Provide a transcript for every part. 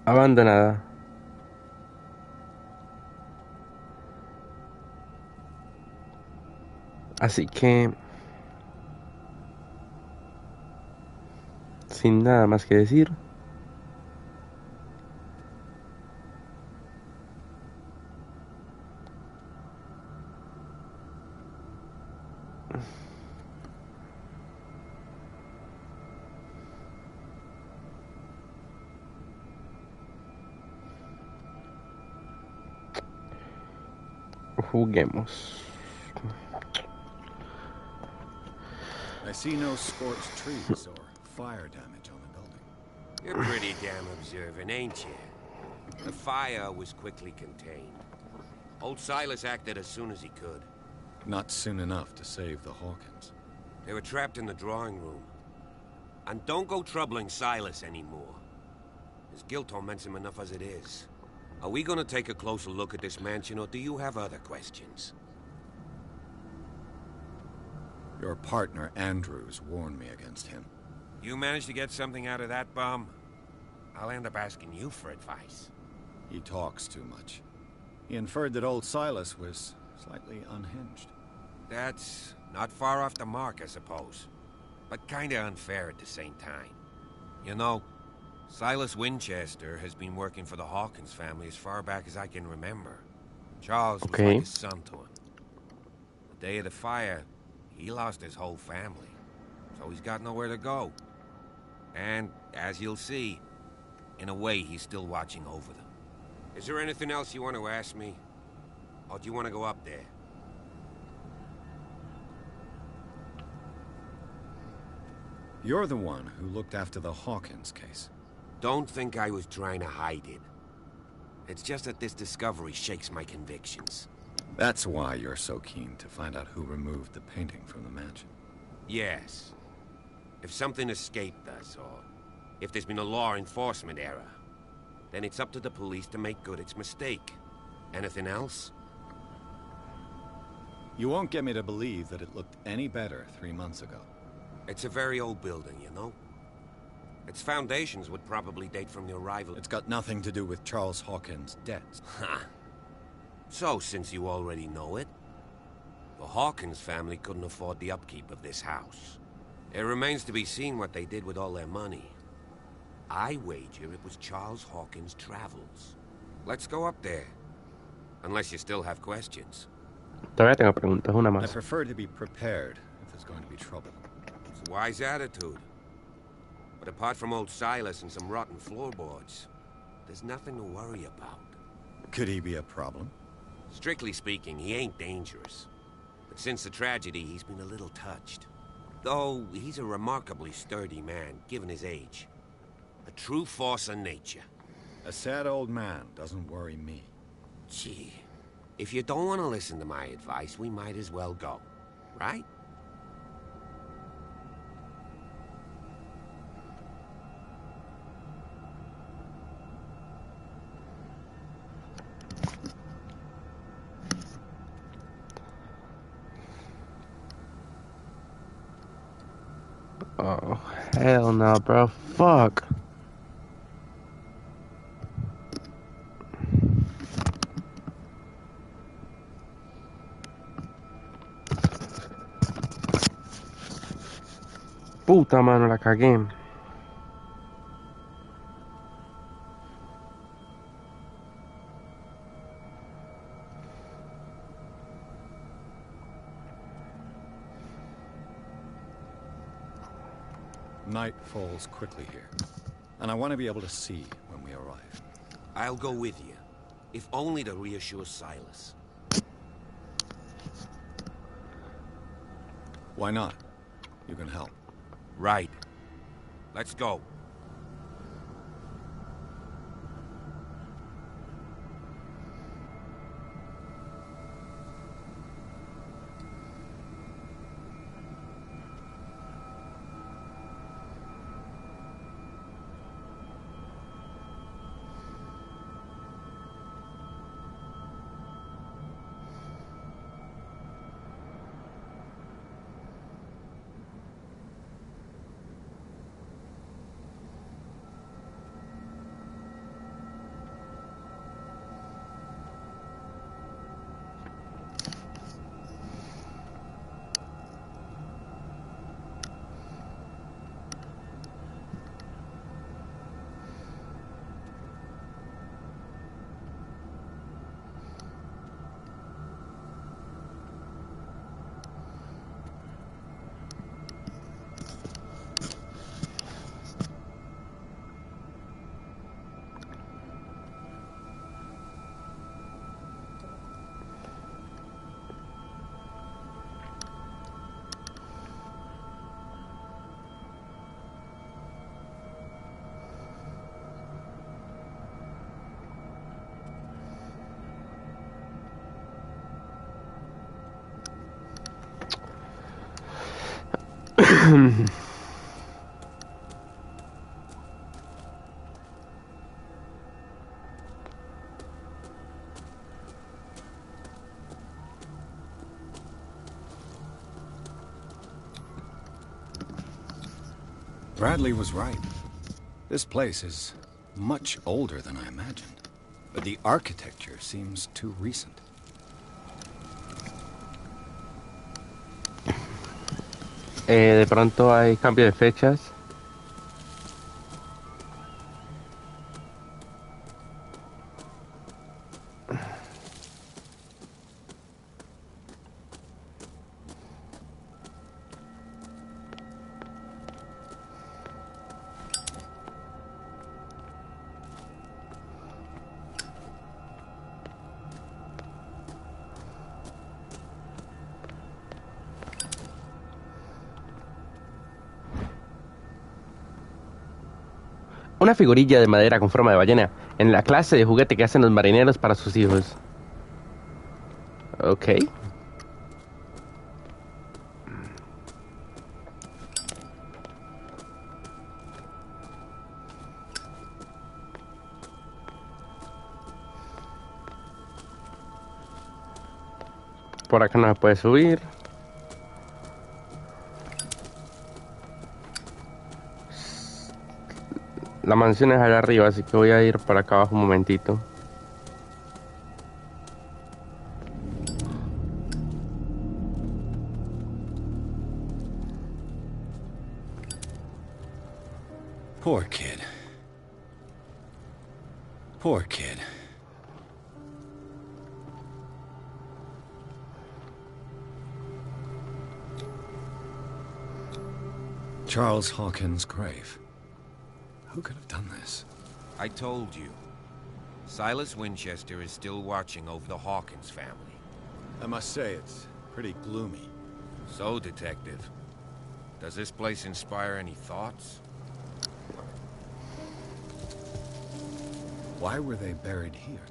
Abandonada. Así que, sin nada más que decir, juguemos. I see no scorched trees or fire damage on the building. You're pretty damn observant, ain't you? The fire was quickly contained. Old Silas acted as soon as he could. Not soon enough to save the Hawkins. They were trapped in the drawing room. And don't go troubling Silas anymore. His guilt torments him enough as it is. Are we gonna take a closer look at this mansion, or do you have other questions? Your partner, Andrews, warned me against him. You managed to get something out of that bum? I'll end up asking you for advice. He talks too much. He inferred that old Silas was slightly unhinged. That's not far off the mark, I suppose. But kinda unfair at the same time. You know, Silas Winchester has been working for the Hawkins family as far back as I can remember. Charles was like a son to him. The day of the fire, he lost his whole family, so he's got nowhere to go. And, as you'll see, in a way, he's still watching over them. Is there anything else you want to ask me? Or do you want to go up there? You're the one who looked after the Hawkins case. Don't think I was trying to hide it. It's just that this discovery shakes my convictions. That's why you're so keen to find out who removed the painting from the mansion. Yes. If something escaped us, or if there's been a law enforcement error, then it's up to the police to make good its mistake. Anything else? You won't get me to believe that it looked any better 3 months ago. It's a very old building, you know? Its foundations would probably date from the arrival... It's got nothing to do with Charles Hawkins' debts. Ha! So, since you already know it, the Hawkins family couldn't afford the upkeep of this house. It remains to be seen what they did with all their money. I wager it was Charles Hawkins' travels. Let's go up there. Unless you still have questions. Todavía tengo preguntas, una I más. prefer to be prepared if there's going to be trouble. It's a wise attitude. But apart from old Silas and some rotten floorboards, there's nothing to worry about. Could he be a problem? Strictly speaking, he ain't dangerous. But since the tragedy, he's been a little touched. Though, he's a remarkably sturdy man, given his age. A true force of nature. A sad old man doesn't worry me. Gee, if you don't want to listen to my advice, we might as well go. Right? Oh, hell no, bro. Fuck. Puta mano, la cagué. Night falls quickly here, and I want to be able to see when we arrive. I'll go with you, if only to reassure Silas. Why not? You can help. Right. Let's go. Bradley was right. This place is much older than I imagined. But the architecture seems too recent. De pronto hay cambio de fechas. Una figurilla de madera con forma de ballena, en la clase de juguete que hacen los marineros para sus hijos. Ok. Por acá no se puede subir. La mansión es allá arriba, así que voy a ir para acá abajo un momentito. Poor kid. Poor kid. Charles Hawkins' grave. Who could have done this? I told you. Silas Winchester is still watching over the Hawkins family. I must say, it's pretty gloomy. So, Detective, does this place inspire any thoughts? Why were they buried here?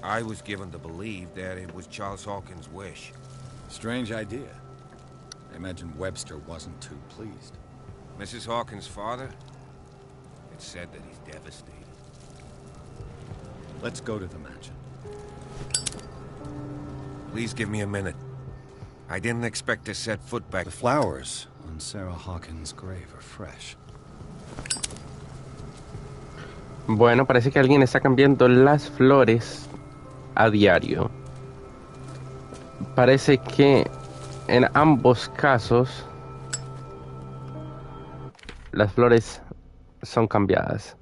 I was given to believe that it was Charles Hawkins' wish. Strange idea. I imagine Webster wasn't too pleased. Mrs. Hawkins' father? It's said that he's devastated. Let's go to the mansion. Please give me a minute. I didn't expect to set foot back. The flowers on Sarah Hawkins' grave are fresh. Bueno, parece que alguien está cambiando las flores a diario. Parece que en ambos casos las flores son cambiadas.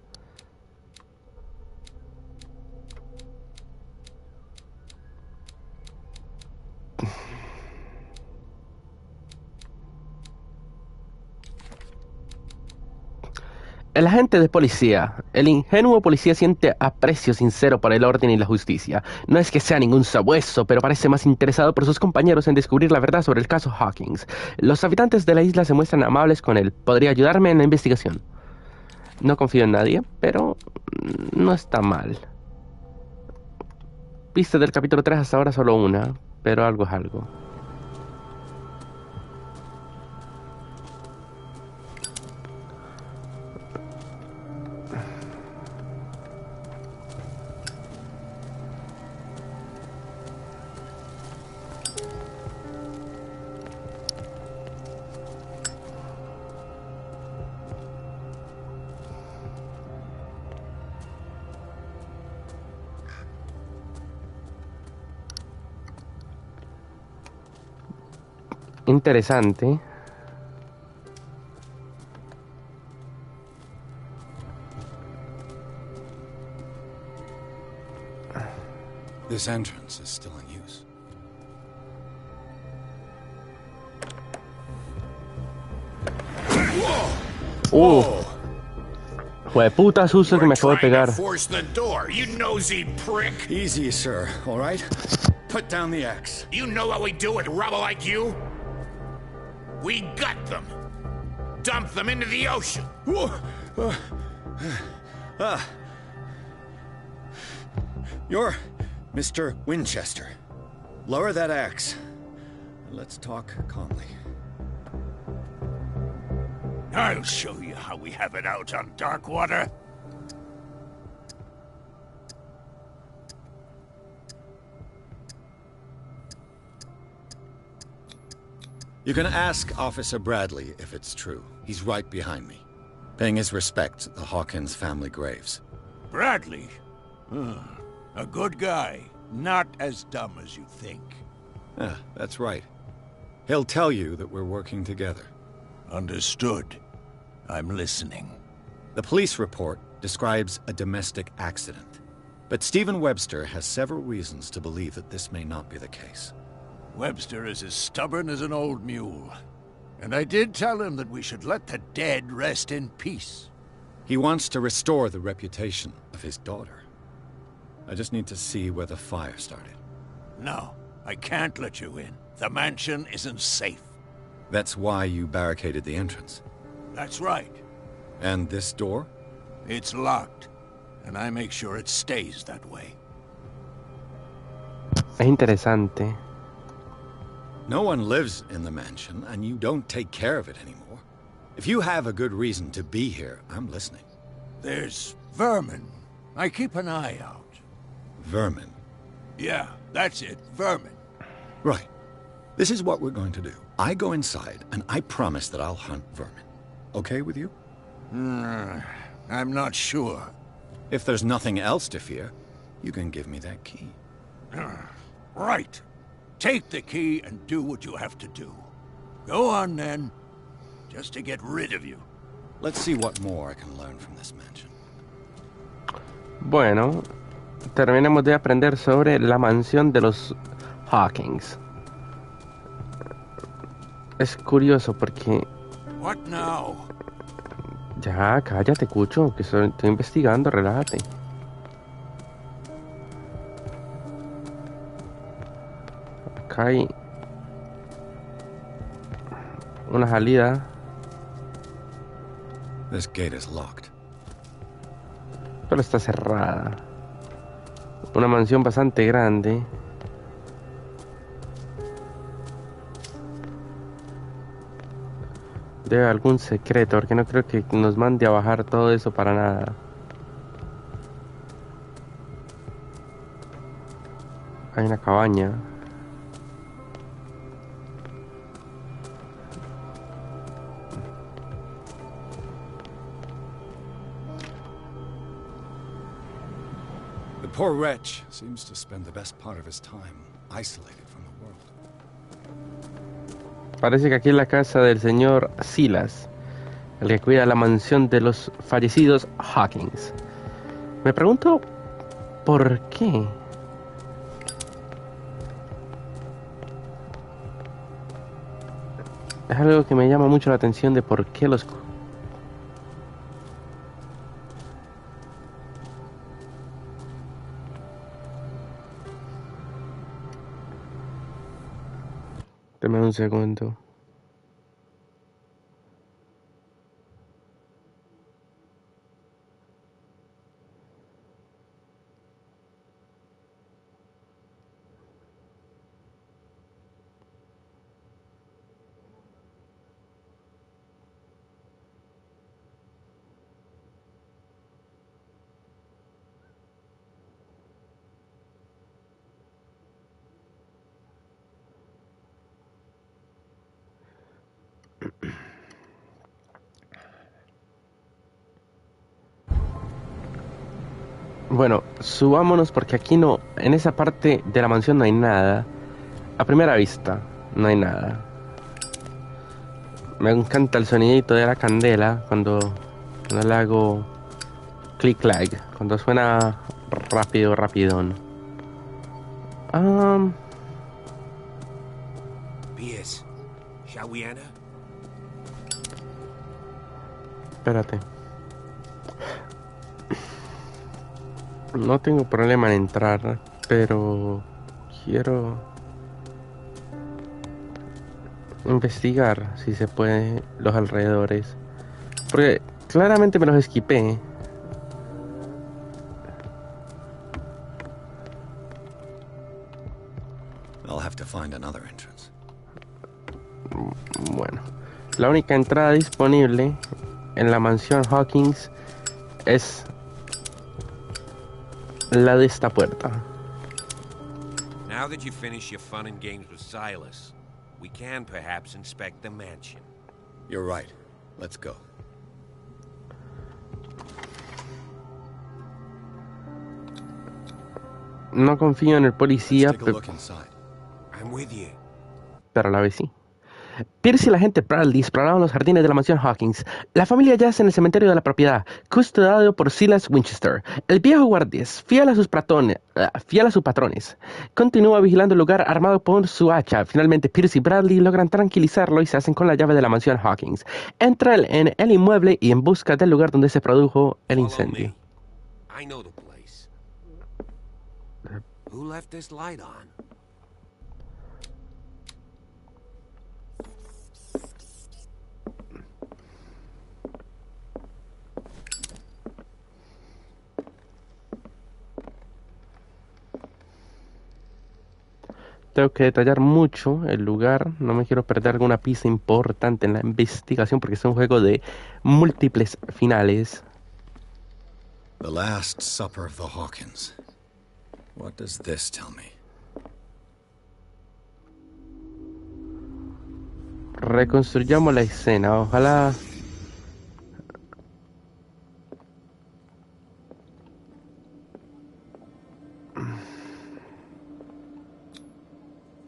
El agente de policía, el ingenuo policía siente aprecio sincero por el orden y la justicia. No es que sea ningún sabueso, pero parece más interesado por sus compañeros en descubrir la verdad sobre el caso Hawkins. Los habitantes de la isla se muestran amables con él. ¿Podría ayudarme en la investigación? No confío en nadie, pero no está mal. Viste del capítulo 3 hasta ahora solo una, pero algo es algo. Interesante. This entrance is still in use. Jueputa susto que me acabo de pegar. Force the door, you nosy prick. Easy, sir, all right? Put down the axe. You know what we do with rubble like you? We gut them. Dump them into the ocean. You're Mr. Winchester. Lower that axe. Let's talk calmly. I'll show you how we have it out on Darkwater. You can ask Officer Bradley if it's true. He's right behind me, paying his respects at the Hawkins family graves. Bradley? A good guy. Not as dumb as you think. Ah, that's right. He'll tell you that we're working together. Understood. I'm listening. The police report describes a domestic accident, but Stephen Webster has several reasons to believe that this may not be the case. Webster is as stubborn as an old mule. And I did tell him that we should let the dead rest in peace. He wants to restore the reputation of his daughter. I just need to see where the fire started. No, I can't let you in. The mansion isn't safe. That's why you barricaded the entrance. That's right. And this door? It's locked. And I make sure it stays that way. Es interesante. No one lives in the mansion, and you don't take care of it anymore. If you have a good reason to be here, I'm listening. There's vermin. I keep an eye out. Vermin? Yeah, that's it. Vermin. Right. This is what we're going to do. I go inside, and I promise that I'll hunt vermin. Okay with you? I'm not sure. If there's nothing else to fear, you can give me that key. Right. Take the key and do what you have to do. Go on, then. Just to get rid of you. Let's see what more I can learn from this mansion. Bueno, terminamos de aprender sobre la mansión de los Hawkins. Es curioso porque... What now? Ya, cállate, Cucho, que estoy investigando, relájate. Acá hay una salida. This gate is locked. Pero está cerrada. Una mansión bastante grande. Debe haber algún secreto, porque no creo que nos mande a bajar todo eso para nada. Hay una cabaña. The poor wretch seems to spend the best part of his time isolated from the world. Parece que aquí es la casa del señor Silas, el que cuida la mansión de los fallecidos Hawkins. Me pregunto por qué. Es algo que me llama mucho la atención de por qué los... Deme un segundo. Bueno, subámonos porque aquí no, en esa parte de la mansión no hay nada. A primera vista, no hay nada. Me encanta el sonidito de la candela cuando le hago click lag, cuando suena rápido, rapidón. P.S. Shall we enter? Espérate. No tengo problema en entrar, pero quiero investigar si se puede los alrededores, porque claramente me los esquipé. I'll have to find another entrance. Bueno, La única entrada disponible en la mansión Hawkins es la de esta puerta. Now that you finish your fun and games with Silas, we can perhaps inspect the mansion. You're right. Let's go. No confío en el policía, Let's take a look inside. I'm with you. pero a la vez sí. Pierce y la agente Bradley exploraron los jardines de la mansión Hawkins. La familia yace en el cementerio de la propiedad, custodiado por Silas Winchester. El viejo guardias, fiel a sus patrones, continúa vigilando el lugar armado por su hacha. Finalmente, Pierce y Bradley logran tranquilizarlo y se hacen con la llave de la mansión Hawkins. Entra en el inmueble y en busca del lugar donde se produjo el incendio. I know the place. Who left this light on? Tengo que detallar mucho el lugar, no me quiero perder alguna pista importante en la investigación porque es un juego de múltiples finales. The Last Supper of the Hawkins. What does this tell me? Reconstruyamos la escena, ojalá...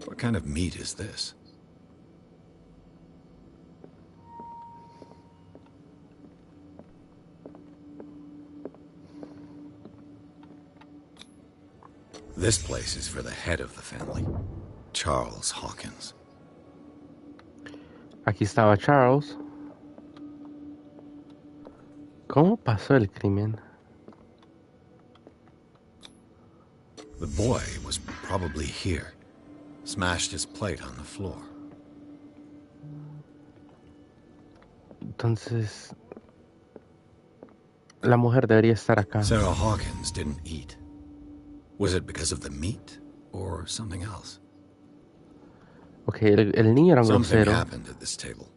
What kind of meat is this? This place is for the head of the family, Charles Hawkins. Aquí estaba Charles. ¿Cómo pasó el crimen? The boy was probably here. Smashed his plate on the floor. Entonces... la mujer debería estar acá. Sarah Hawkins didn't eat. Was it because of the meat or something else? Ok, el niño era un Something grosero. happened at this table.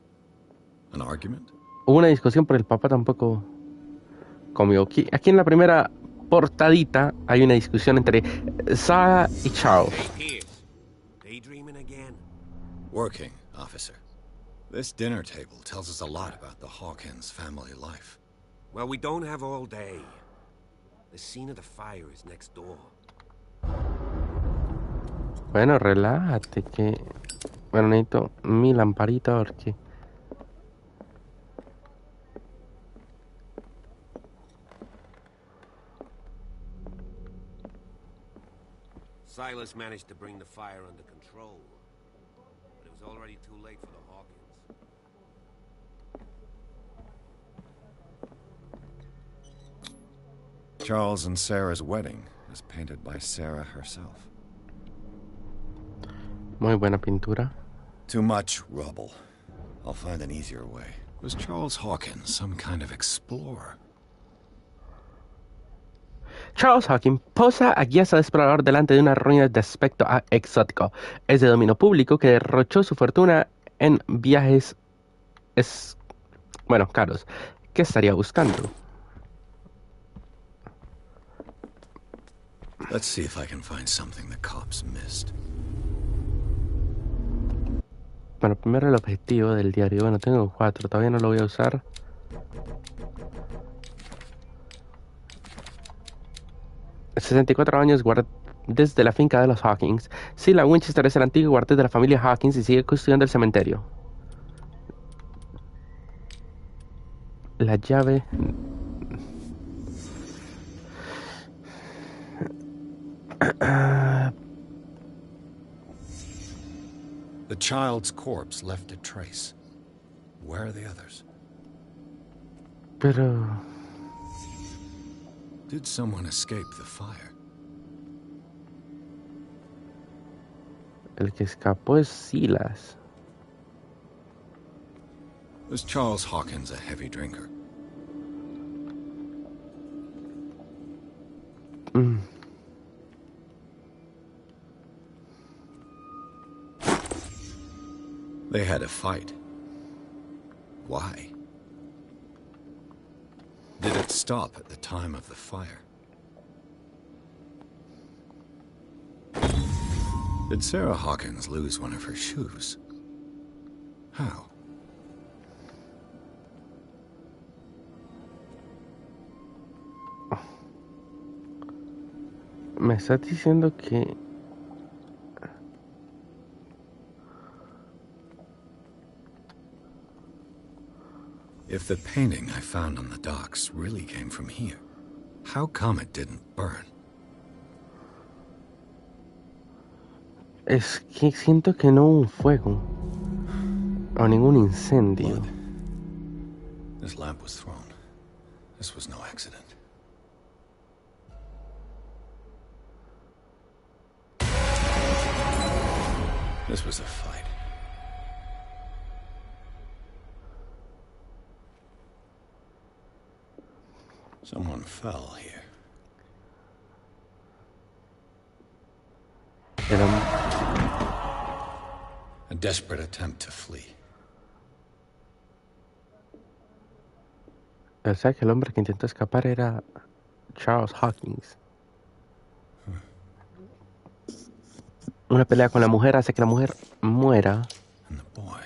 An argument? Hubo una discusión, pero el papá tampoco comió. Aquí en la primera portadita hay una discusión entre Sarah y Charles. Hey, Pierce. Daydreaming again? Working, officer. This dinner table tells us a lot about the Hawkins family life. Well, we don't have all day. The scene of the fire is next door. Bueno, relájate que... Bueno, necesito mi lamparita porque... Silas managed to bring the fire under control, but it was already too late for the Hawkins. Charles and Sarah's wedding is painted by Sarah herself. Muy buena pintura. Too much rubble. I'll find an easier way. Was Charles Hawkins some kind of explorer? Charles Hawkins posa a guía de explorador delante de una ruina de aspecto exótico. Es de dominio público que derrochó su fortuna en viajes caros. ¿Qué estaría buscando? Let's see if I can find something the cops missed. Bueno, primero el objetivo del diario. Bueno, tengo 4, todavía no lo voy a usar. ...64 años desde la finca de los Hawkins. Sí, la Winchester es el antiguo cuartel de la familia Hawkins y sigue custodiando el cementerio. La llave... The child's corpse left a trace. Where are the others? Pero... Did someone escape the fire? el que escapó es Silas. Was Charles Hawkins a heavy drinker? They had a fight. why? Did it stop at the time of the fire? Did Sarah Hawkins lose one of her shoes? How? Me estás diciendo que... If the painting I found on the docks really came from here, how come it didn't burn? Es que siento que no hubo un fuego. O ningún incendio. Blood. This lamp was thrown. This was no accident. This was a fight. Someone fell here. Era... A desperate attempt to flee. O sea que el hombre que intentó escapar era Charles Hawkins. Una pelea con la mujer hace que la mujer muera. And the boy.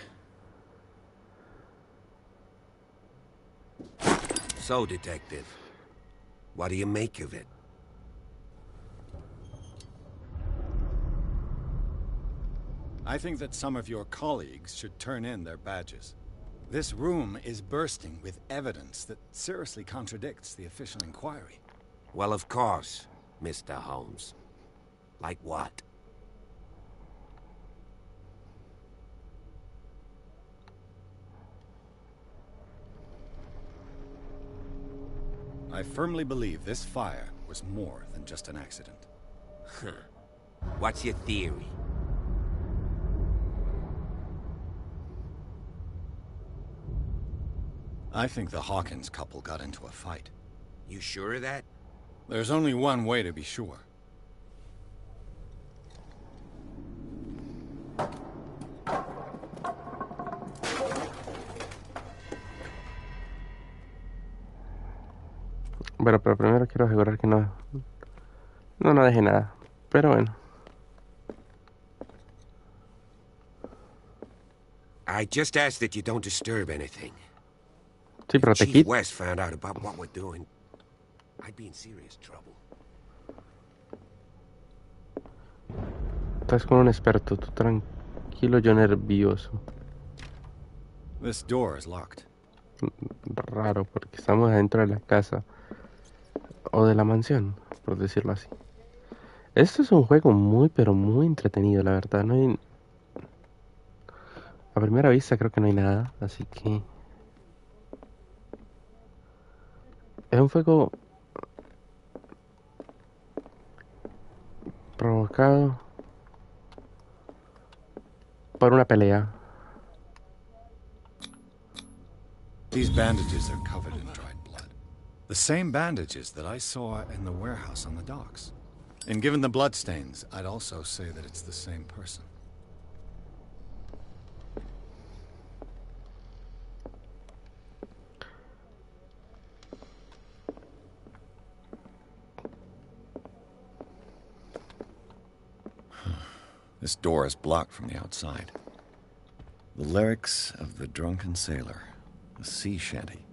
So, Detective, what do you make of it? I think that some of your colleagues should turn in their badges. This room is bursting with evidence that seriously contradicts the official inquiry. Well, of course, Mr. Holmes. Like what? I firmly believe this fire was more than just an accident. What's your theory? I think the Hawkins couple got into a fight. You sure of that? There's only one way to be sure. Bueno, pero primero quiero asegurar que no deje nada. Pero bueno. I just ask that you don't disturb anything. Sí, pero te Chief quito. West found out about what we're doing, I'd be in serious trouble. Estás con un experto, tú tranquilo, yo nervioso. This door is locked. Raro, porque estamos adentro de la casa. O de la mansión, por decirlo así. Esto es un juego muy, pero muy entretenido, la verdad. No hay... A primera vista creo que no hay nada, así que... Es un juego... provocado... por una pelea. These bandages are covered in dried blood. The same bandages that I saw in the warehouse on the docks. And given the bloodstains, I'd also say that it's the same person. This door is blocked from the outside. The lyrics of the drunken sailor, a sea shanty.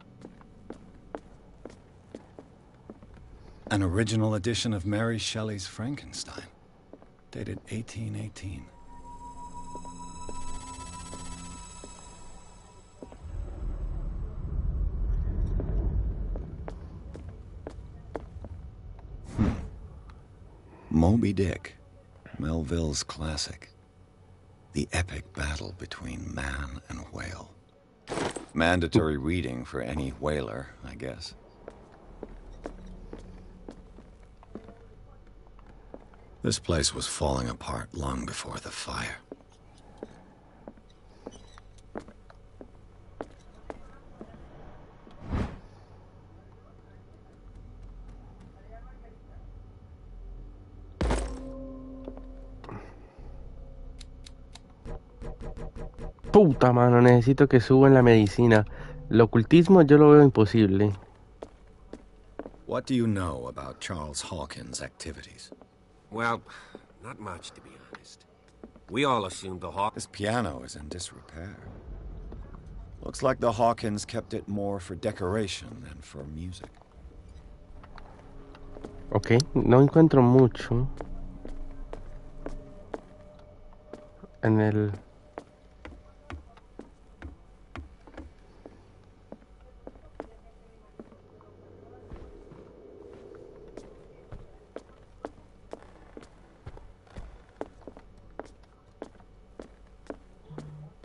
An original edition of Mary Shelley's Frankenstein, dated 1818. Moby Dick, Melville's classic. The epic battle between man and whale. Mandatory reading for any whaler, I guess. This place was falling apart long before the fire. Puta mano, necesito que suban la medicina. El ocultismo yo lo veo imposible. What do you know about Charles Hawkins' activities? Well, not much, to be honest. We all assumed the Hawk... His piano is in disrepair. Looks like the Hawkins kept it more for decoration than for music. Ok, no encuentro mucho en el...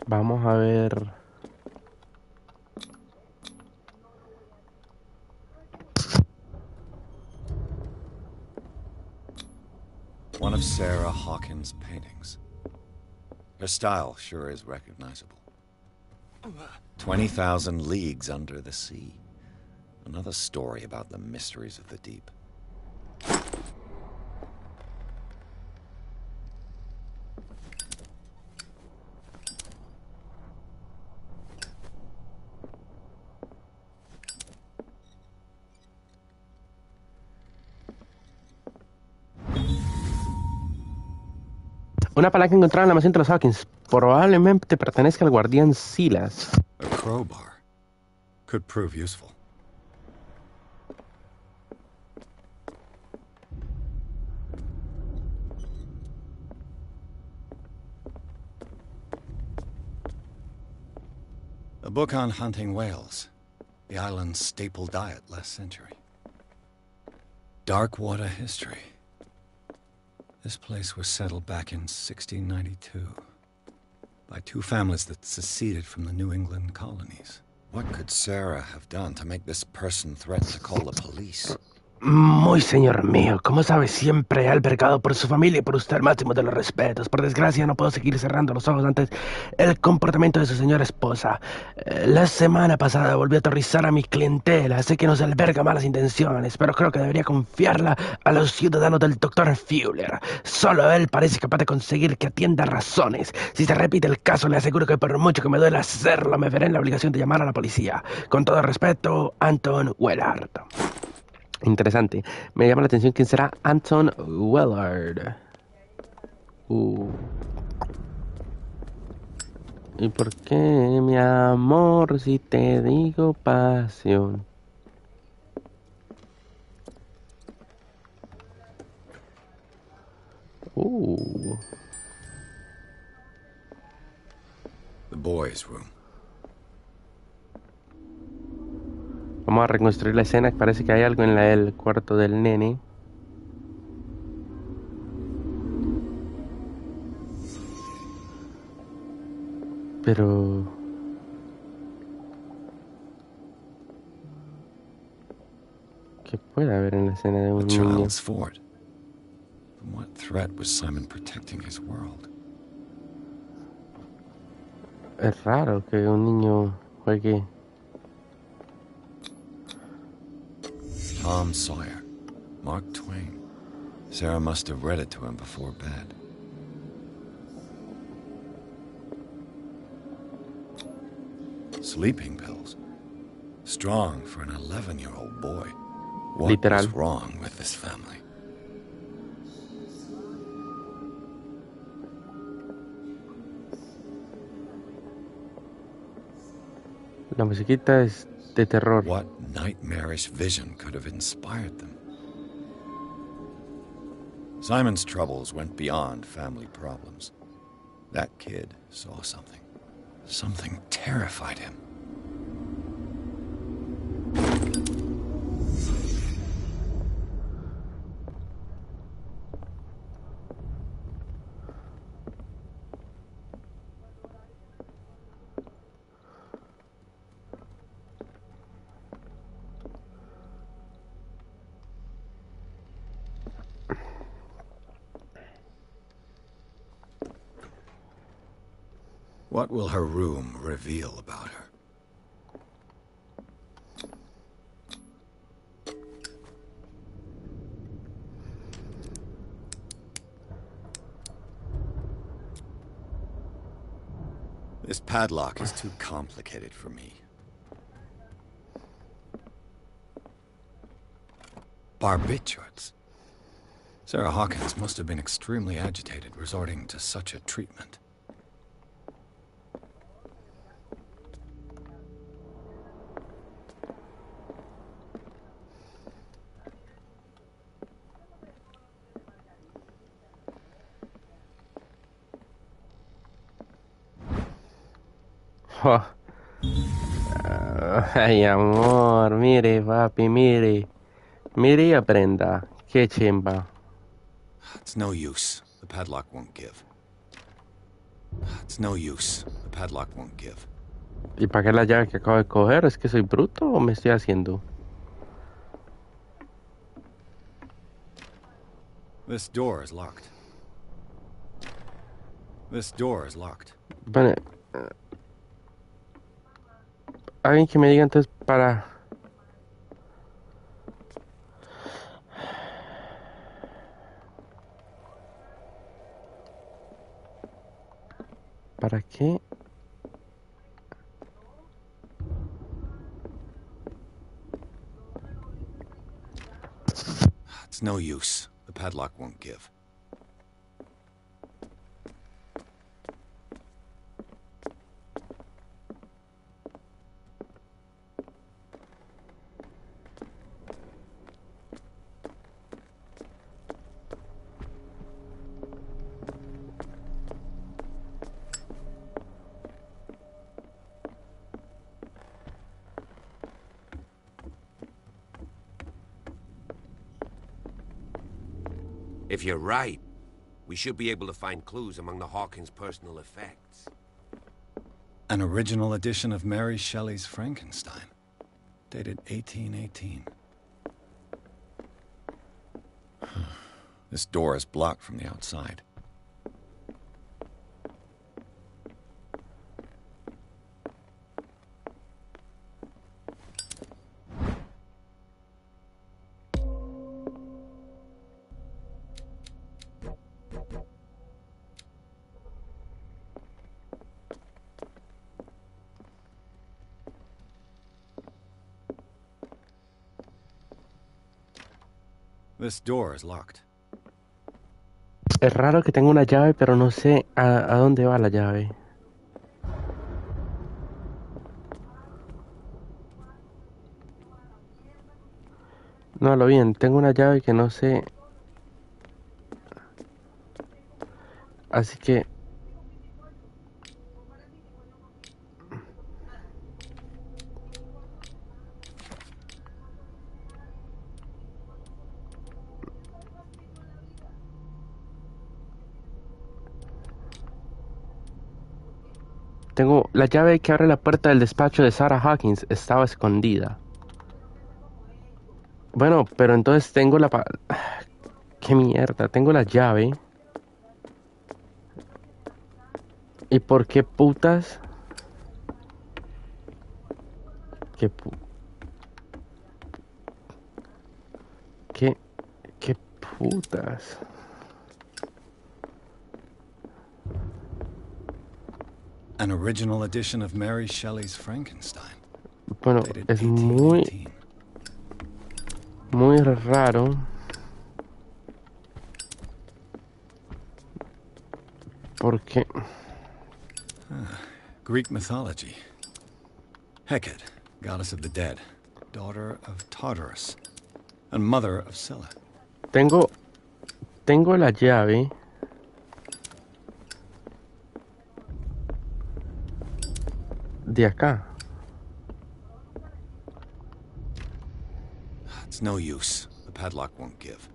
Vamos a ver... One of Sarah Hawkins' paintings. Her style sure is recognizable. 20,000 Leagues Under the Sea. Another story about the mysteries of the deep. Una palanca encontrada en la mansión de los Hawkins. Probablemente pertenezca al guardián Silas. A crowbar. Could prove useful. A book on hunting whales. The island's staple diet last century. Dark water history. This place was settled back in 1692 by two families that seceded from the New England colonies. What could Sarah have done to make this person threaten to call the police? Muy señor mío, como sabe, siempre he albergado por su familia y por usted el máximo de los respetos. Por desgracia, no puedo seguir cerrando los ojos ante el comportamiento de su señora esposa. La semana pasada volvió a aterrorizar a mi clientela. Sé que nos alberga malas intenciones, pero creo que debería confiarla a los ciudadanos del doctor Fuller. Solo él parece capaz de conseguir que atienda razones. Si se repite el caso, le aseguro que por mucho que me duele hacerlo, me veré en la obligación de llamar a la policía. Con todo respeto, Anton Wellard. Interesante. Me llama la atención quién será Anton Wellard. ¿Y por qué, mi amor, si te digo pasión? The boys' room. Vamos a reconstruir la escena. Parece que hay algo en el cuarto del nene. Pero... ¿qué puede haber en la escena de un A niño? child's fort. From what threat was Simon protecting his world? Es raro que un niño juegue. Tom Sawyer. Mark Twain. Sarah must have read it to him before bed. Sleeping pills. Strong for an 11-year-old boy. What Literal. was wrong with this family? La musiquita es de terror. What nightmarish vision could have inspired them? Simon's troubles went beyond family problems. That kid saw something. Something terrified him. What will her room reveal about her? This padlock is too complicated for me. Barbiturates? Sarah Hawkins must have been extremely agitated, resorting to such a treatment. Oh. Ay, amor, mire, papi, mire. Mire y aprenda. Qué chimba. It's no use. The padlock won't give. It's no use. The padlock won't give. ¿Y para qué la llave que acabo de coger? ¿Es que soy bruto o me estoy haciendo? This door is locked. This door is locked. Bueno, alguien que me diga entonces ¿Para qué? It's no use. The padlock won't give. If you're right, we should be able to find clues among the Hawkins' personal effects. An original edition of Mary Shelley's Frankenstein, dated 1818. This door is blocked from the outside. This door is locked. Es raro que tenga una llave, pero no sé a dónde va la llave. No, lo bien, tengo una llave que no sé. Así que... Tengo la llave que abre la puerta del despacho de Sarah Hawkins. Estaba escondida. Bueno, pero entonces tengo ¡Qué mierda! Tengo la llave. ¿Y por qué putas? ¿Qué pu... ¿Qué... ¿Qué putas? An original edition of Mary Shelley's Frankenstein, Bueno, dated es 1818. muy raro. Porque... Greek mythology. Hecate, goddess of the dead, daughter of Tartarus, and mother of Scylla. Tengo la llave. De acá. It's no use. The padlock won't give.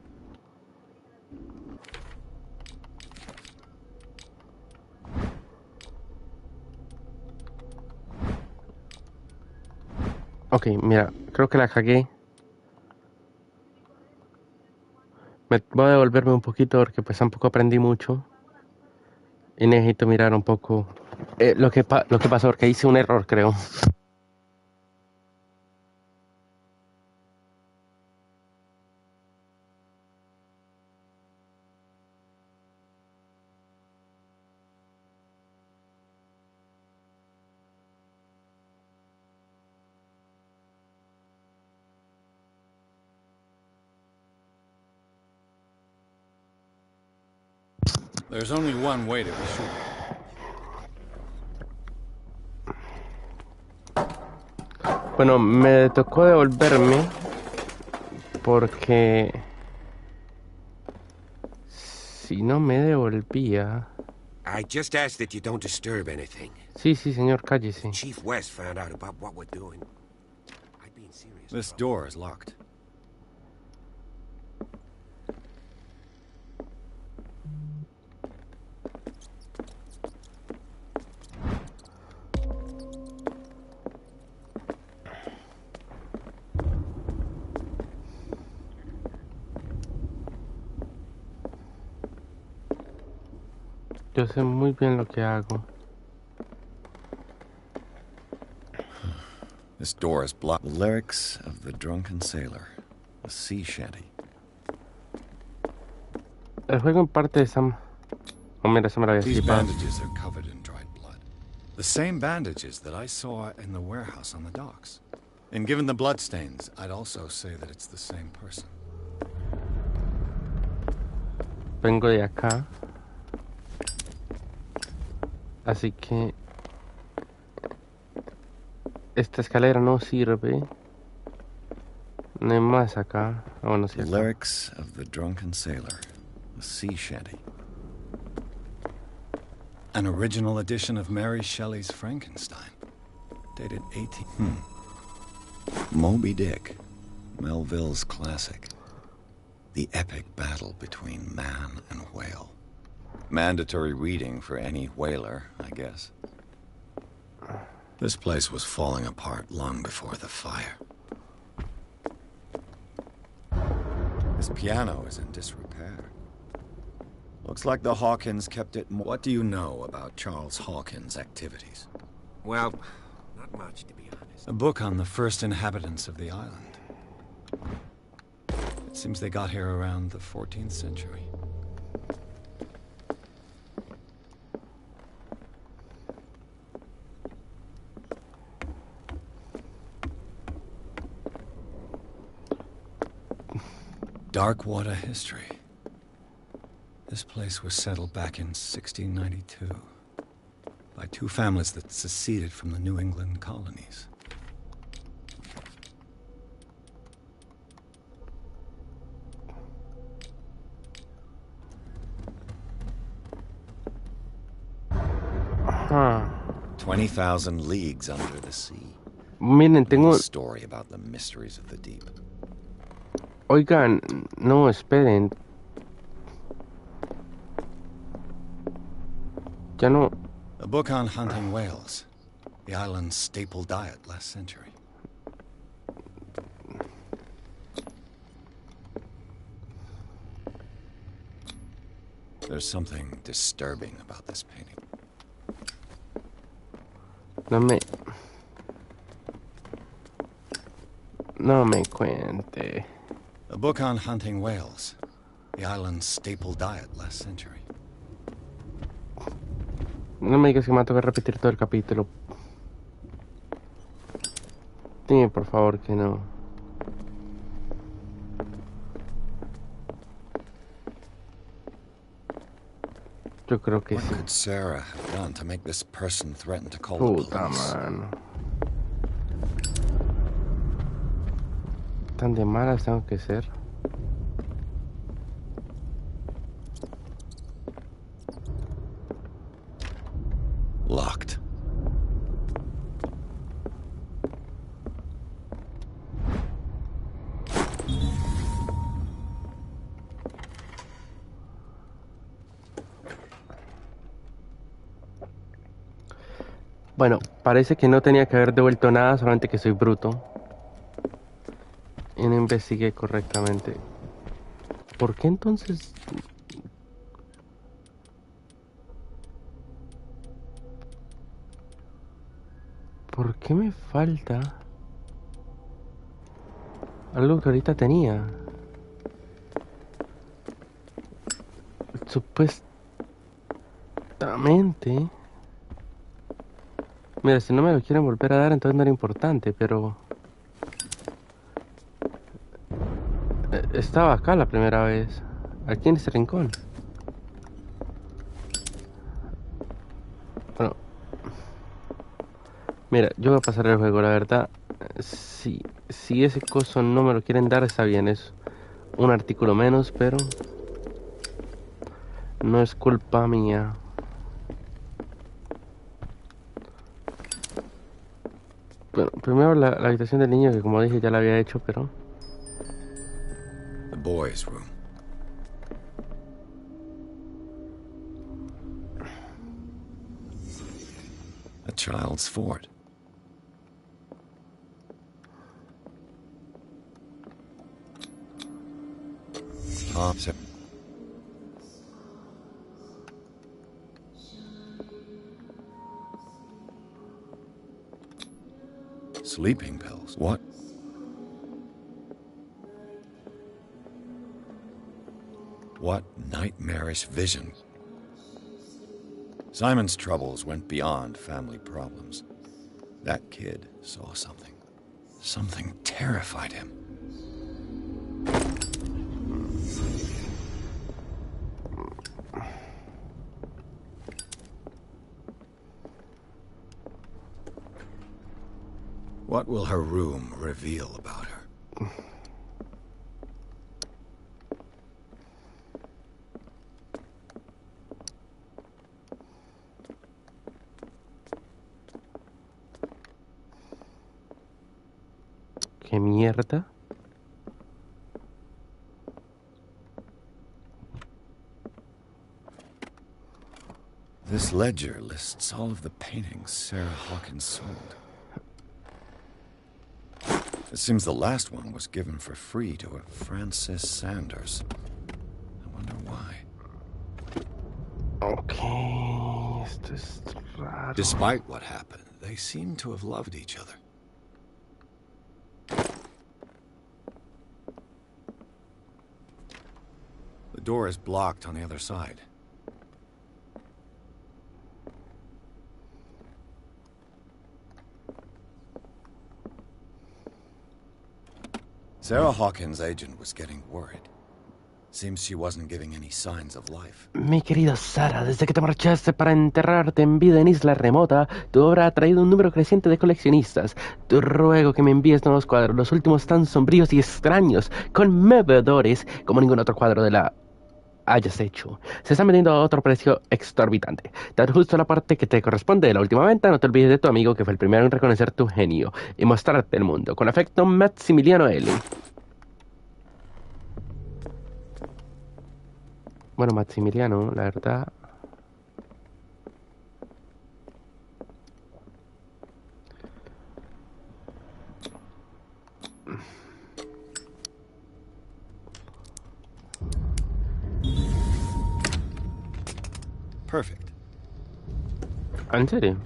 Ok, mira, creo que la cagué. Voy a devolverme un poquito porque pues tampoco aprendí mucho. Y necesito mirar un poco lo que pasó, porque hice un error, creo. There's only one way to be sure. Bueno, me tocó devolverme porque si no me devolvía... I just ask that you don't disturb anything. Sí, sí, señor, cállese. Chief West found out about what we're doing. I'd be serious. This door is locked. Yo sé muy bien lo que hago. This door is blocked. The lyrics of the drunken sailor. A sea shanty. El juego en parte de Sam... Oh, mira, se me lo había These esquipado. bandages are covered in dried blood. The same bandages that I saw in the warehouse on the docks. And given the bloodstains, I'd also say that it's the same person. Vengo de acá. Así que... Esta escalera no sirve. No hay más acá. Ah, bueno, sí, The acá. lyrics of the drunken sailor. A sea shanty. An original edition of Mary Shelley's Frankenstein. Dated 18... Moby Dick. Melville's classic. The epic battle between man and whale. Mandatory reading for any whaler, I guess. This place was falling apart long before the fire. This piano is in disrepair. Looks like the Hawkins kept it. What do you know about Charles Hawkins' activities? Well, not much, to be honest. A book on the first inhabitants of the island. It seems they got here around the 14th century. Darkwater history. This place was settled back in 1692 by two families that seceded from the New England colonies. Ajá. 20,000 leagues under the sea. Miren, tengo... A story about the mysteries of the deep. Oigan, no, esperen. Ya no... A book on hunting whales. The island's staple diet last century. There's something disturbing about this painting. No me cuente. A book on hunting whales. The island's staple diet last century. No me digas que me va a tocar repetir todo el capítulo. Dime por favor que no. Yo creo que What sí. could Sarah have done to make this person threaten to call the Puta police? mano. Tan de malas tengo que ser. Locked. Bueno, parece que no tenía que haber devuelto nada, solamente que soy bruto. Y no investigué correctamente. ¿Por qué entonces? ¿Por qué me falta algo que ahorita tenía? Supuestamente. Mira, si no me lo quieren volver a dar, entonces no era importante, pero... Estaba acá la primera vez. Aquí en este rincón. Mira, yo voy a pasar el juego, la verdad. Si ese coso no me lo quieren dar, está bien, es un artículo menos, pero no es culpa mía. Bueno, primero la habitación del niño, que como dije ya la había hecho, pero... The boys' room. A child's fort. Sleeping pills. What? What nightmarish vision? Simon's troubles went beyond family problems. That kid saw something. Something terrified him. What will her room reveal about her? ¿Qué mierda? This ledger lists all of the paintings Sarah Hawkins sold. It seems the last one was given for free to a Francis Sanders. I wonder why. Okay, esto es raro. Despite what happened, they seem to have loved each other. The door is blocked on the other side. Sarah Hawkins' agent was getting worried. Seems she wasn't giving any signs of life. Mi querida Sara, desde que te marchaste para enterrarte en vida en Isla Remota, tu obra ha traído un número creciente de coleccionistas. Te ruego que me envíes nuevos cuadros, los últimos tan sombríos y extraños, conmovedores, como ningún otro cuadro de la hayas hecho. Se están vendiendo a otro precio exorbitante. Te ajusto la parte que te corresponde de la última venta. No te olvides de tu amigo que fue el primero en reconocer tu genio y mostrarte el mundo. Con afecto, Maximiliano L. Bueno, Maximiliano, la verdad... Perfect. ¿En serio?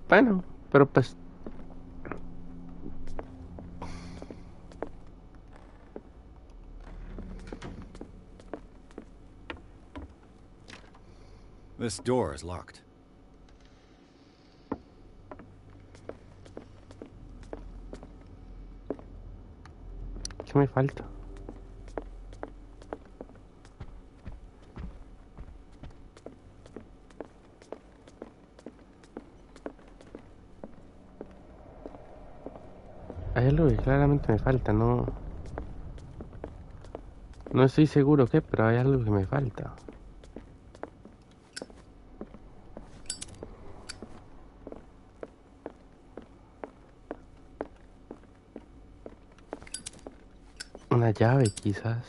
Bueno, pero pues... This door is locked. ¿Qué me falta? Hay algo que claramente me falta, no... No estoy seguro qué, pero hay algo que me falta. Una llave, quizás.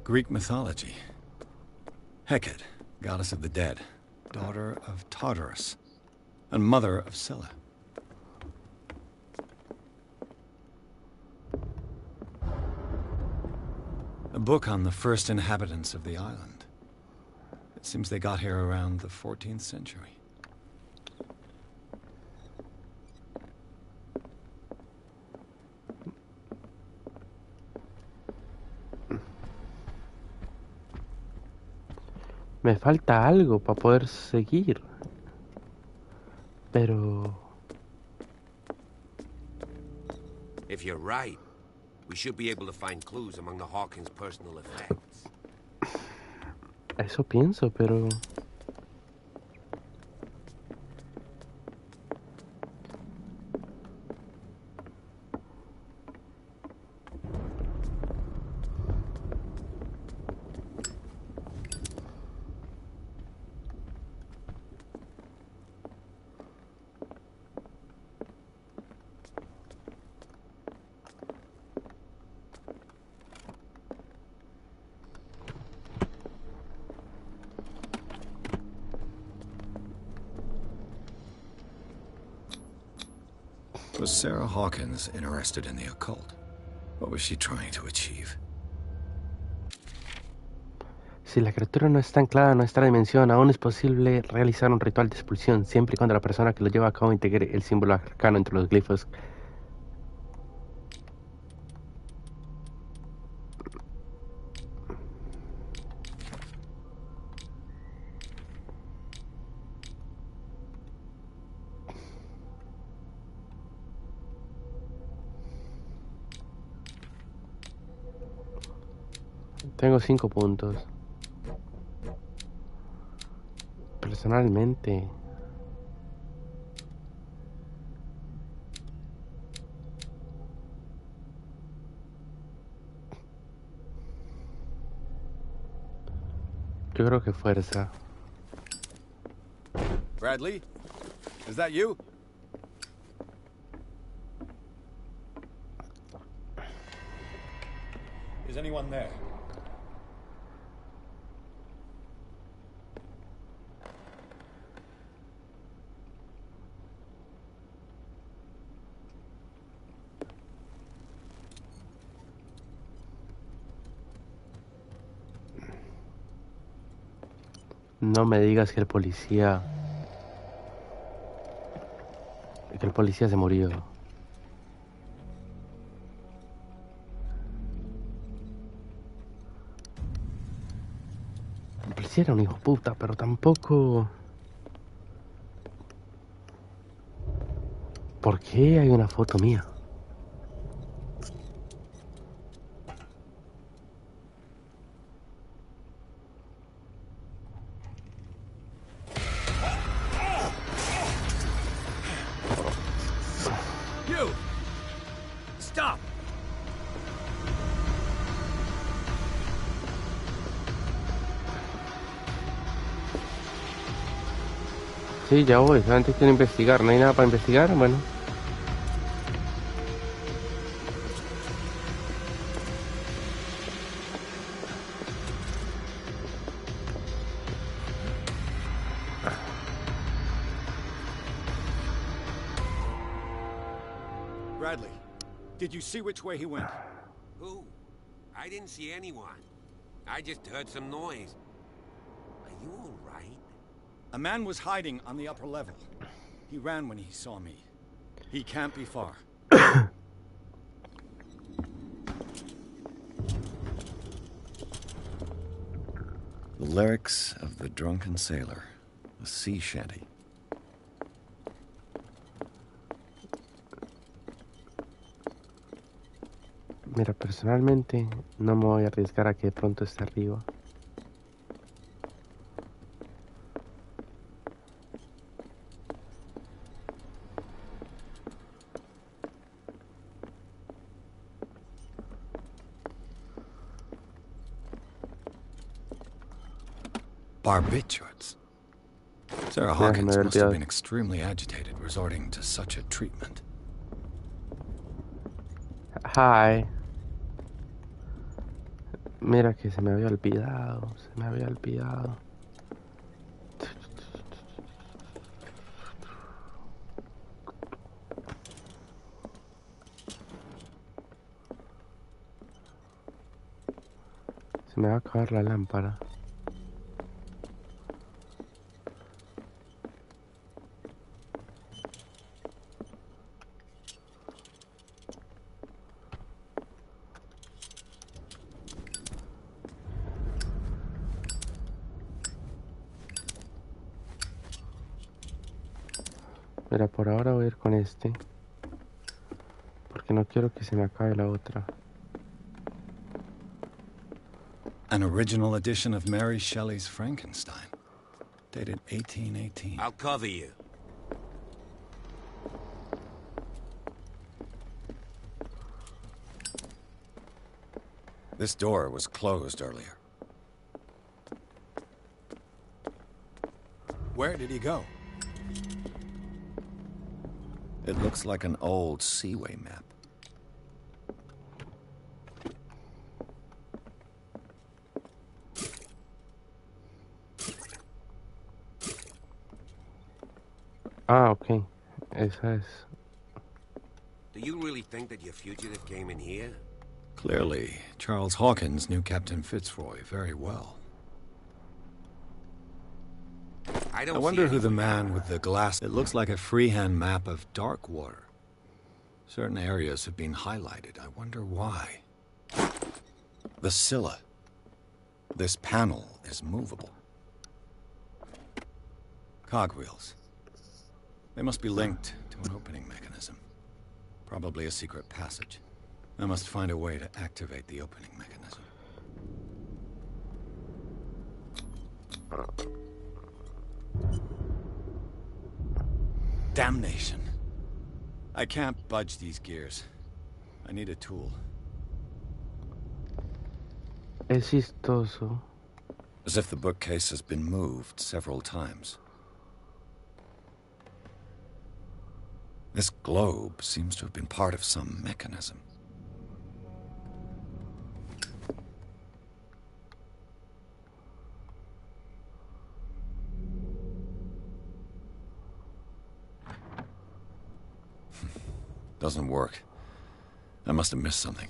Greek mythology. Hecate, goddess of the dead, daughter of Tartarus, and mother of Scylla. A book on the first inhabitants of the island. It seems they got here around the 14th century. Me falta algo para poder seguir. Pero... If you're right, we should be able to find clues among the Hawkins' personal effects. Eso pienso, pero... Was Sarah Hawkins interested in the occult? What was she trying to achieve? Si la criatura no está anclada en nuestra dimensión, aún es posible realizar un ritual de expulsión, siempre y cuando la persona que lo lleva a cabo integre el símbolo arcano entre los glifos. Tengo 5 puntos. Personalmente... yo creo que fuerza. Bradley? Is that you? Is anyone there? No me digas que el policía... que el policía se murió. El policía era un hijo puta, pero tampoco... ¿Por qué hay una foto mía? You! Stop! Sí, ya voy, solamente quiero investigar. ¿No hay nada para investigar? Bueno. Bradley, did you see which way he went? Who? I didn't see anyone. I just heard some noise. Are you all right? A man was hiding on the upper level. He ran when he saw me. He can't be far. The lyrics of the drunken sailor, a sea shanty. Mira, personalmente no me voy a arriesgar a que de pronto esté arriba. Barbiturates. Sarah Hawkins must have been extremely agitated resorting to such a treatment. Hi. Mira que se me había olvidado, se me había olvidado. Se me va a acabar la lámpara. Mira, por ahora voy a ir con este. Porque no quiero que se me acabe la otra. An original edition of Mary Shelley's Frankenstein, dated 1818. I'll cover you. This door was closed earlier. Where did he go? It looks like an old seaway map. Ah, ok. Esa es. Do you really think that your fugitive came in here? Clearly, Charles Hawkins knew Captain Fitzroy very well. I I wonder who the man with the glass... It looks like a freehand map of Darkwater. Certain areas have been highlighted. I wonder why. The Scylla. This panel is movable. Cogwheels. They must be linked to an opening mechanism. Probably a secret passage. I must find a way to activate the opening mechanism. Damnation. I can't budge these gears. I need a tool. Es chistoso. As if the bookcase has been moved several times. This globe seems to have been part of some mechanism. Doesn't work. I must have missed something.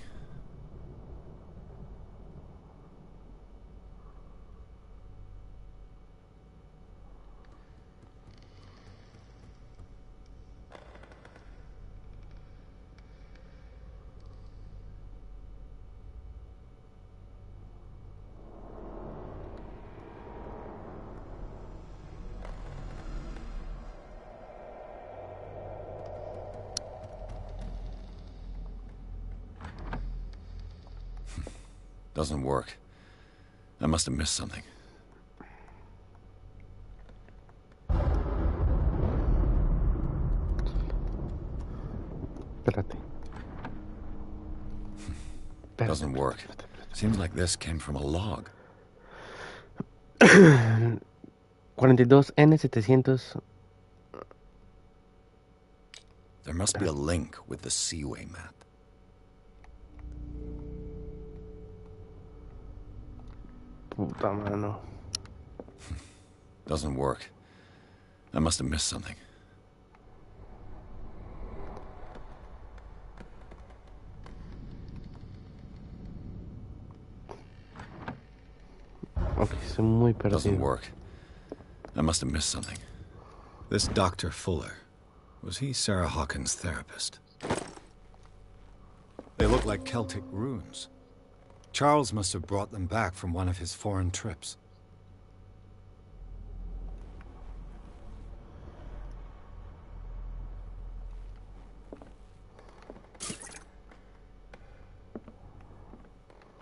Doesn't work. I must have missed something. Espérate. Doesn't work. Seems like this came from a log. 42N700. There must be a link with the Seaway map. Puta mano. Doesn't work. I must have missed something. Ok, soy muy perdido. Doesn't work. I must have missed something. This Dr. Fuller, was he Sarah Hawkins' therapist? They look like Celtic runes. Charles must have brought them back from one of his foreign trips.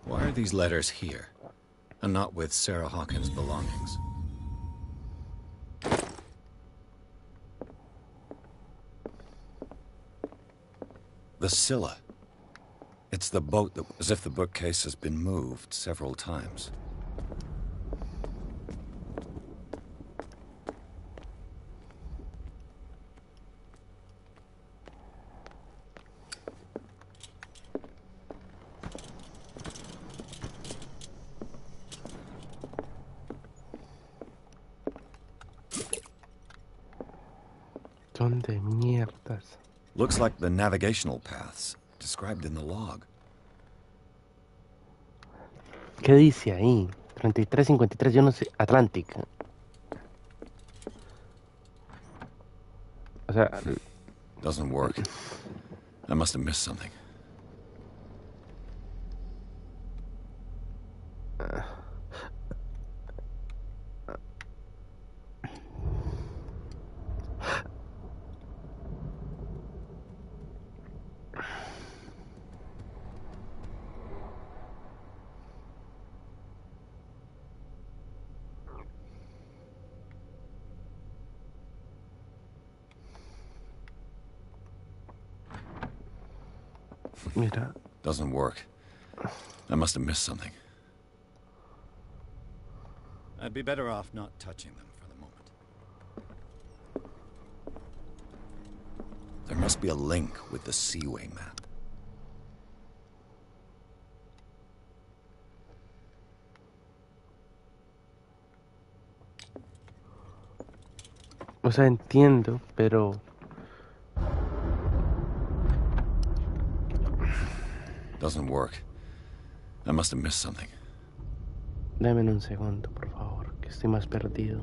Why are these letters here, and not with Sarah Hawkins' belongings? The Scylla. It's the boat that, as if the bookcase has been moved several times. ¿Dónde mierdas? Looks like the navigational paths described in the log. ¿Qué dice ahí? 3353, yo no sé. Atlantic. O sea, Doesn't work. I must have missed something. Mira. Doesn't work. I must have missed something. I'd be better off not touching them for the moment. There must be a link with the Seaway map. O sea, entiendo, pero... Doesn't work. I must have missed something. Dame un segundo, por favor, que estoy más perdido.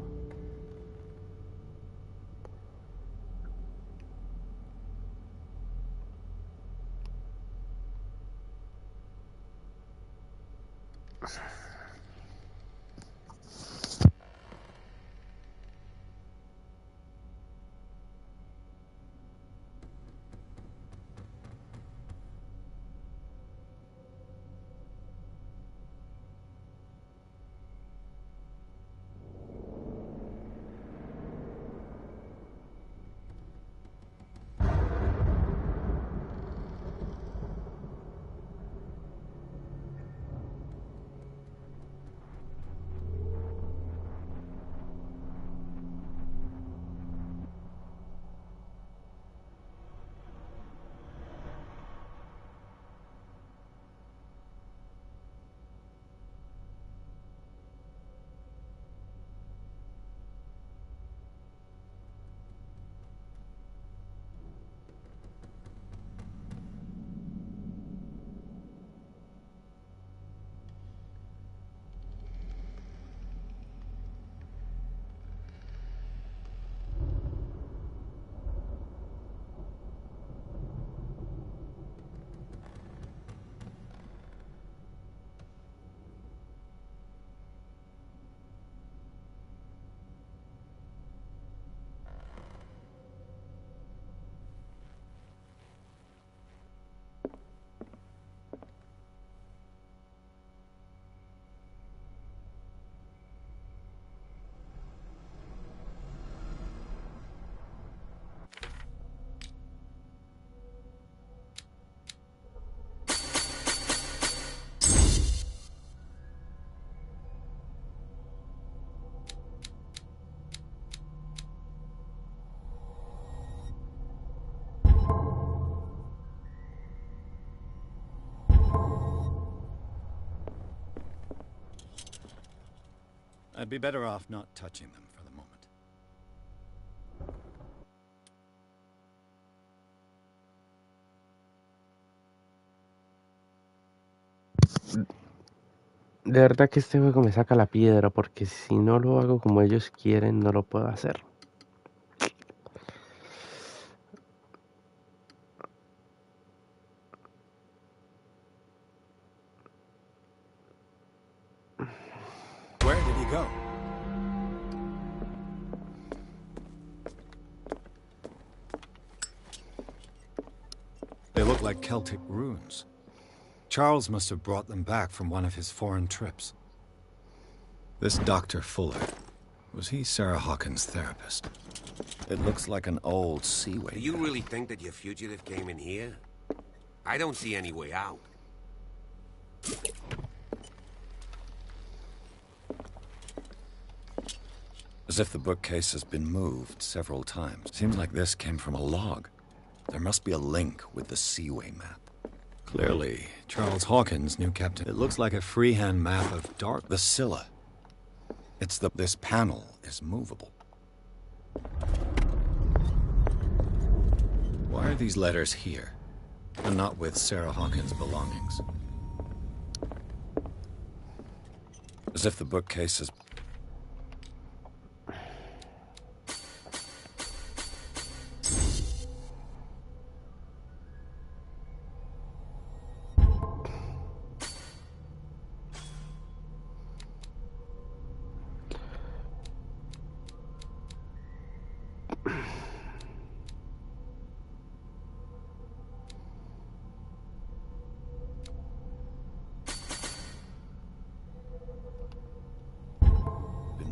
I'd be better off not touching them for the moment. De verdad que este juego me saca la piedra, porque si no lo hago como ellos quieren, no lo puedo hacer. Where did he go? They look like Celtic runes. Charles must have brought them back from one of his foreign trips. This Dr. Fuller, was he Sarah Hawkins' therapist? It looks like an old seaway. Do you really think that your fugitive came in here? I don't see any way out. As if the bookcase has been moved several times. Seems like this came from a log. There must be a link with the Seaway map. Clearly, Charles Hawkins knew Captain... It looks like a freehand map of Dark... The Scylla. It's the... This panel is movable. Why are these letters here, and not with Sarah Hawkins' belongings? As if the bookcase is...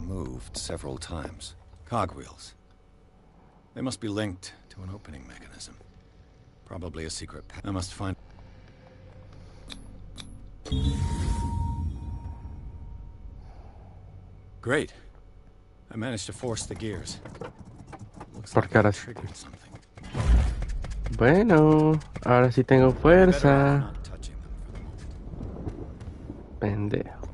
moved several times. Cogwheels. They must be linked to an opening mechanism. Probably a secret I must find... Great. I managed to force the gears. Looks Porque like I ahora, triggered something. bueno, ahora sí tengo Better off fuerza. not touching them for the moment. Pendejo.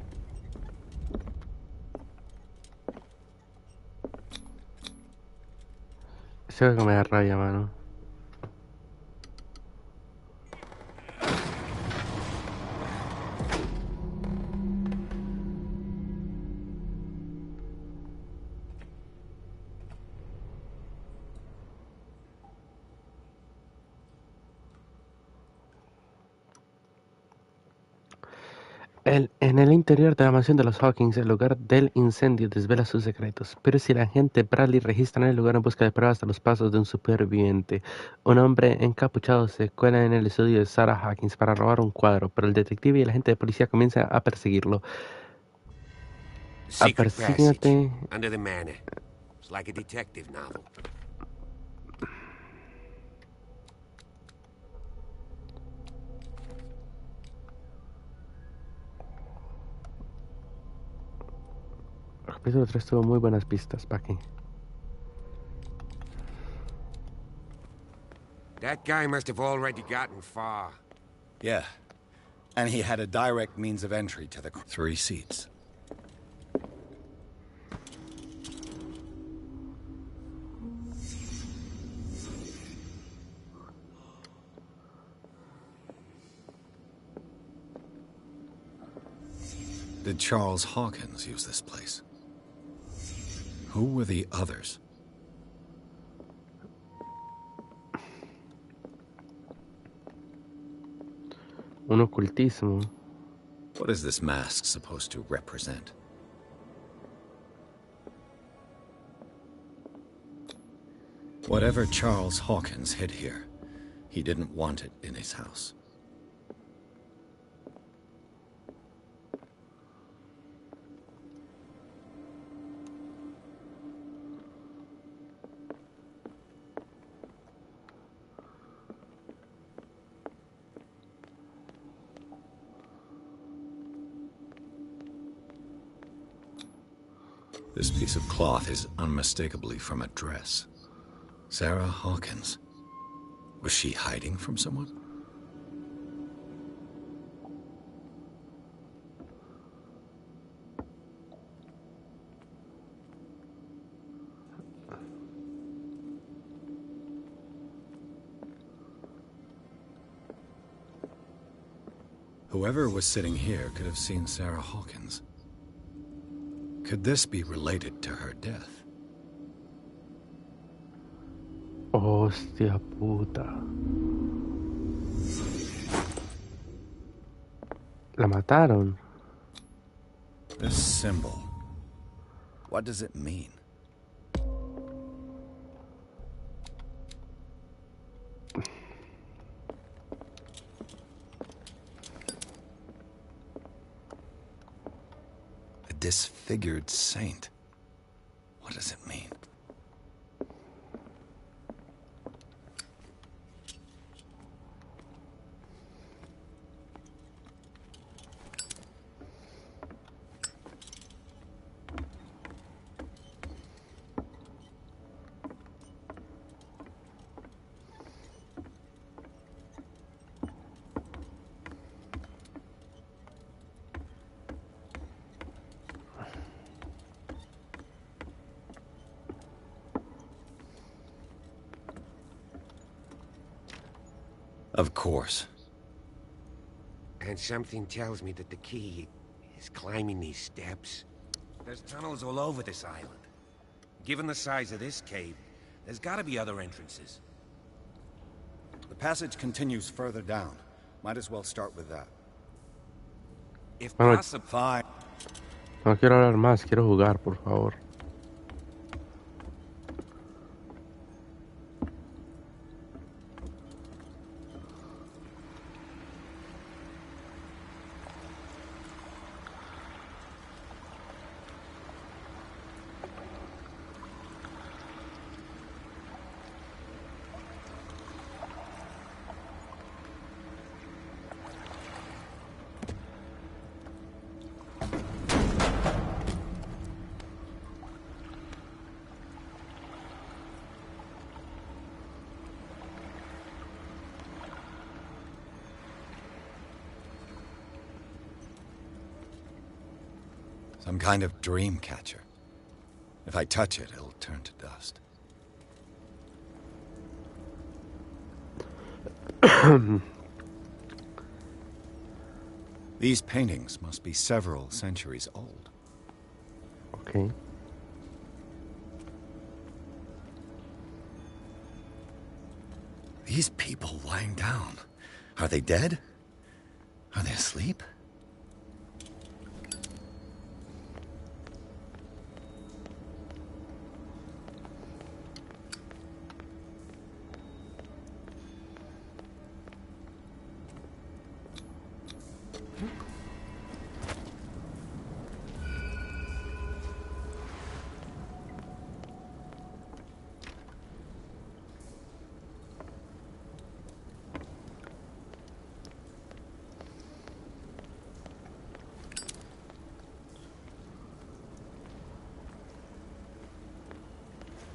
Ese juego me da rabia, mano. En el interior de la mansión de los Hawkins, el lugar del incendio desvela sus secretos. Pero si la agente Bradley registra en el lugar en busca de pruebas de los pasos de un superviviente, un hombre encapuchado se cuela en el estudio de Sarah Hawkins para robar un cuadro, pero el detective y el agente de policía comienzan a perseguirlo. Secret passage Apersígnate. under the manor. It's like a detective novel. El capítulo 3 tuvo muy buenas pistas, ¿para qué? That guy must have already gotten far. Yeah. And he had a direct means of entry to the 3 seats. Did Charles Hawkins use this place? Who were the others? Un ocultismo. What is this mask supposed to represent? Whatever Charles Hawkins hid here, he didn't want it in his house. This piece of cloth is unmistakably from a dress. Sarah Hawkins. Was she hiding from someone? Whoever was sitting here could have seen Sarah Hawkins. Could this be related to her death? Hostia puta. La mataron. This symbol. What does it mean? A disfigured saint. What does it mean? Of course. And something tells me that the key is climbing these steps. There's tunnels all over this island. Given the size of this cave, there's gotta be other entrances. The passage continues further down. Might as well start with that. If Bueno, possible. Fine. no quiero hablar más, quiero jugar, por favor. Some kind of dream catcher. If I touch it, it'll turn to dust. These paintings must be several centuries old. Okay. These people lying down. Are they dead? Are they asleep?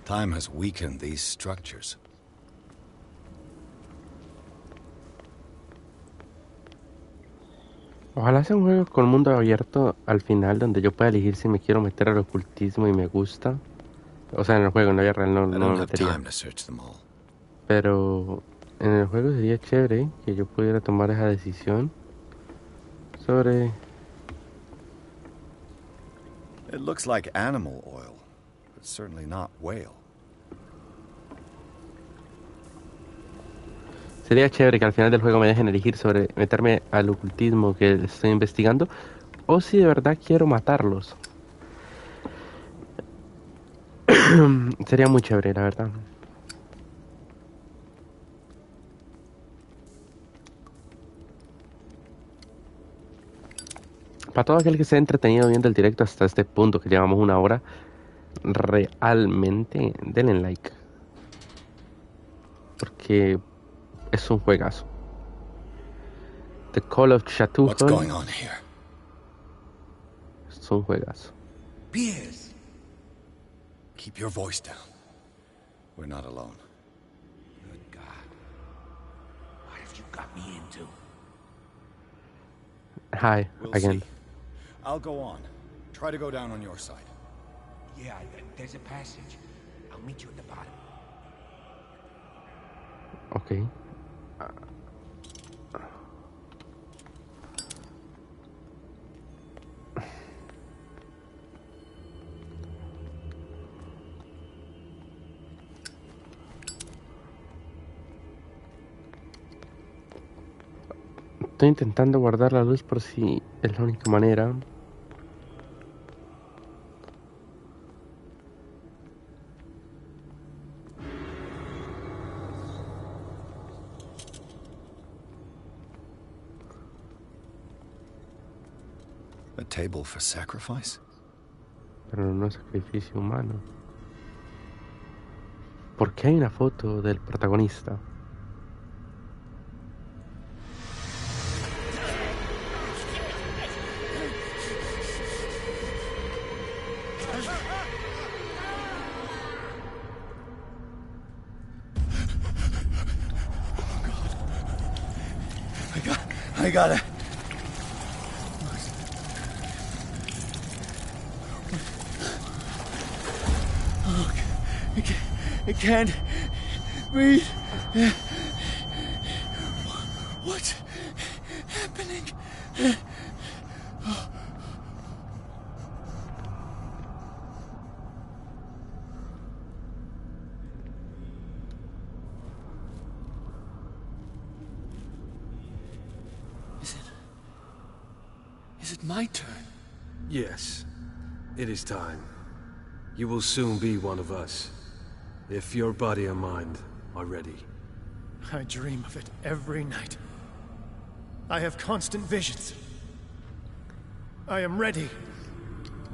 Time has weakened these structures. Ojalá sea un juego con mundo abierto al final donde yo pueda elegir si me quiero meter al ocultismo y me gusta. O sea, en el juego, en la vida real no I me don't have metería. time to search them all. Pero en el juego sería chévere que yo pudiera tomar esa decisión sobre... It looks like animal oil, but certainly not whale. Sería chévere que al final del juego me dejen elegir sobre meterme al ocultismo que estoy investigando o si de verdad quiero matarlos. Sería muy chévere, la verdad. Para todo aquel que se ha entretenido viendo el directo hasta este punto, que llevamos 1 hora, realmente denle like. Porque es un juegazo. The Call of What's going Cthulhu on here? es un juegazo. Piers! Keep your voice down. We're not alone. Good God. What have you got me into? Hi, We'll again. see. I'll go on. Try to go down on your side. Yeah, there's a passage. I'll meet you at the bottom. Ok. Estoy intentando guardar la luz por si es la única manera. A table for sacrifice? Pero no es sacrificio humano. ¿Por qué hay una foto del protagonista? I got it. Oh, I can't breathe. What's happening? Is it my turn? Yes, it is time. You will soon be one of us, if your body and mind are ready. I dream of it every night. I have constant visions. I am ready.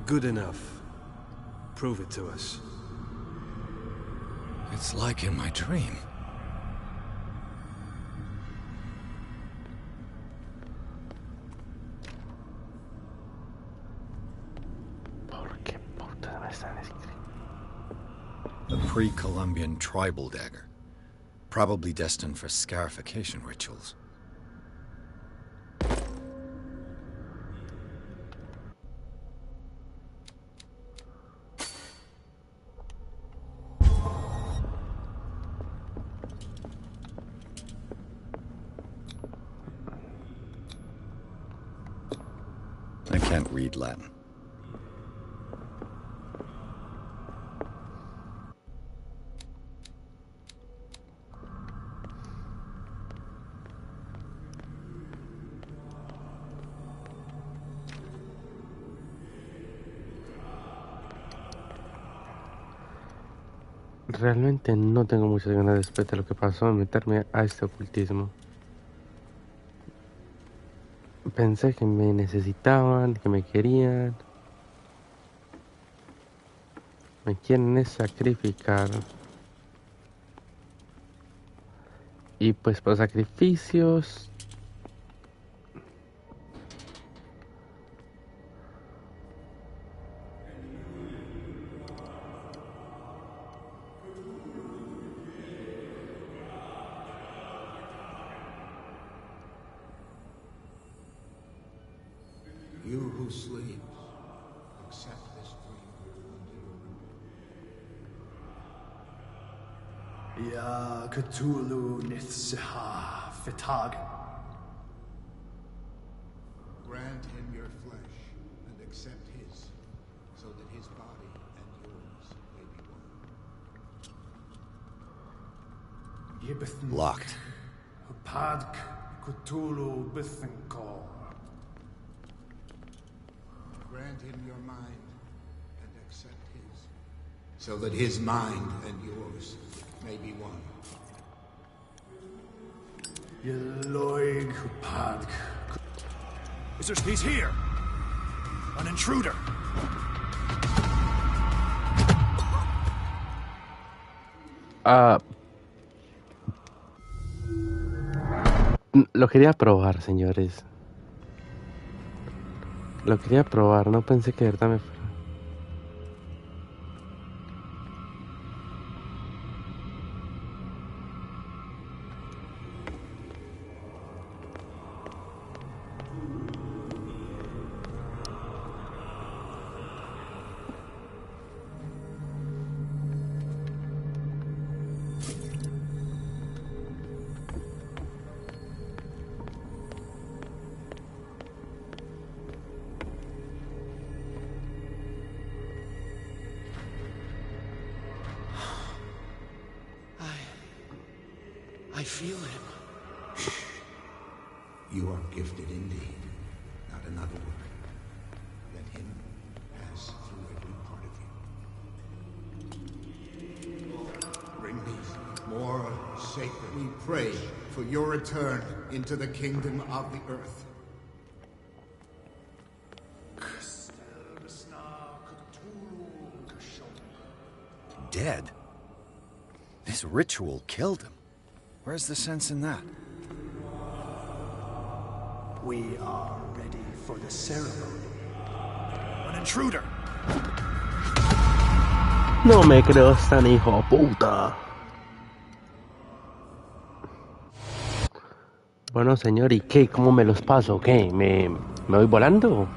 Good enough. Prove it to us. It's like in my dream. A pre-Columbian tribal dagger. Probably destined for scarification rituals. can't read Latin. Realmente no tengo muchas ganas después de lo que pasó de meterme a este ocultismo. Pensé que me necesitaban, que me querían. Me quieren sacrificar. Y pues por sacrificios... You who sleeps, accept this dream. Ya Cthulhu Nithsiha Fitag. Grant him your flesh and accept his, so that his body and yours may be one. Yibithn. Locked. Padk Cthulhu Bithinkor. Grant him your mind and accept his, so that his mind and yours may be one. Yeloig Padk. He's here! An intruder! Lo quería probar, señores. Lo quería probar, no pensé que de verdad me fuera. I feel him. You are gifted indeed, not another word. Let him pass through every part of you. Bring me more sacred. We pray for your return into the kingdom of the earth. Dead? This ritual killed him. Where's the sense in that? We are ready for the ceremony. An intruder! No me creo tan hijo de puta. Bueno, señor, ¿y qué? ¿Cómo me los paso? ¿Qué? ¿Me voy volando?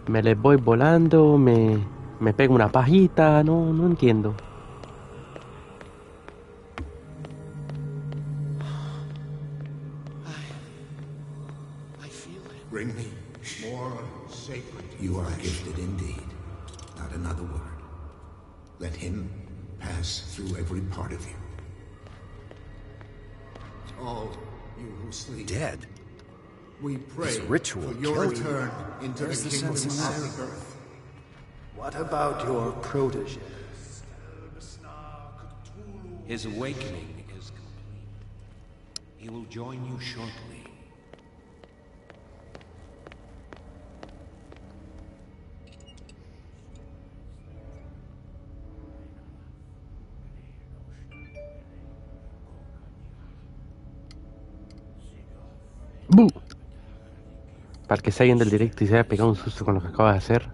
Me les voy volando, me pego una pajita, no entiendo. I feel him. Bring me more sacred. You are gifted indeed, not another word. Let him pass through every part of you. All you who sleep. Dead? We pray This ritual for your killed return into Where's the the kingdom sense in of that? the earth. What about your protege? His awakening is complete. He will join you shortly. ¡Bu! Para que se alguien del directo y se haya pegado un susto con lo que acaba de hacer.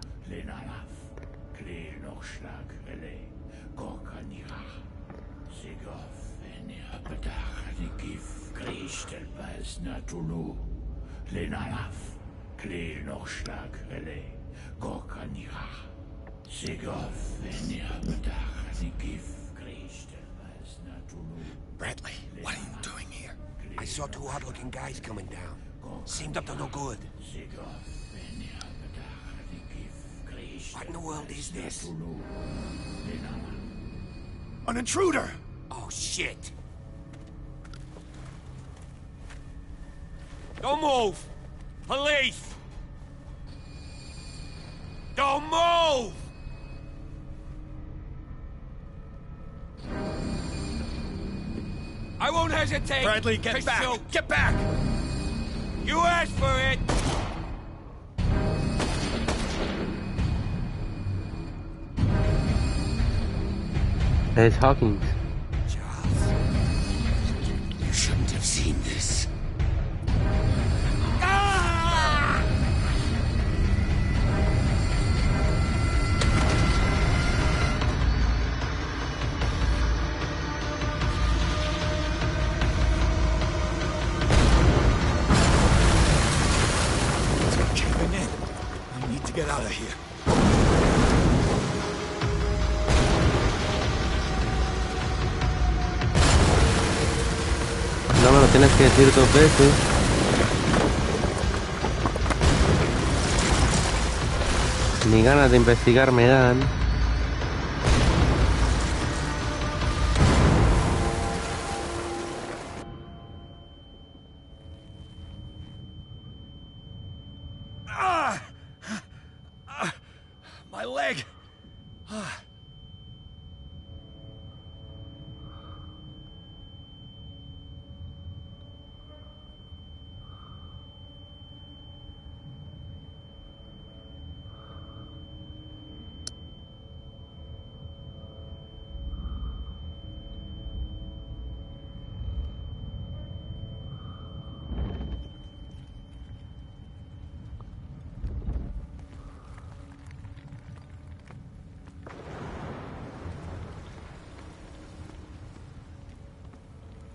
Bradley, what are you doing here? I saw two odd-looking guys coming down. Seemed up to no good. What in the world is this? An intruder! Oh, shit! Don't move! Police! Don't move! I won't hesitate! Bradley, get back! Shoot. Get back! You asked for it! There's Hawkins. Charles, you shouldn't have seen this. Ah! It's caving in. I need to get out of here. No me lo tienes que decir 2 veces. Ni ganas de investigar me dan. My leg!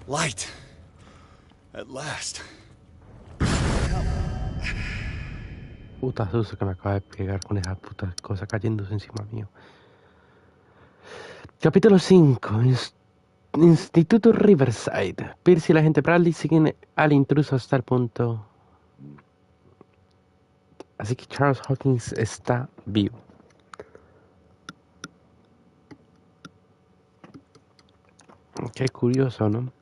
Light. At last. Puta susto que me acaba de pegar con esa puta cosa cayéndose encima mío. Capítulo 5. Instituto Riverside. Pierce y la agente Bradley siguen al intruso hasta el punto. Así que Charles Hawkins está vivo. Qué curioso, ¿no?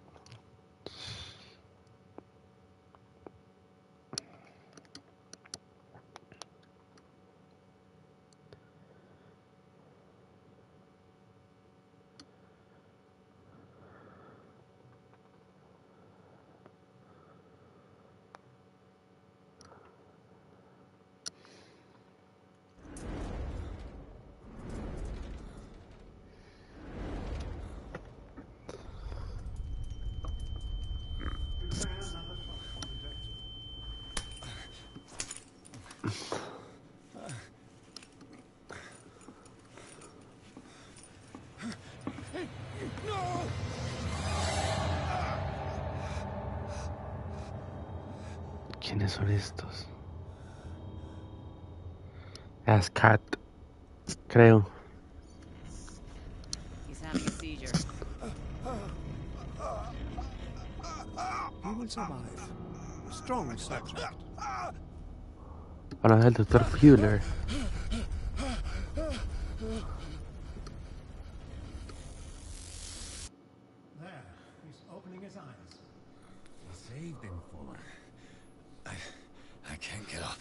¿Quiénes son estos? Es Cat, creo. He's having a seizure. He will survive. Strong subject. Bueno, es el Dr. Fuller. There, he's opening his eyes. Saved him, Fuller. I can't get up.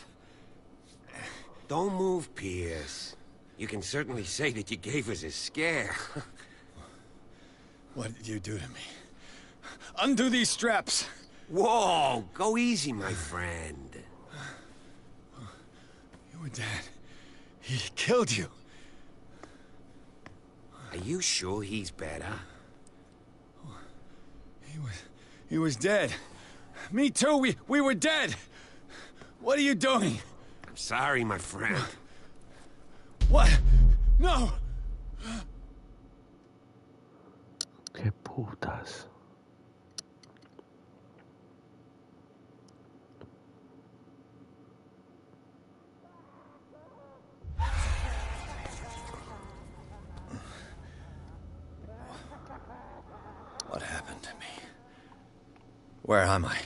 Don't move, Pierce. You can certainly say that you gave us a scare. What did you do to me? Undo these straps! Whoa, go easy, my friend. You were dead. He killed you. Are you sure he's better? He was dead. Me too, we were dead. What are you doing? I'm sorry, my friend. What? No! Qué putas. Where am I?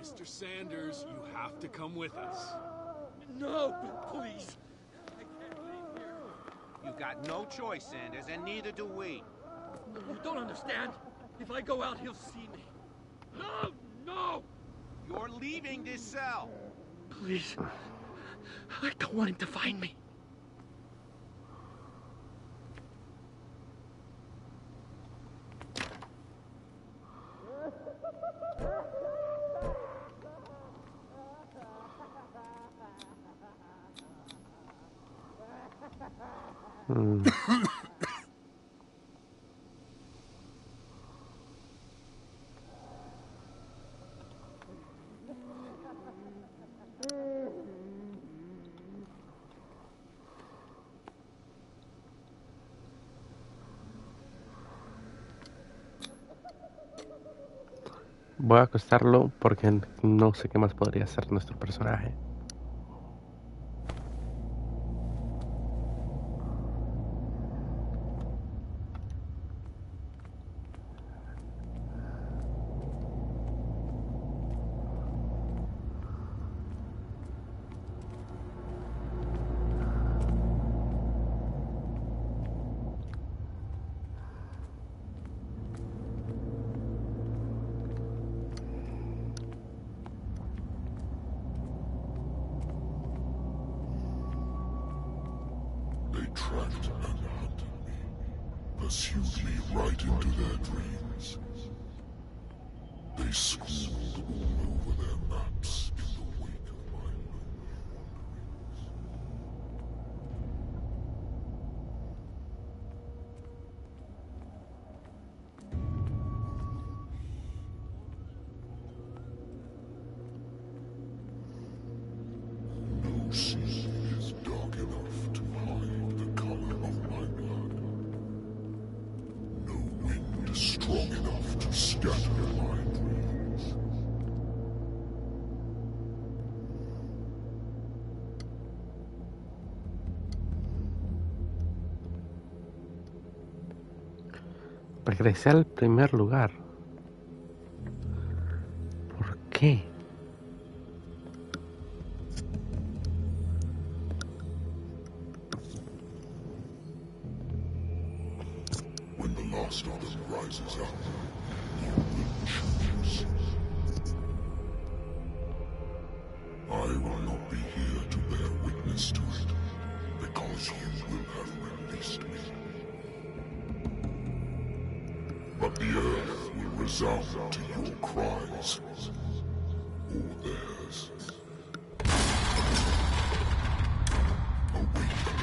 Mr. Sanders, you have to come with us. No, please. I can't leave here. You got no choice, Sanders, and neither do we. You don't understand. If I go out, he'll see me. No, no! You're leaving this cell. Please. I don't want him to find me. Voy a acostarlo porque no sé qué más podría hacer nuestro personaje. They tracked and hunted me, pursued me right into their dreams. They scrawled all over their maps in the wake of my lonely wanderings. No sea is dark enough to hide the color of my blood. No wind strong enough to scatter my dreams. Regresé al primer lugar. ¿Por qué? When the last of them rises up, you will choose. I will not be here to bear witness to it, because you will have released me. But the earth will resound to your cries, or theirs. Awaken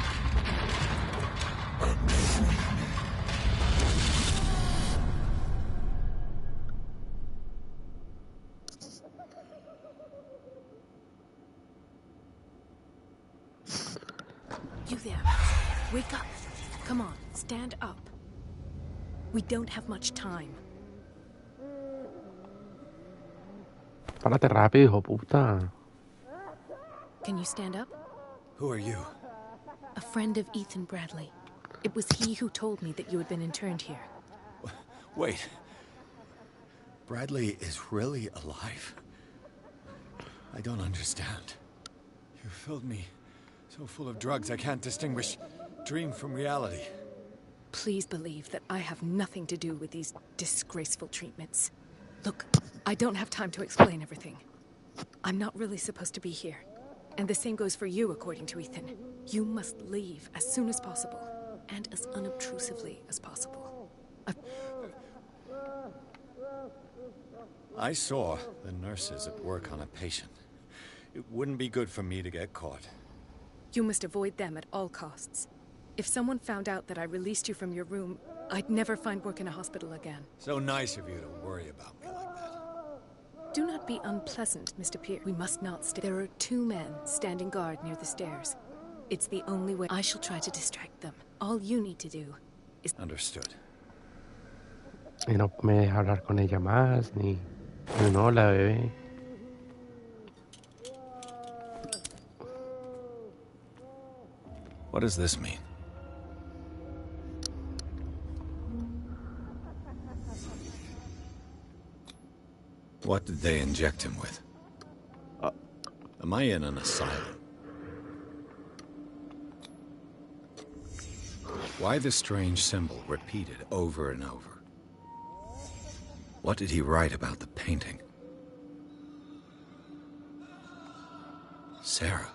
and free me. You there. Wake up. Come on, stand up. We don't have much time. Párate rápido, hijo puta. Can you stand up? Who are you? A friend of Ethan Bradley. It was he who told me that you had been interned here. Wait. Bradley is really alive? I don't understand. You filled me so full of drugs I can't distinguish dream from reality. Please believe that I have nothing to do with these disgraceful treatments. Look, I don't have time to explain everything. I'm not really supposed to be here. And the same goes for you, according to Ethan. You must leave as soon as possible, and as unobtrusively as possible. I saw the nurses at work on a patient. It wouldn't be good for me to get caught. You must avoid them at all costs. If someone found out that I released you from your room, I'd never find work in a hospital again. So nice of you to worry about me like that. Do not be unpleasant, Mr. Pierce. We must not stay. There are 2 men standing guard near the stairs. It's the only way. I shall try to distract them. All you need to do is... Understood. Y no me deja hablar con ella más, ni un hola, bebé. What does this mean? What did they inject him with? Am I in an asylum? Why the strange symbol repeated over and over? What did he write about the painting? Sarah.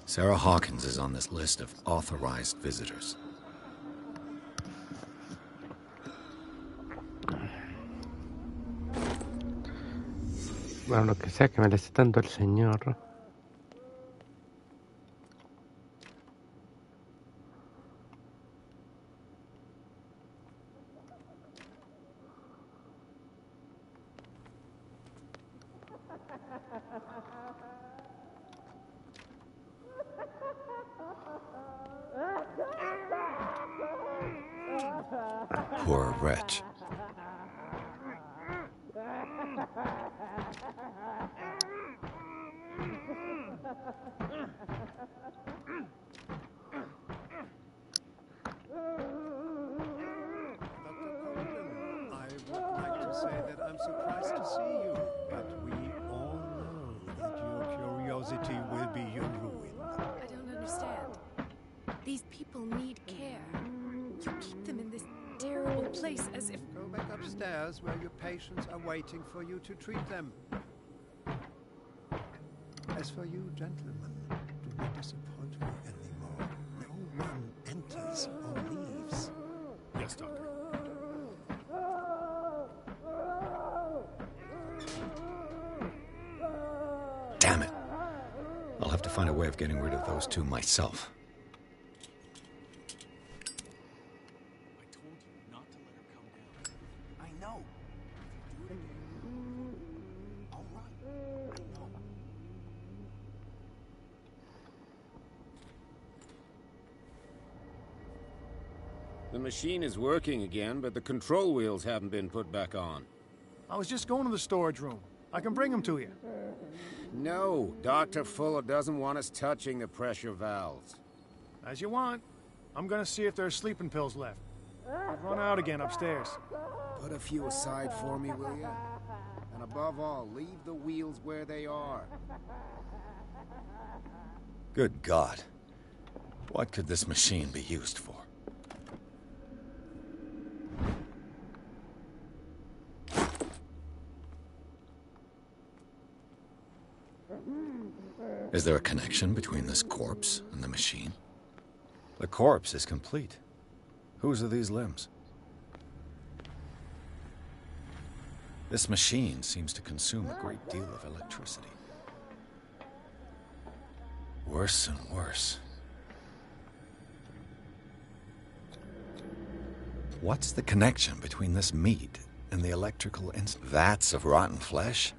Sarah Hawkins is on this list of authorized visitors. Bueno, lo que sea que merece tanto el señor. Poor wretch. I'm surprised to see you, but we all know that your curiosity will be your ruin. I don't understand. These people need care. You keep them in this terrible place as if... Go back upstairs where your patients are waiting for you to treat them. As for you, gentlemen, do not disappoint me anymore. No one enters or leaves. Yes, Doctor. Damn it. I'll have to find a way of getting rid of those two myself. I told you not to let her come down. I know. Do it again. All right. No. The machine is working again, but the control wheels haven't been put back on. I was just going to the storage room. I can bring them to you. No, Dr. Fuller doesn't want us touching the pressure valves. As you want. I'm gonna see if there's sleeping pills left. I've run out again upstairs. Put a few aside for me, will you? And above all, leave the wheels where they are. Good God. What could this machine be used for? Is there a connection between this corpse and the machine? The corpse is complete. Whose are these limbs? This machine seems to consume a great deal of electricity. Worse and worse. What's the connection between this meat and the electrical vats of rotten flesh?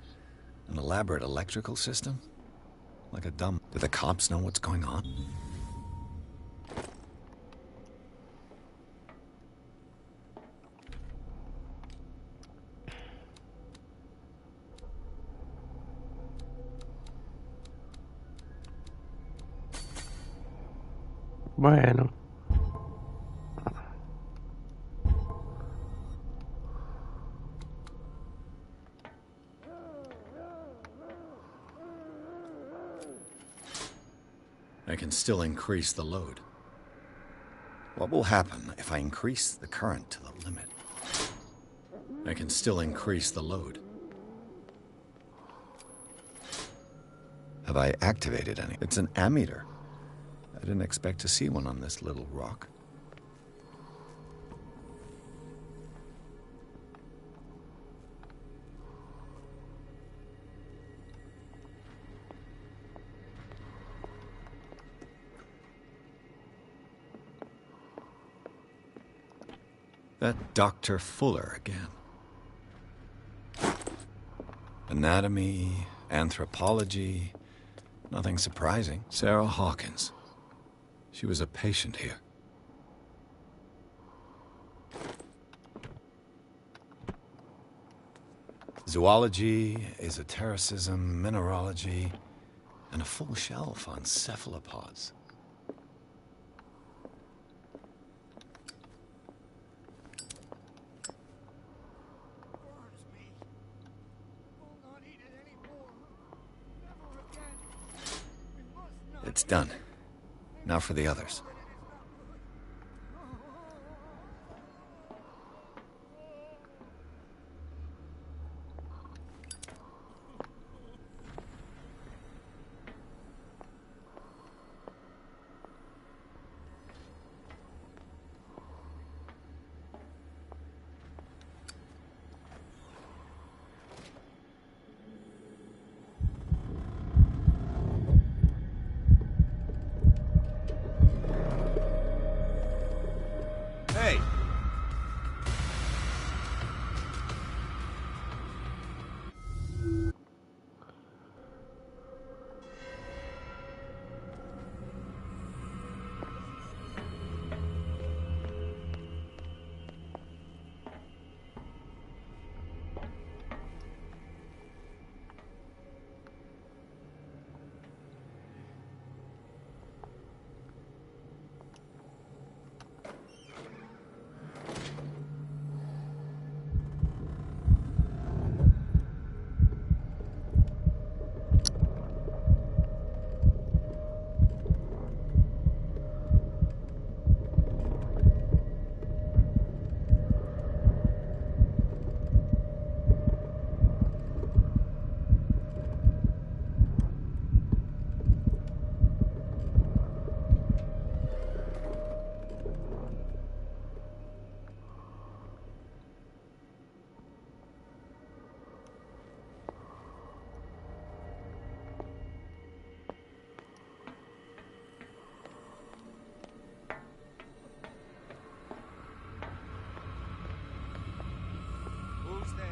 An elaborate electrical system? Like a dumb... Do the cops know what's going on? Bueno. I can still increase the load. What will happen if I increase the current to the limit? I can still increase the load. Have I activated any? It's an ammeter. I didn't expect to see one on this little rock. That Dr. Fuller again. Anatomy, anthropology, nothing surprising. Sarah Hawkins. She was a patient here. Zoology, esotericism, mineralogy, and a full shelf on cephalopods. It's done. Now for the others. Hey! Who's there?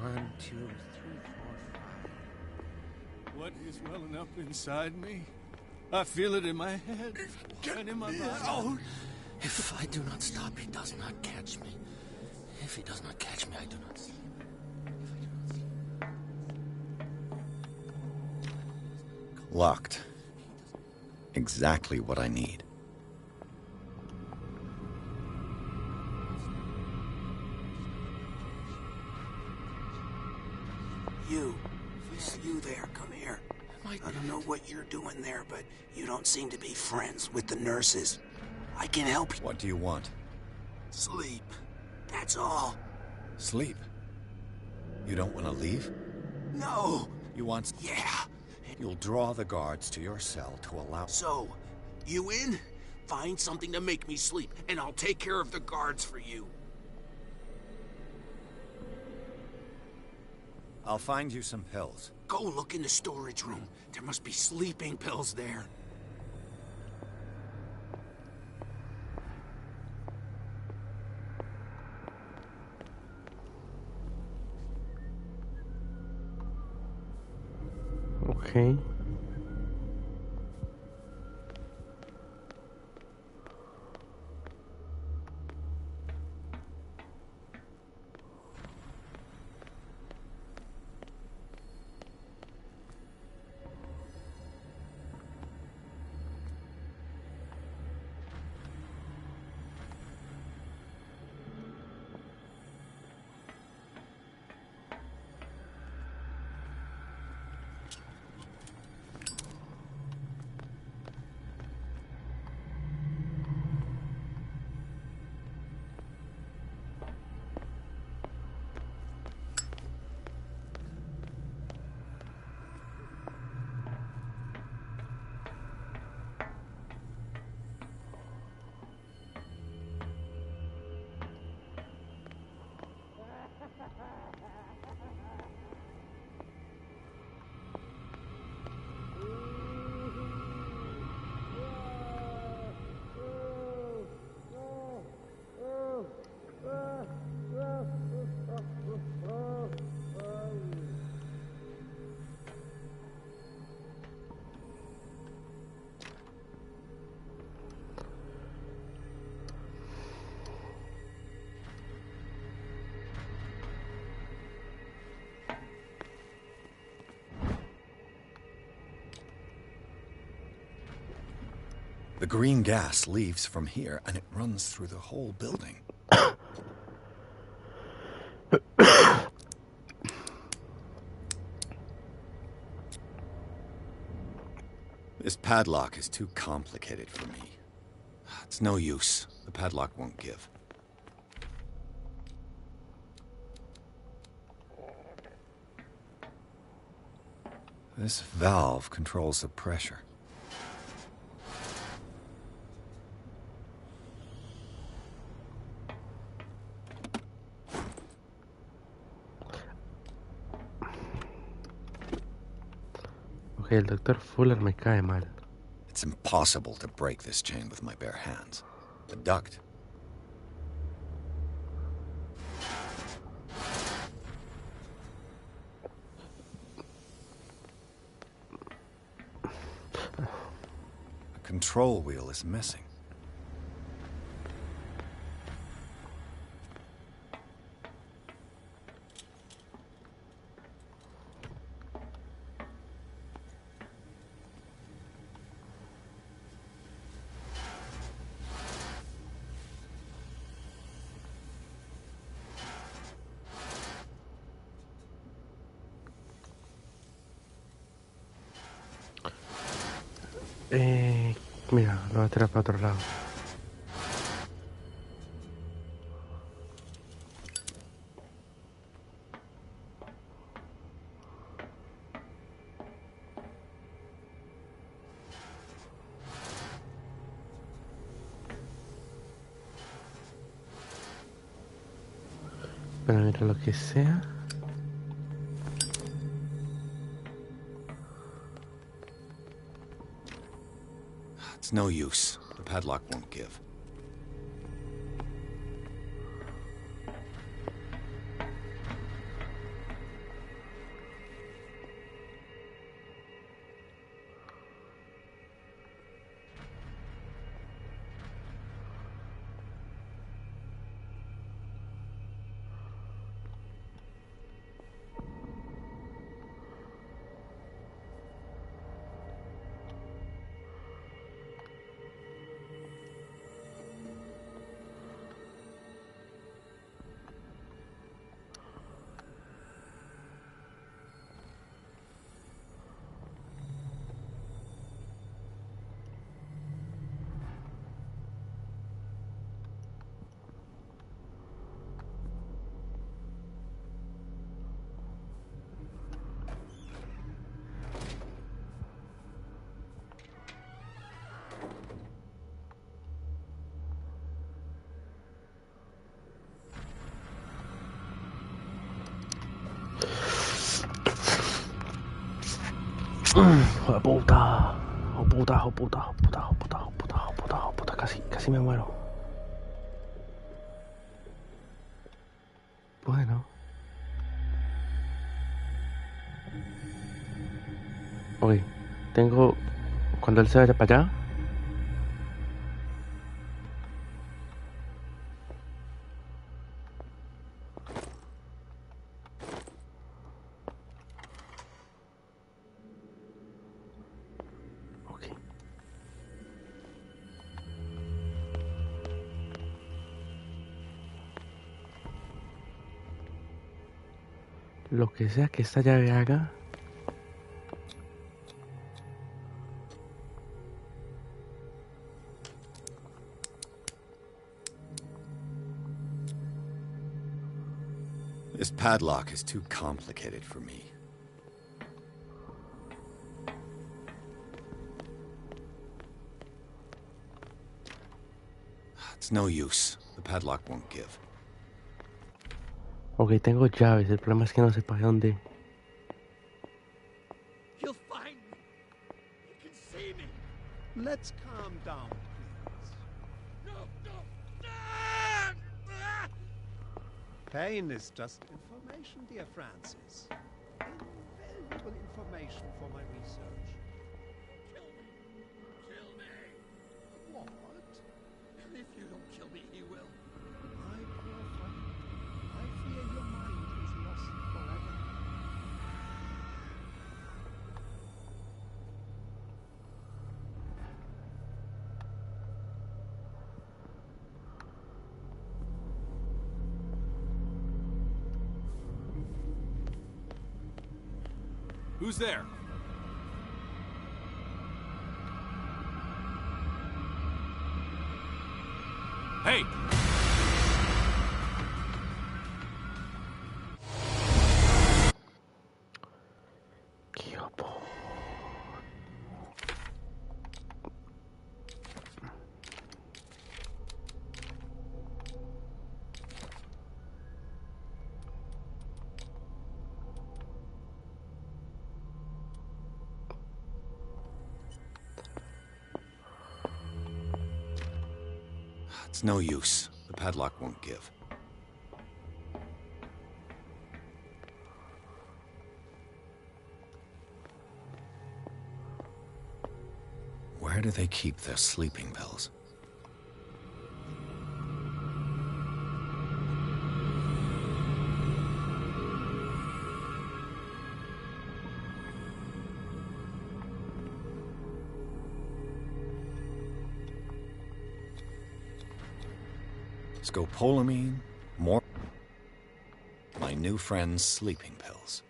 One, two, three, four, five. What is welling up inside me? I feel it in my head and in my body. If I do not stop, he does not catch me. If he does not catch me, I do not sleep. Locked. Exactly what I need. You there, come here. I don't know what you're doing there, but you don't seem to be friends with the nurses. I can help you. What do you want? Sleep. That's all. Sleep. You don't want to leave? No. You want... Yeah. You'll draw the guards to your cell to allow... So, you in? Find something to make me sleep, and I'll take care of the guards for you. I'll find you some pills. Go look in the storage room. There must be sleeping pills there. Okay. The green gas leaves from here, and it runs through the whole building. This padlock is too complicated for me. It's no use. The padlock won't give. This valve controls the pressure. Okay, el Dr. Fuller me cae mal. It's impossible to break this chain with my bare hands. The duct. The control wheel is missing. Mira, lo voy a tirar para otro lado. Pero mira lo que sea. It's no use. The padlock won't give. Joder, puta. Oh puta, oh puta, oh puta, oh puta, oh puta, oh puta, oh puta, casi me muero. Bueno. Ok, tengo... Cuando él se vaya para allá... Lo que sea que esta llave haga. This padlock is too complicated for me. It's no use. The padlock won't give. Ok, tengo llaves, el problema es que no sé para dónde. He'll find me. He can see me. Let's calm down, please. No. Pain is just information, dear Francis. Invaluable information for my research. Kill me. What? If you don't kill me, he will. My poor friend, I fear your mind is lost forever. Who's there? Hey! It's no use. The padlock won't give. Where do they keep their sleeping pills? Scopolamine, more my new friend's sleeping pills.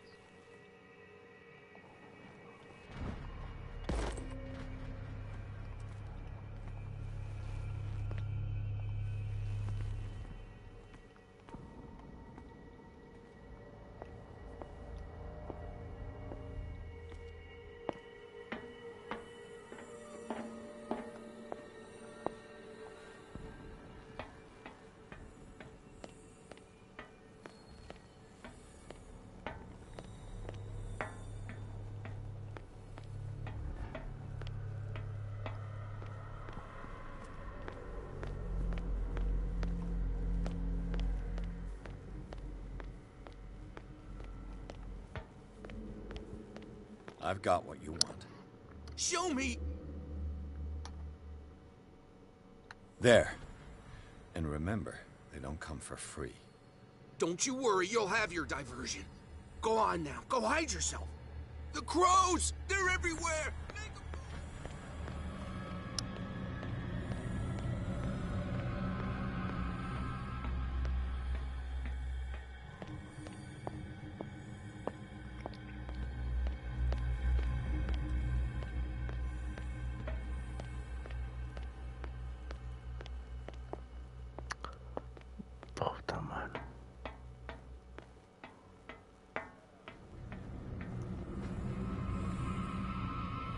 I've got what you want. Show me! There. And remember, they don't come for free. Don't you worry, you'll have your diversion. Go on now, go hide yourself. The crows! They're everywhere! Puta mano.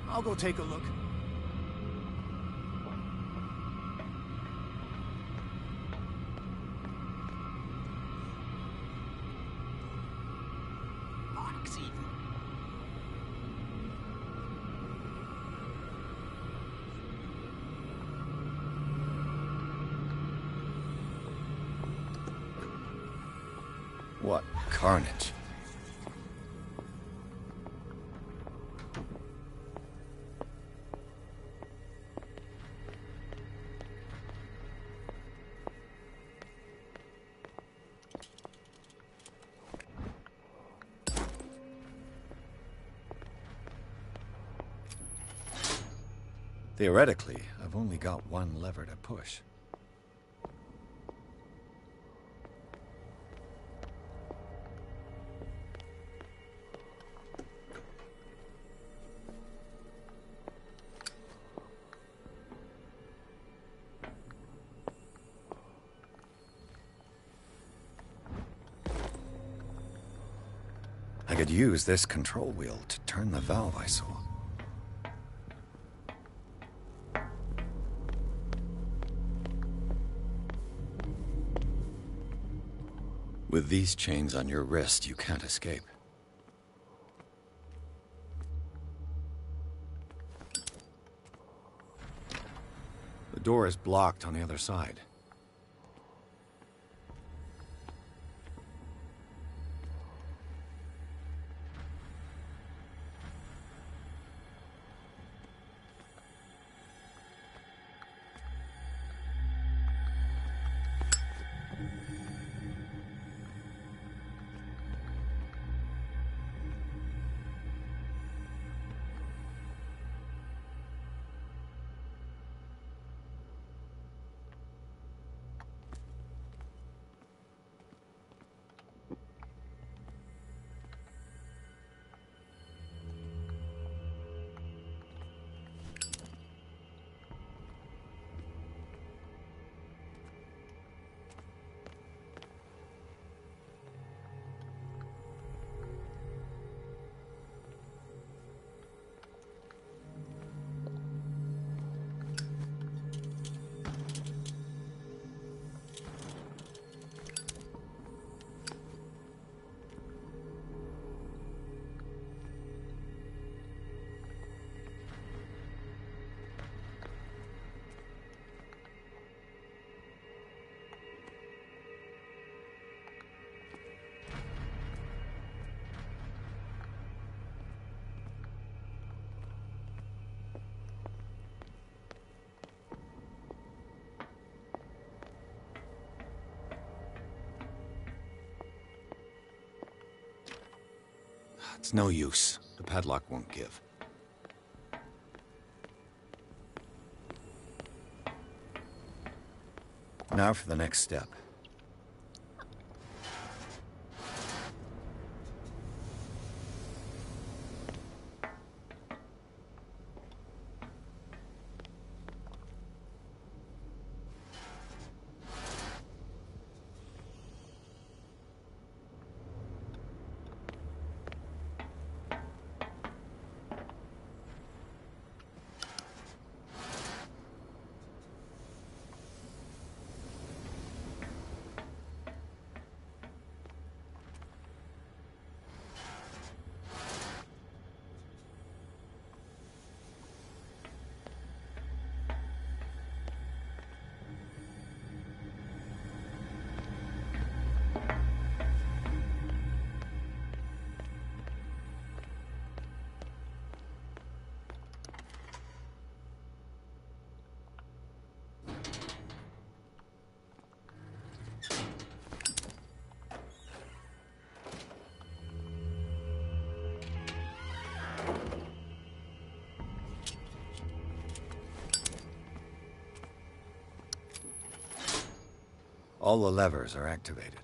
I'll go take a look. What carnage. Theoretically, I've only got one lever to push. I could use this control wheel to turn the valve I saw. With these chains on your wrist, you can't escape. The door is blocked on the other side. It's no use. The padlock won't give. Now for the next step. All the levers are activated.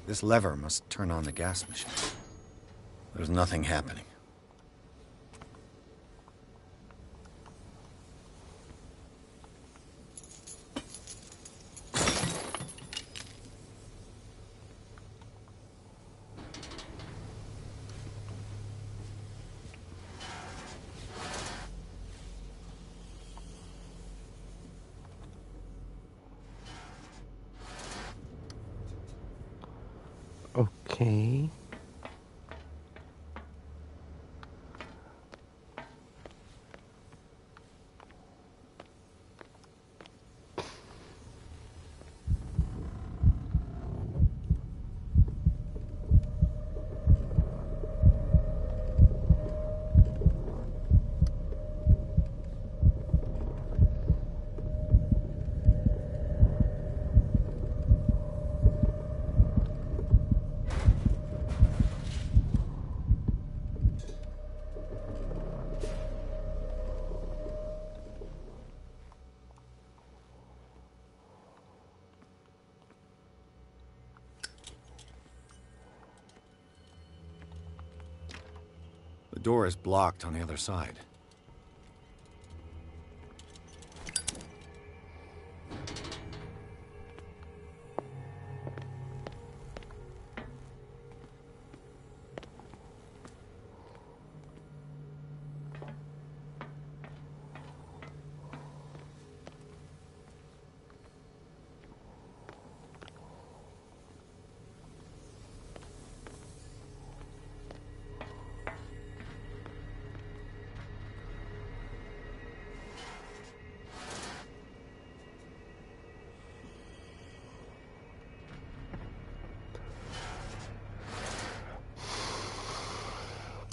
This lever must turn on the gas machine. There's nothing happening. Okay. The door is blocked on the other side.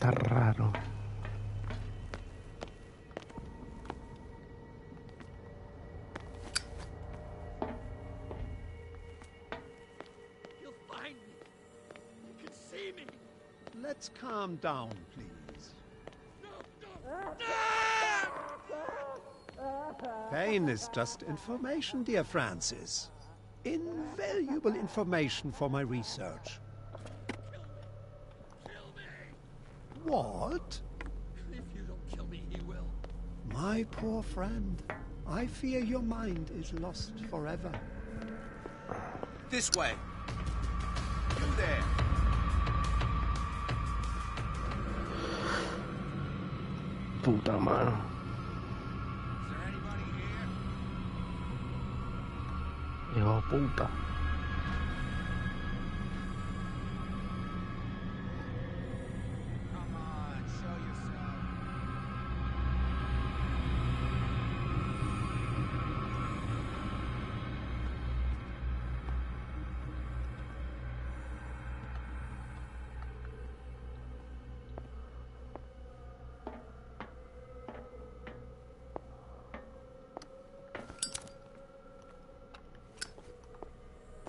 Está raro. He'll find me. He can see me. Let's calm down, please. Pain is just information, dear Francis. Invaluable information for my research. What? If you don't kill me, he will. My poor friend, I fear your mind is lost forever. This way. You there. puta, mano. Hijo de puta.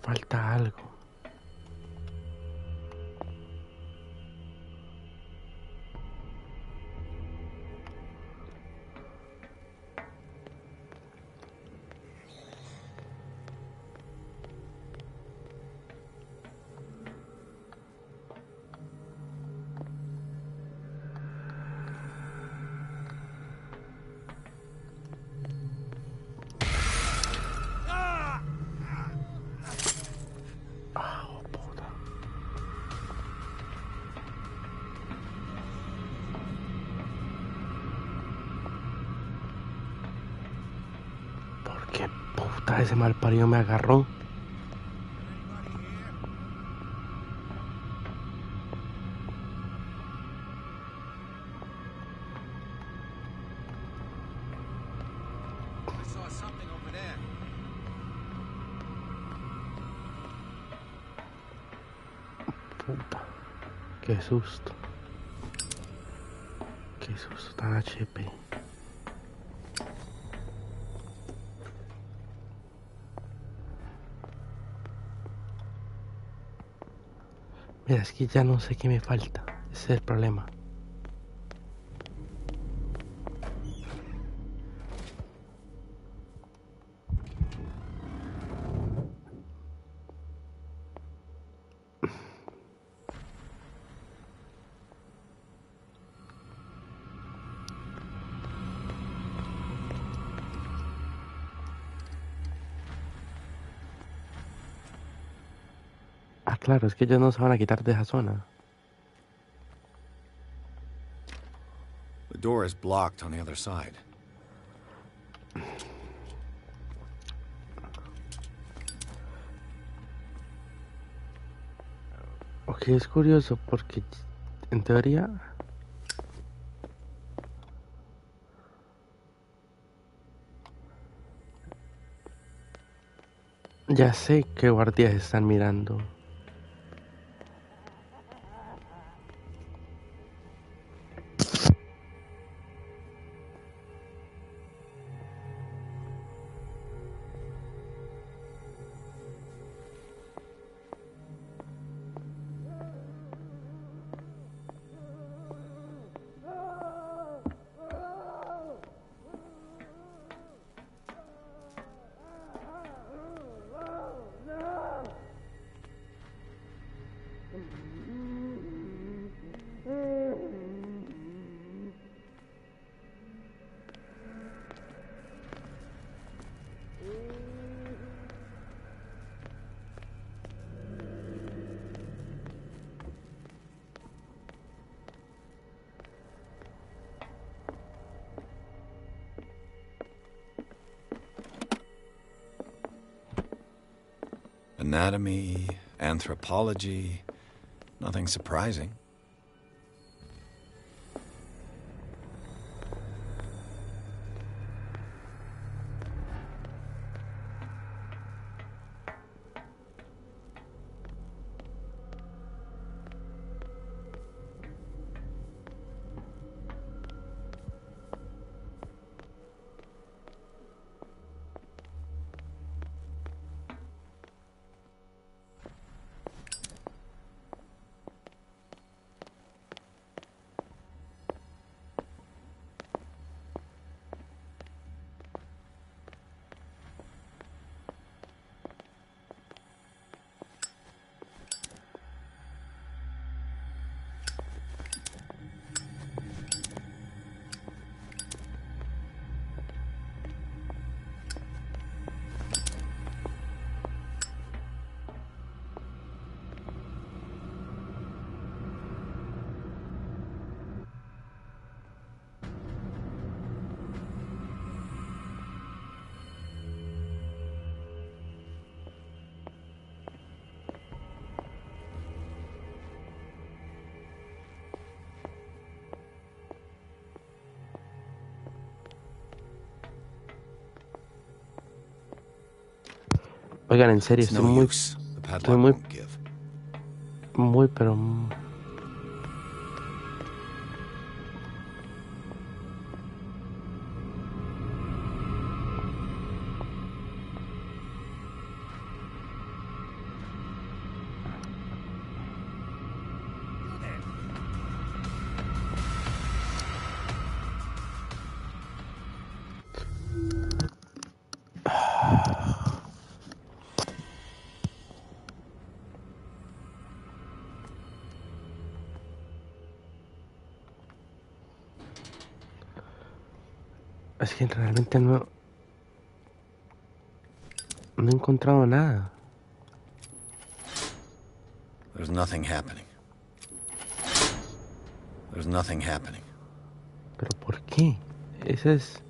Falta algo. ¿Qué puta ese malparido me agarró? Puta, qué susto. Qué susto tan HP. Mira, es que ya no sé qué me falta. Ese es el problema. Ah, claro, es que ellos no se van a quitar de esa zona. The door is blocked on the other side. Ok, es curioso porque en teoría ya sé qué guardias están mirando. Anatomy, anthropology, nothing surprising. Oigan, en serio, It's no use. The padlock muy, won't give. pero... Es que realmente no he encontrado nada. There's nothing happening. There's nothing happening. ¿Pero por qué? Esa es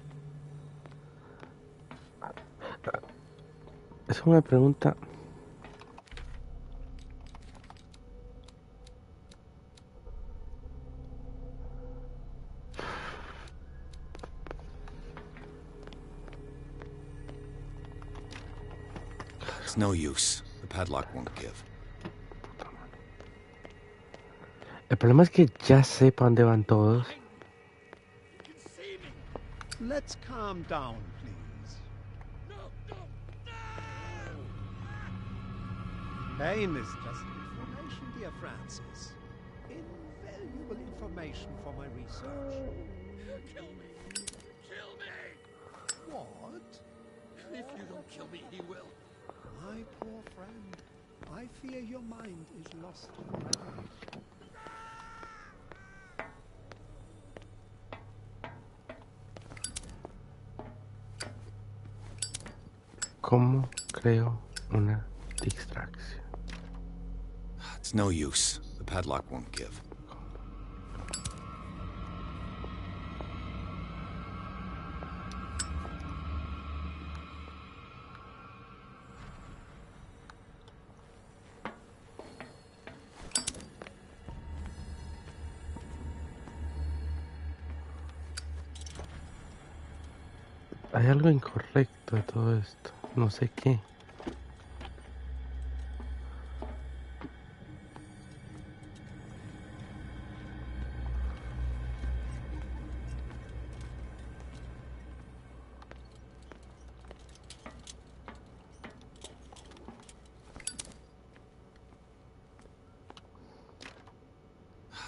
una pregunta. It's no use. The padlock won't give. El problema es que ya sé para dónde van todos. Let's calm down, please. Pain is just information, dear Francis. Invaluable information for my research. Kill me! Kill me! What? If you don't kill me, he will. My poor friend, I fear your mind is lost forever. ¿Cómo creo una distracción? It's no use. The padlock won't give. Hay algo incorrecto de todo esto. No sé qué.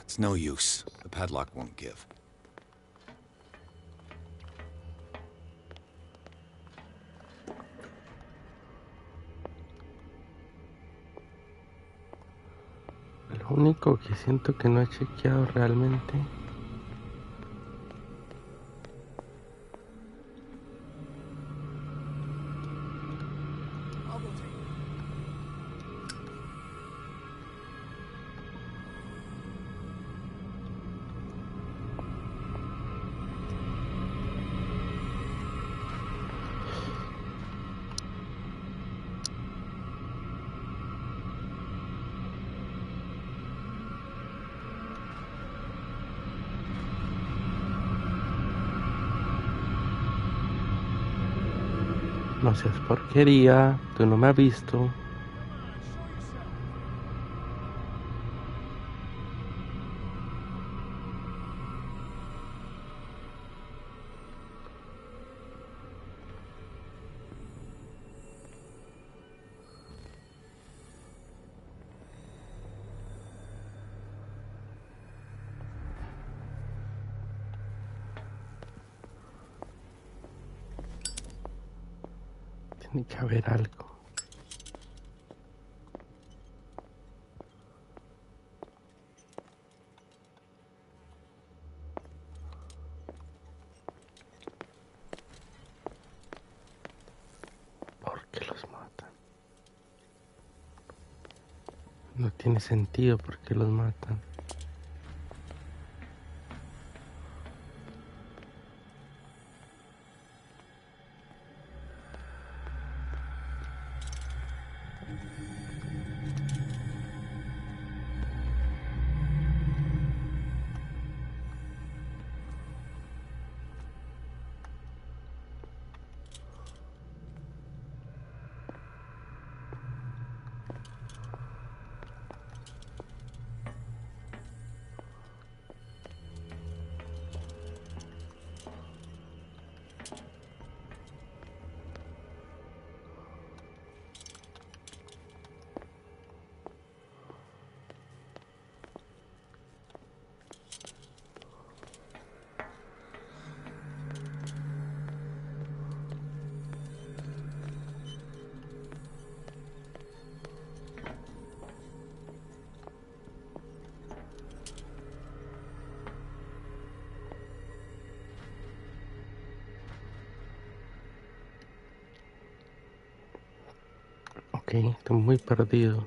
It's no use. The padlock won't give. Lo único que siento que no he chequeado realmente no seas porquería, tú no me has visto. Tiene que haber algo. ¿Por qué los matan? No tiene sentido por qué los matan. Ok, estoy muy perdido.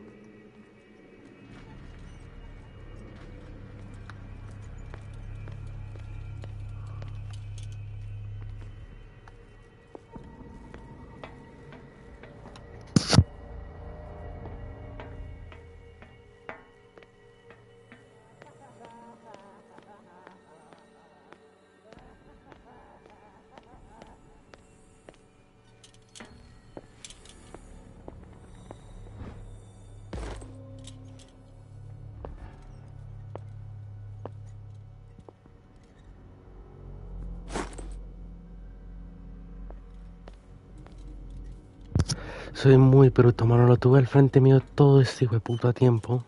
Soy muy bruto, mano. Lo tuve al frente mío todo este hijo de puta tiempo.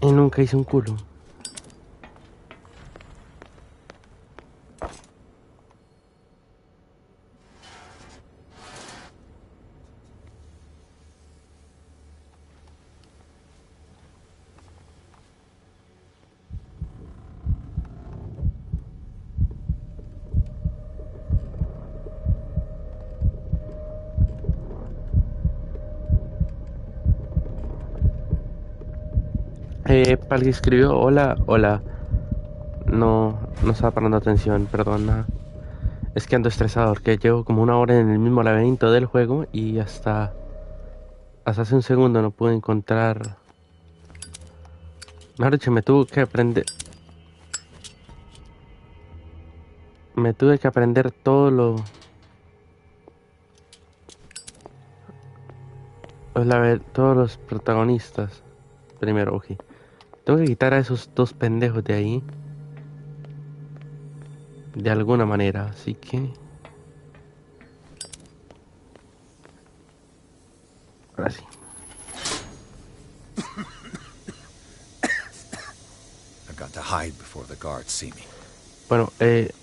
Y nunca hice un culo. Para el que escribió, hola, hola. No estaba parando atención, perdona. Es que ando estresado porque llevo como una hora en el mismo laberinto del juego y hasta hace un segundo no pude encontrar. Mejor dicho, me tuve que aprender todos los protagonistas. Primero, ok. Tengo que quitar a esos dos pendejos de ahí. De alguna manera, así que... Ahora sí. I've got to hide before the guards see me. Bueno, ¿qué?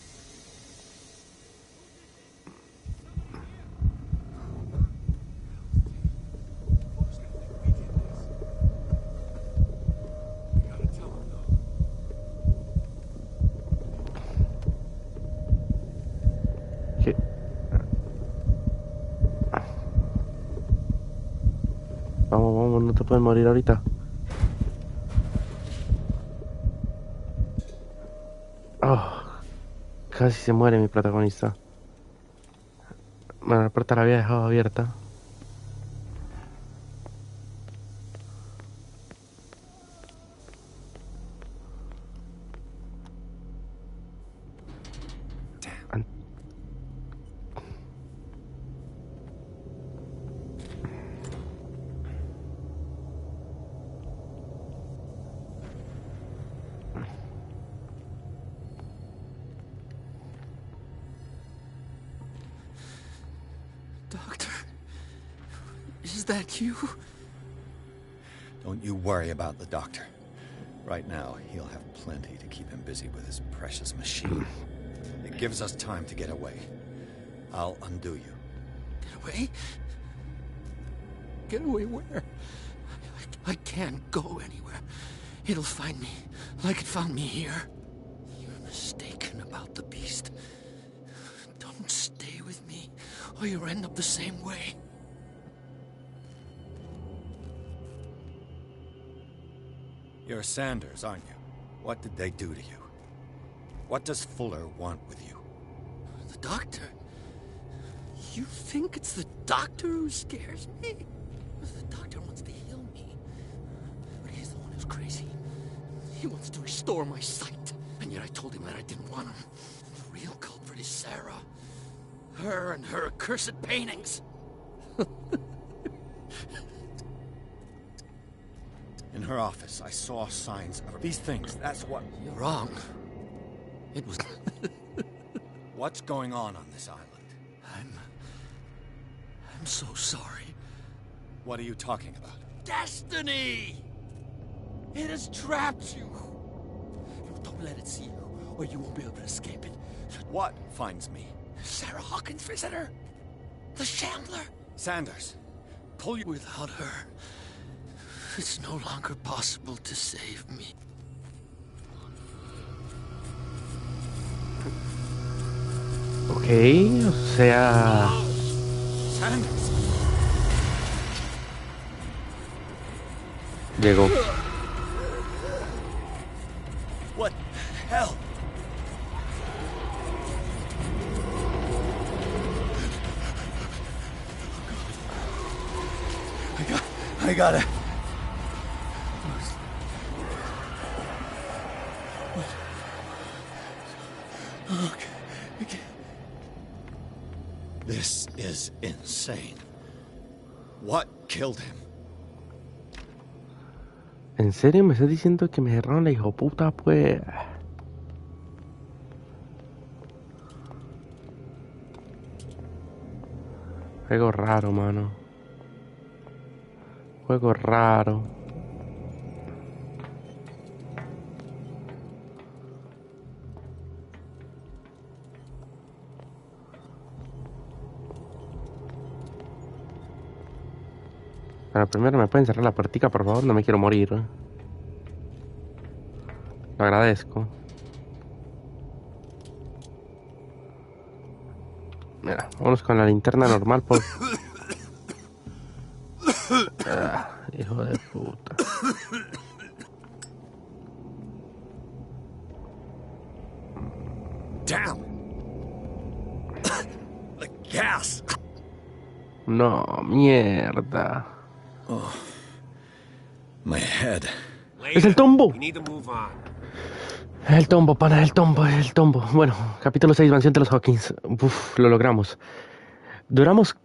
Vamos, no te puedes morir ahorita. Oh, casi se muere mi protagonista. Bueno, la puerta la había dejado abierta. Doctor, is that you? Don't you worry about the doctor. Right now, he'll have plenty to keep him busy with his precious machine. It gives us time to get away. I'll undo you. Get away? Get away where? I can't go anywhere. It'll find me, like it found me here. You're mistaken about the beast. Don't stay with me, or you'll end up the same way. You're Sanders, aren't you? What did they do to you? What does Fuller want with you? The doctor? You think it's the doctor who scares me? The doctor wants to heal me. But he's the one who's crazy. He wants to restore my sight. And yet I told him that I didn't want him. The real culprit is Sarah. Her and her accursed paintings. In her office, I saw signs of these things. That's what... You're wrong. It was... What's going on this island? I'm so sorry. What are you talking about? Destiny! It has trapped you. Don't let it see you, or you won't be able to escape it. What finds me? Sarah Hawkins' visitor. The Shambler. Sanders, pull you... Without her, it's no longer possible to save me. Ok, o sea... Sanders! Llegó. What hell? I gotta. Okay. This is insane. What killed him? ¿En serio me estás diciendo que me cerraron la hijoputa, pues? Juego raro, mano. Juego raro. Pero primero me pueden cerrar la puertica, por favor, no me quiero morir. Lo agradezco. Mira, vamos con la linterna normal, por... hijo de puta. Damn! The gas! No, mierda. Oh, my head. ¡Es el tombo! We need to move on. El tombo, pana, el tombo. Bueno, capítulo 6, mansión de los Hawkins. Uf, lo logramos. Duramos,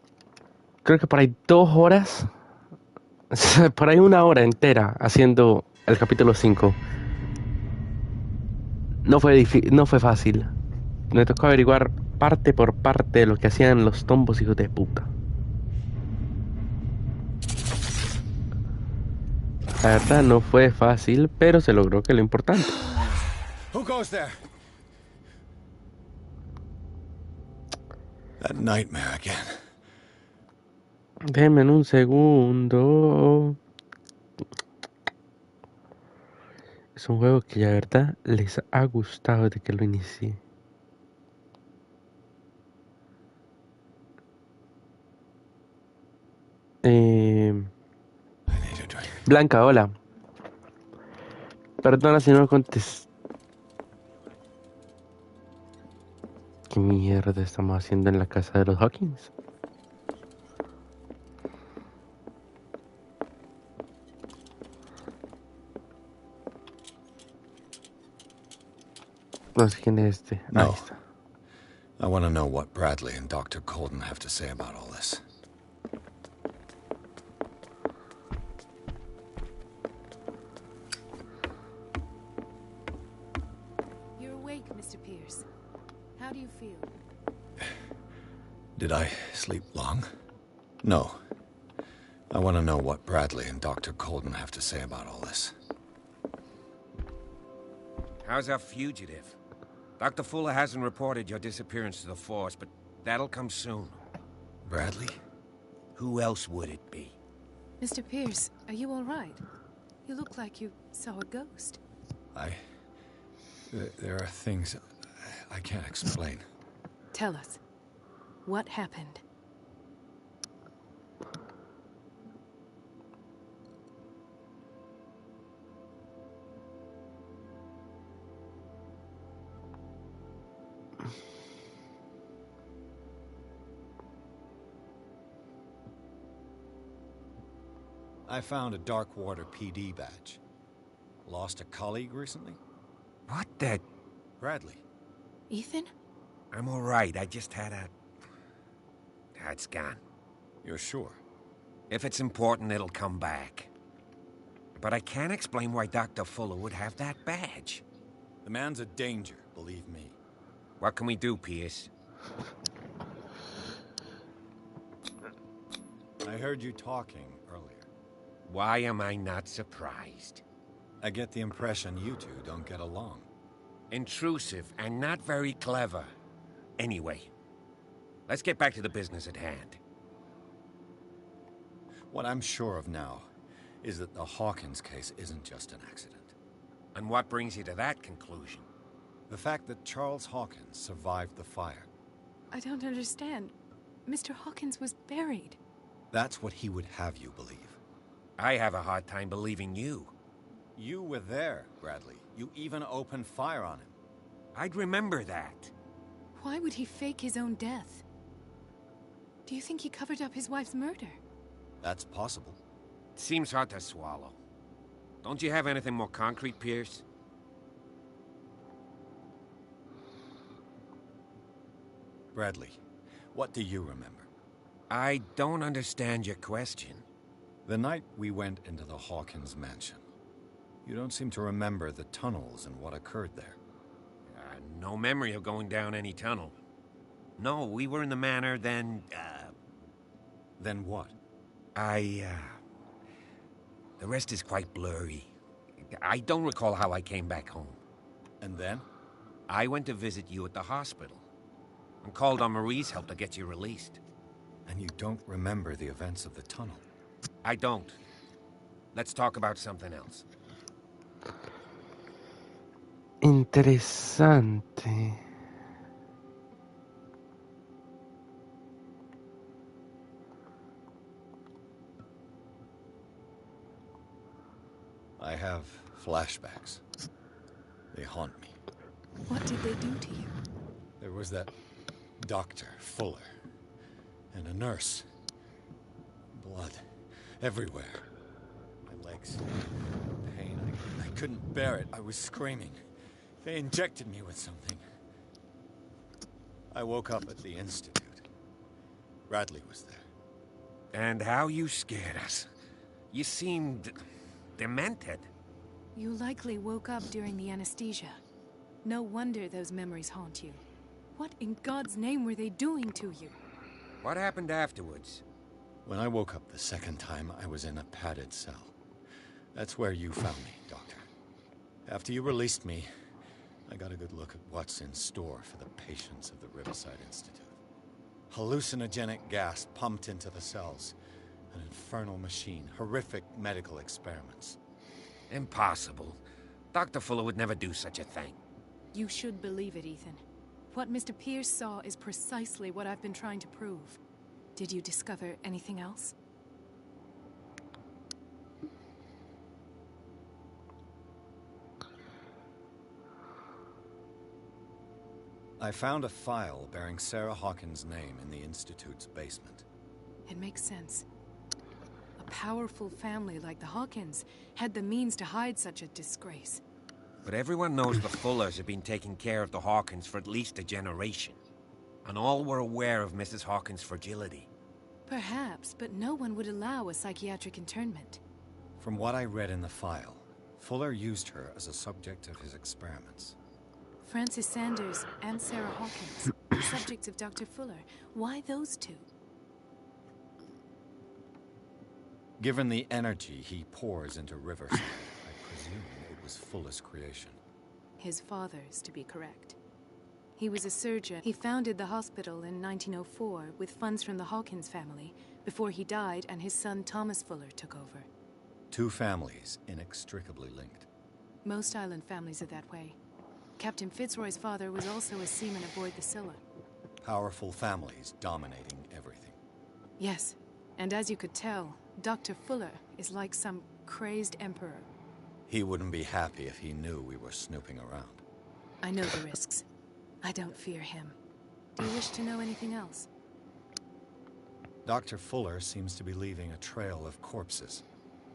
creo que por ahí 2 horas. Por ahí 1 hora entera haciendo el capítulo 5. No fue fácil. Me tocó averiguar parte por parte de lo que hacían los tombos, hijos de puta. La verdad no fue fácil, pero se logró, que es lo importante. Who goes there? That nightmare again. Déjenme un segundo. Es un juego que la verdad les ha gustado desde que lo inicié. Blanca, hola. Perdona si no contesté. ¿Qué mierda estamos haciendo en la casa de los Hawkins? No sé quién es este. No. Ahí está. I want to know what Bradley and Dr. Colden have to say about all this. You're awake, Mr. Pierce. How do you feel? Did I sleep long? No. I want to know what Bradley and Dr. Colden have to say about all this. How's our fugitive? Dr. Fuller hasn't reported your disappearance to the force, but that'll come soon. Bradley? Who else would it be? Mr. Pierce, are you all right? You look like you saw a ghost. There are things I can't explain. Tell us. What happened? I found a Darkwater PD badge. Lost a colleague recently? What the... Bradley. Ethan? I'm all right. I just had a... It's gone. You're sure? If it's important, it'll come back. But I can't explain why Dr. Fuller would have that badge. The man's a danger, believe me. What can we do, Pierce? I heard you talking earlier. Why am I not surprised? I get the impression you two don't get along. Intrusive and not very clever. Anyway, let's get back to the business at hand. What I'm sure of now is that the Hawkins case isn't just an accident. And what brings you to that conclusion? The fact that Charles Hawkins survived the fire. I don't understand. Mr. Hawkins was buried. That's what he would have you believe. I have a hard time believing you. You were there, Bradley. You even opened fire on him. I'd remember that. Why would he fake his own death? Do you think he covered up his wife's murder? That's possible. Seems hard to swallow. Don't you have anything more concrete, Pierce? Bradley, what do you remember? I don't understand your question. The night we went into the Hawkins mansion. You don't seem to remember the tunnels and what occurred there. No memory of going down any tunnel. No, we were in the manor, then, Then what? The rest is quite blurry. I don't recall how I came back home. And then? I went to visit you at the hospital. And called on Marie's help to get you released. And you don't remember the events of the tunnel? I don't. Let's talk about something else. Interessante. I have flashbacks. They haunt me. What did they do to you? There was that Dr. Fuller. And a nurse. Blood. Everywhere. My legs. Pain. I couldn't bear it. I was screaming. They injected me with something. I woke up at the Institute. Bradley was there. And how you scared us. You seemed demented. You likely woke up during the anesthesia. No wonder those memories haunt you. What in God's name were they doing to you? What happened afterwards? When I woke up the second time, I was in a padded cell. That's where you found me, Doctor. After you released me, I got a good look at what's in store for the patients of the Riverside Institute. Hallucinogenic gas pumped into the cells. An infernal machine. Horrific medical experiments. Impossible. Dr. Fuller would never do such a thing. You should believe it, Ethan. What Mr. Pierce saw is precisely what I've been trying to prove. Did you discover anything else? I found a file bearing Sarah Hawkins' name in the Institute's basement. It makes sense. A powerful family like the Hawkins had the means to hide such a disgrace. But everyone knows the Fullers have been taking care of the Hawkins for at least a generation. And all were aware of Mrs. Hawkins' fragility. Perhaps, but no one would allow a psychiatric internment. From what I read in the file, Fuller used her as a subject of his experiments. Francis Sanders and Sarah Hawkins, the subjects of Dr. Fuller. Why those two? Given the energy he pours into Riverside, I presume it was Fuller's creation. His father's, to be correct. He was a surgeon. He founded the hospital in 1904 with funds from the Hawkins family before he died and his son Thomas Fuller took over. Two families inextricably linked. Most island families are that way. Captain Fitzroy's father was also a seaman aboard the Scylla. Powerful families dominating everything. Yes, and as you could tell, Dr. Fuller is like some crazed emperor. He wouldn't be happy if he knew we were snooping around. I know the risks. I don't fear him. Do you wish to know anything else? Dr. Fuller seems to be leaving a trail of corpses.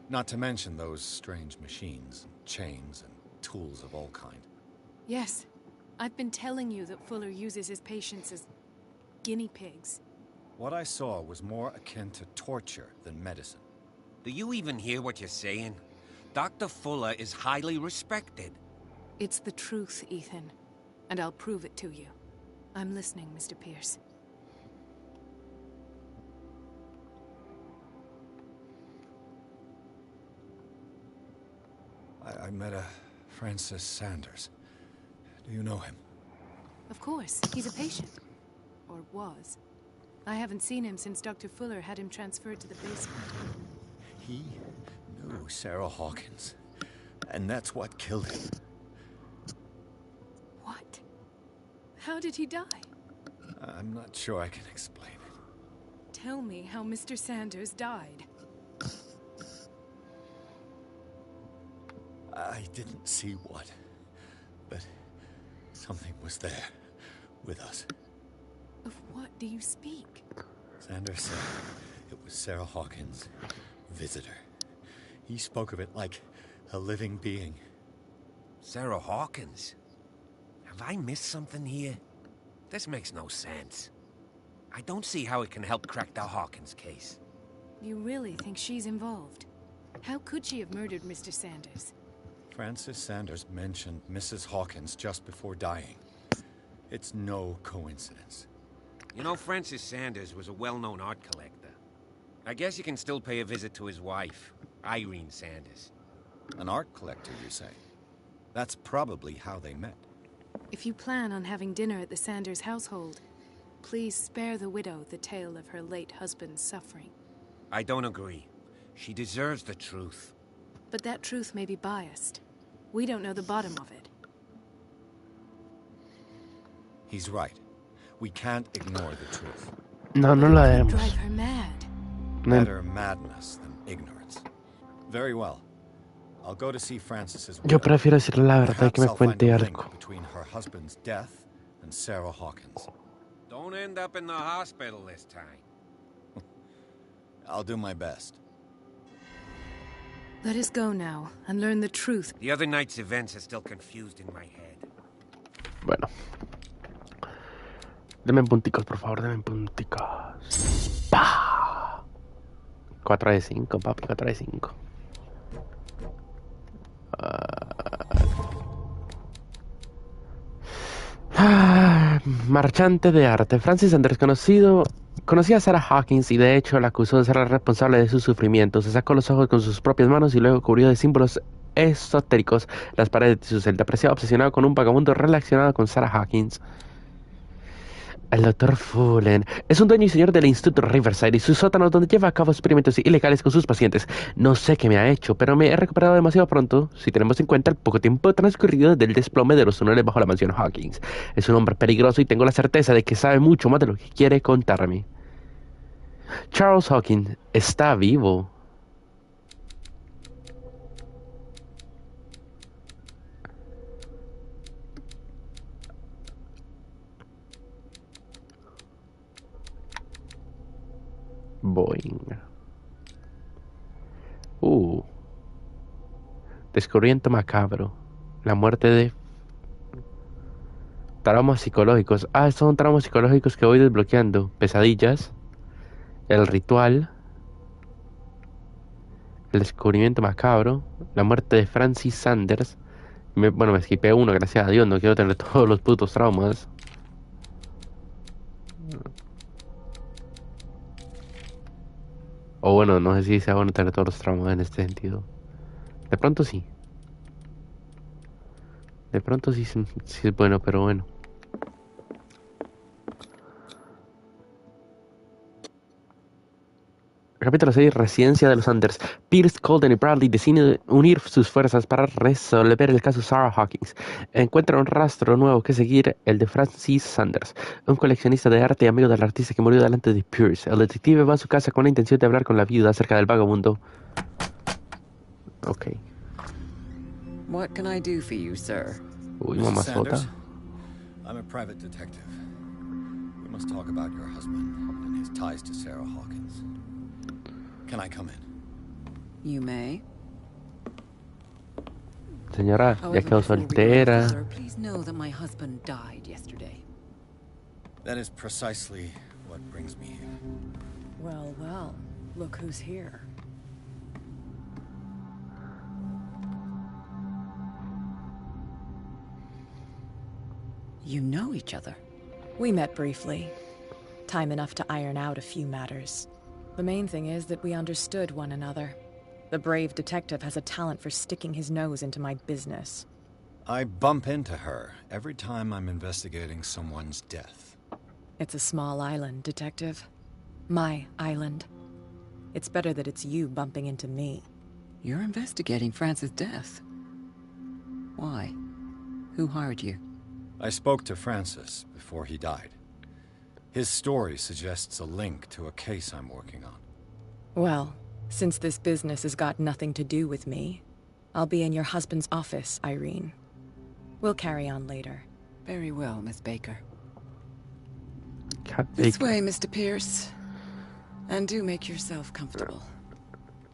Not to mention those strange machines, and chains, and tools of all kind. Yes. I've been telling you that Fuller uses his patients as guinea pigs. What I saw was more akin to torture than medicine. Do you even hear what you're saying? Dr. Fuller is highly respected. It's the truth, Ethan. And I'll prove it to you. I'm listening, Mr. Pierce. I met a Francis Sanders. Do you know him? Of course. He's a patient. Or was. I haven't seen him since Dr. Fuller had him transferred to the basement. He knew Sarah Hawkins. And that's what killed him. What? How did he die? I'm not sure I can explain it. Tell me how Mr. Sanders died. I didn't see what, but something was there with us. Of what do you speak? Sanders said it was Sarah Hawkins' visitor. He spoke of it like a living being. Sarah Hawkins? Have I missed something here? This makes no sense. I don't see how it can help crack the Hawkins case. You really think she's involved? How could she have murdered Mr. Sanders? Francis Sanders mentioned Mrs. Hawkins just before dying. It's no coincidence. You know, Francis Sanders was a well-known art collector. I guess you can still pay a visit to his wife, Irene Sanders. An art collector, you say? That's probably how they met. If you plan on having dinner at the Sanders household, please spare the widow the tale of her late husband's suffering. I don't agree. She deserves the truth. But that truth may be biased. We don't know the bottom of it. He's right. We can't ignore the truth. No, no la demos. Drive her mad. Better madness than ignorance. Very well. I'll go to see Francis's widow. Yo prefiero decirle la verdad y que me Perhaps I'll find cuente a link algo. between her husband's death and Sarah Hawkins. Don't end up in the hospital this time. I'll do my best. Let us go now and learn the truth. The other night's events are still confused in my head. Bueno. Deme punticos, por favor, deme punticos. ¡Pah! 4 de 5, papi, 4 de 5. Marchante de arte. Francis Sanders conocía a Sarah Hawkins y de hecho la acusó de ser la responsable de sus sufrimientos. Se sacó los ojos con sus propias manos y luego cubrió de símbolos esotéricos las paredes de su celda. Parecía obsesionado con un vagabundo relacionado con Sarah Hawkins. El Dr. Fullen es un dueño y señor del Instituto Riverside y su sótano donde lleva a cabo experimentos ilegales con sus pacientes. No sé qué me ha hecho, pero me he recuperado demasiado pronto, si tenemos en cuenta el poco tiempo transcurrido del desplome de los túneles bajo la mansión Hawkins. Es un hombre peligroso y tengo la certeza de que sabe mucho más de lo que quiere contarme. Charles Hawkins está vivo. Boing. Descubrimiento macabro. La muerte de... Traumas psicológicos. Ah, estos son traumas psicológicos que voy desbloqueando. Pesadillas. El ritual. El descubrimiento macabro. La muerte de Francis Sanders. Bueno, me esquipé uno, gracias a Dios. No quiero tener todos los putos traumas. O bueno, no sé si sea bueno tener todos los traumas en este sentido. De pronto sí. De pronto sí es bueno, pero bueno. Capítulo 6. Residencia de los Sanders. Pierce, Colden y Bradley deciden unir sus fuerzas para resolver el caso Sarah Hawkins. Encuentran un rastro nuevo que seguir, el de Francis Sanders, un coleccionista de arte y amigo del artista que murió delante de Pierce. El detective va a su casa con la intención de hablar con la viuda acerca del vagabundo. Ok. What can I do for you, sir? Uy, mamazota. I'm a private detective. We must talk about your husband and his ties to Sarah Hawkins. Can I come in? You may. Señora, ya quedó soltera. Sir, please know that my husband died yesterday. That is precisely what brings me here. Well, well, look who's here. You know each other. We met briefly. Time enough to iron out a few matters. The main thing is that we understood one another. The brave detective has a talent for sticking his nose into my business. I bump into her every time I'm investigating someone's death. It's a small island, Detective. My island. It's better that it's you bumping into me. You're investigating Francis' death. Why? Who hired you? I spoke to Francis before he died. His story suggests a link to a case I'm working on. Well, since this business has got nothing to do with me, I'll be in your husband's office, Irene. We'll carry on later. Very well, Miss Baker. Cat This Baker. way, Mr. Pierce. And do make yourself comfortable.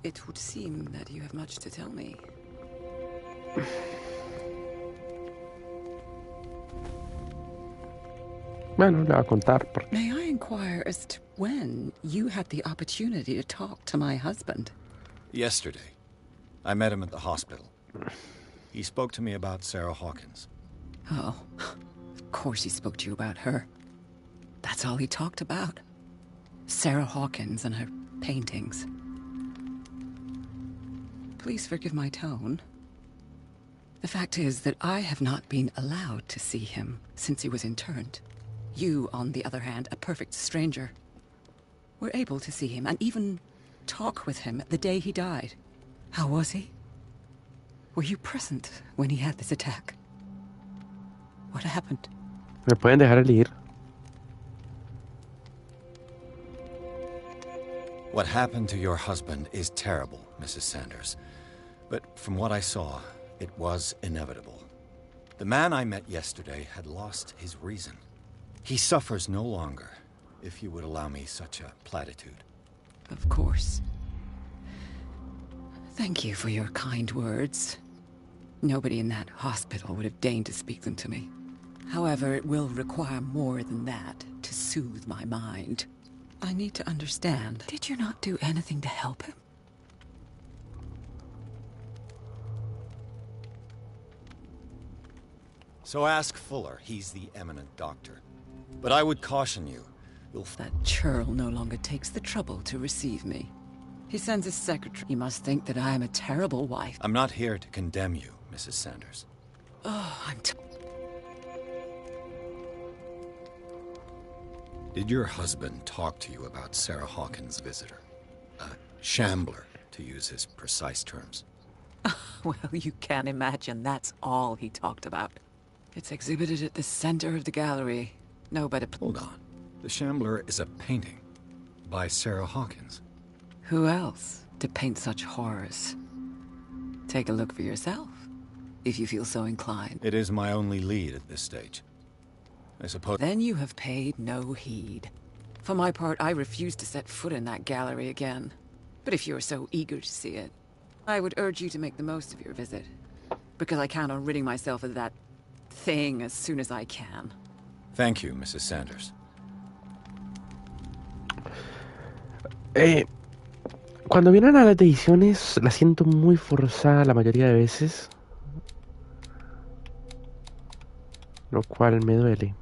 It would seem that you have much to tell me. Bueno, le va a contar. May I inquire as to when you had the opportunity to talk to my husband? Yesterday. I met him at the hospital. He spoke to me about Sarah Hawkins. Oh, of course he spoke to you about her. That's all he talked about. Sarah Hawkins and her paintings. Please forgive my tone. The fact is that I have not been allowed to see him since he was interned. You, on the other hand, a perfect stranger, were able to see him and even talk with him the day he died. How was he? Were you present when he had this attack? What happened? ¿Me pueden dejar elegir? What happened to your husband is terrible, Mrs. Sanders. But from what I saw, it was inevitable. The man I met yesterday had lost his reason. He suffers no longer, if you would allow me such a platitude. Of course. Thank you for your kind words. Nobody in that hospital would have deigned to speak them to me. However, it will require more than that to soothe my mind. I need to understand. Did you not do anything to help him? So ask Fuller. He's the eminent doctor. But I would caution you. That churl no longer takes the trouble to receive me. He sends his secretary. He must think that I am a terrible wife. I'm not here to condemn you, Mrs. Sanders. Oh, Did your husband talk to you about Sarah Hawkins' visitor? A shambler, to use his precise terms. Well, you can imagine that's all he talked about. It's exhibited at the center of the gallery. No better. Hold on. The Shambler is a painting by Sarah Hawkins. Who else to paint such horrors? Take a look for yourself, if you feel so inclined. It is my only lead at this stage. I suppose... Then you have paid no heed. For my part, I refuse to set foot in that gallery again. But if you're so eager to see it, I would urge you to make the most of your visit. Because I count on ridding myself of that thing as soon as I can. Thank you, Mrs. Sanders. Cuando vienen a las decisiones, la siento muy forzada la mayoría de veces. Lo cual me duele.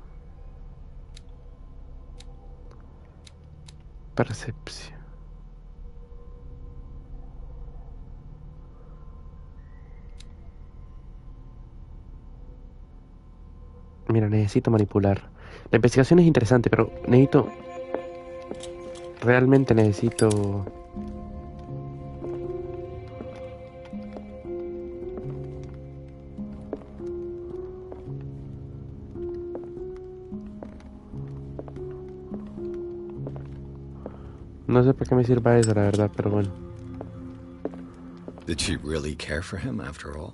Percepción. Mira, necesito manipular. La investigación es interesante, pero necesito... Realmente necesito... No sé para qué me sirva eso, la verdad, pero bueno. Did she really care for him after all?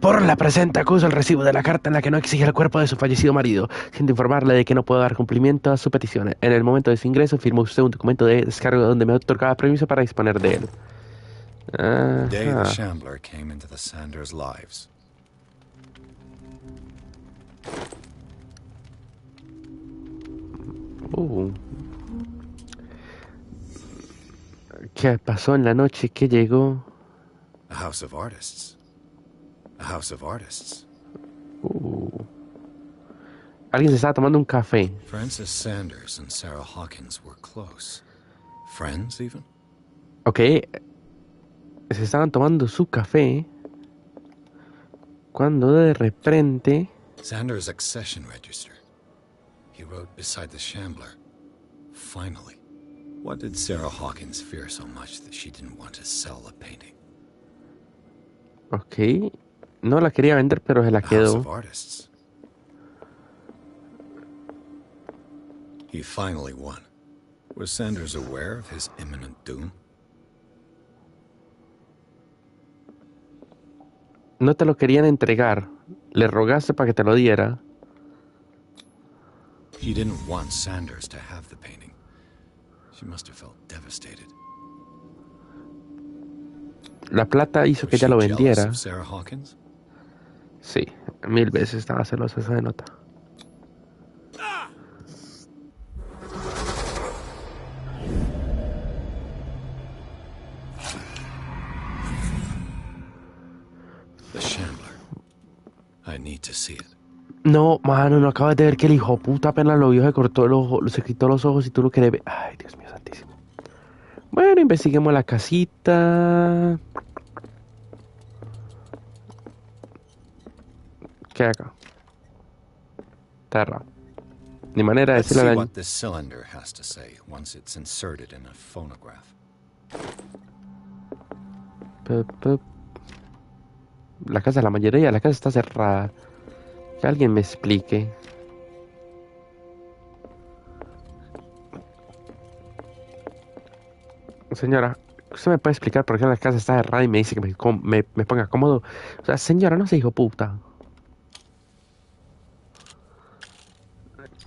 Por la presente acuso el recibo de la carta en la que no exige el cuerpo de su fallecido marido, siendo informarle de que no puedo dar cumplimiento a sus peticiones. En el momento de su ingreso firmó usted un documento de descargo donde me otorgaba permiso para disponer de él. The day the Shambler came into the Sanders' lives. ¿Qué pasó en la noche que llegó? A house of artists. A house of artists. Alguien se estaba tomando un café. Frances Sanders and Sarah Hawkins were close. Friends, even? Ok. Se estaban tomando su café cuando de repente... Sanders' accession register. He wrote beside the Shambler. Finally. What did Sarah Hawkins fear so much that she didn't want to sell the painting? Ok. No la quería vender, pero se la quedó. House of Artists. He finally won. Was Sanders aware of his imminent doom? No te lo querían entregar. Le rogaste para que te lo diera. He didn't want Sanders to have the painting. She must have felt devastated. La plata hizo que Was ella she lo jealous vendiera. of Sarah Hawkins? Sí, 1000 veces estaba celosa, eso se nota. The Shambler. I need to see it. No, mano, no acabas de ver que el hijo puta apenas lo vio, se cortó el ojo, se quitó los ojos y tú lo querés ver. Ay, Dios mío santísimo. Bueno, investiguemos la casita. ¿Qué hay acá? Terra. Ni manera de Let's decirle see a la... what this cylinder has to say once it's inserted in a phonograph. La casa, la mayoría de la casa está cerrada. Que alguien me explique. Señora, ¿usted me puede explicar por qué la casa está cerrada y me dice que me ponga cómodo? O sea, señora, no se hijo puta.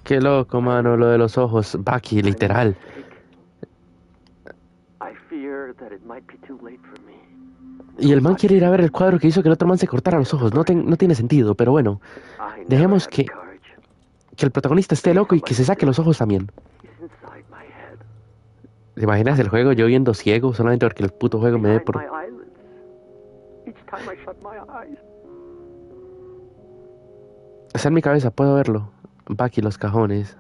Qué loco, mano, lo de los ojos. Bucky, literal. I fear that it might be too late for me. Y el man quiere ir a ver el cuadro que hizo que el otro man se cortara los ojos. No tiene sentido, pero bueno. Dejemos que el protagonista esté loco y que se saque los ojos también. ¿Te imaginas el juego yo viendo ciego solamente porque el puto juego me dé por... Está en mi cabeza, puedo verlo. Bucky, los cajones.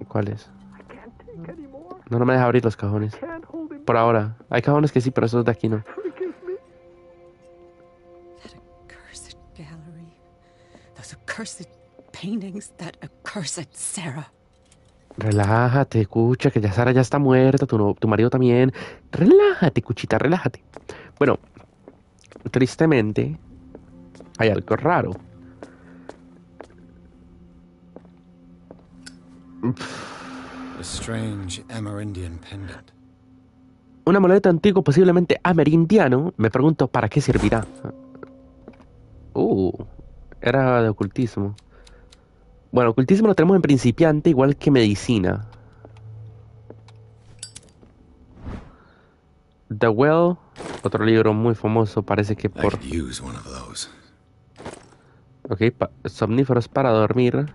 ¿Cuáles? No me deja abrir los cajones. Por ahora. Hay cajones que sí, pero esos de aquí no. Those accursed paintings, that accursed Sarah. Relájate, escucha, que ya Sara ya está muerta, tu marido también. Relájate, cuchita, relájate. Bueno, tristemente, hay algo raro. A strange Amerindian pendant. Un amuleto antiguo, posiblemente amerindiano. Me pregunto, ¿para qué servirá? Era de ocultismo. Bueno, ocultismo lo tenemos en principiante, igual que medicina. The Well, otro libro muy famoso, parece que por... Ok, somníferos para dormir.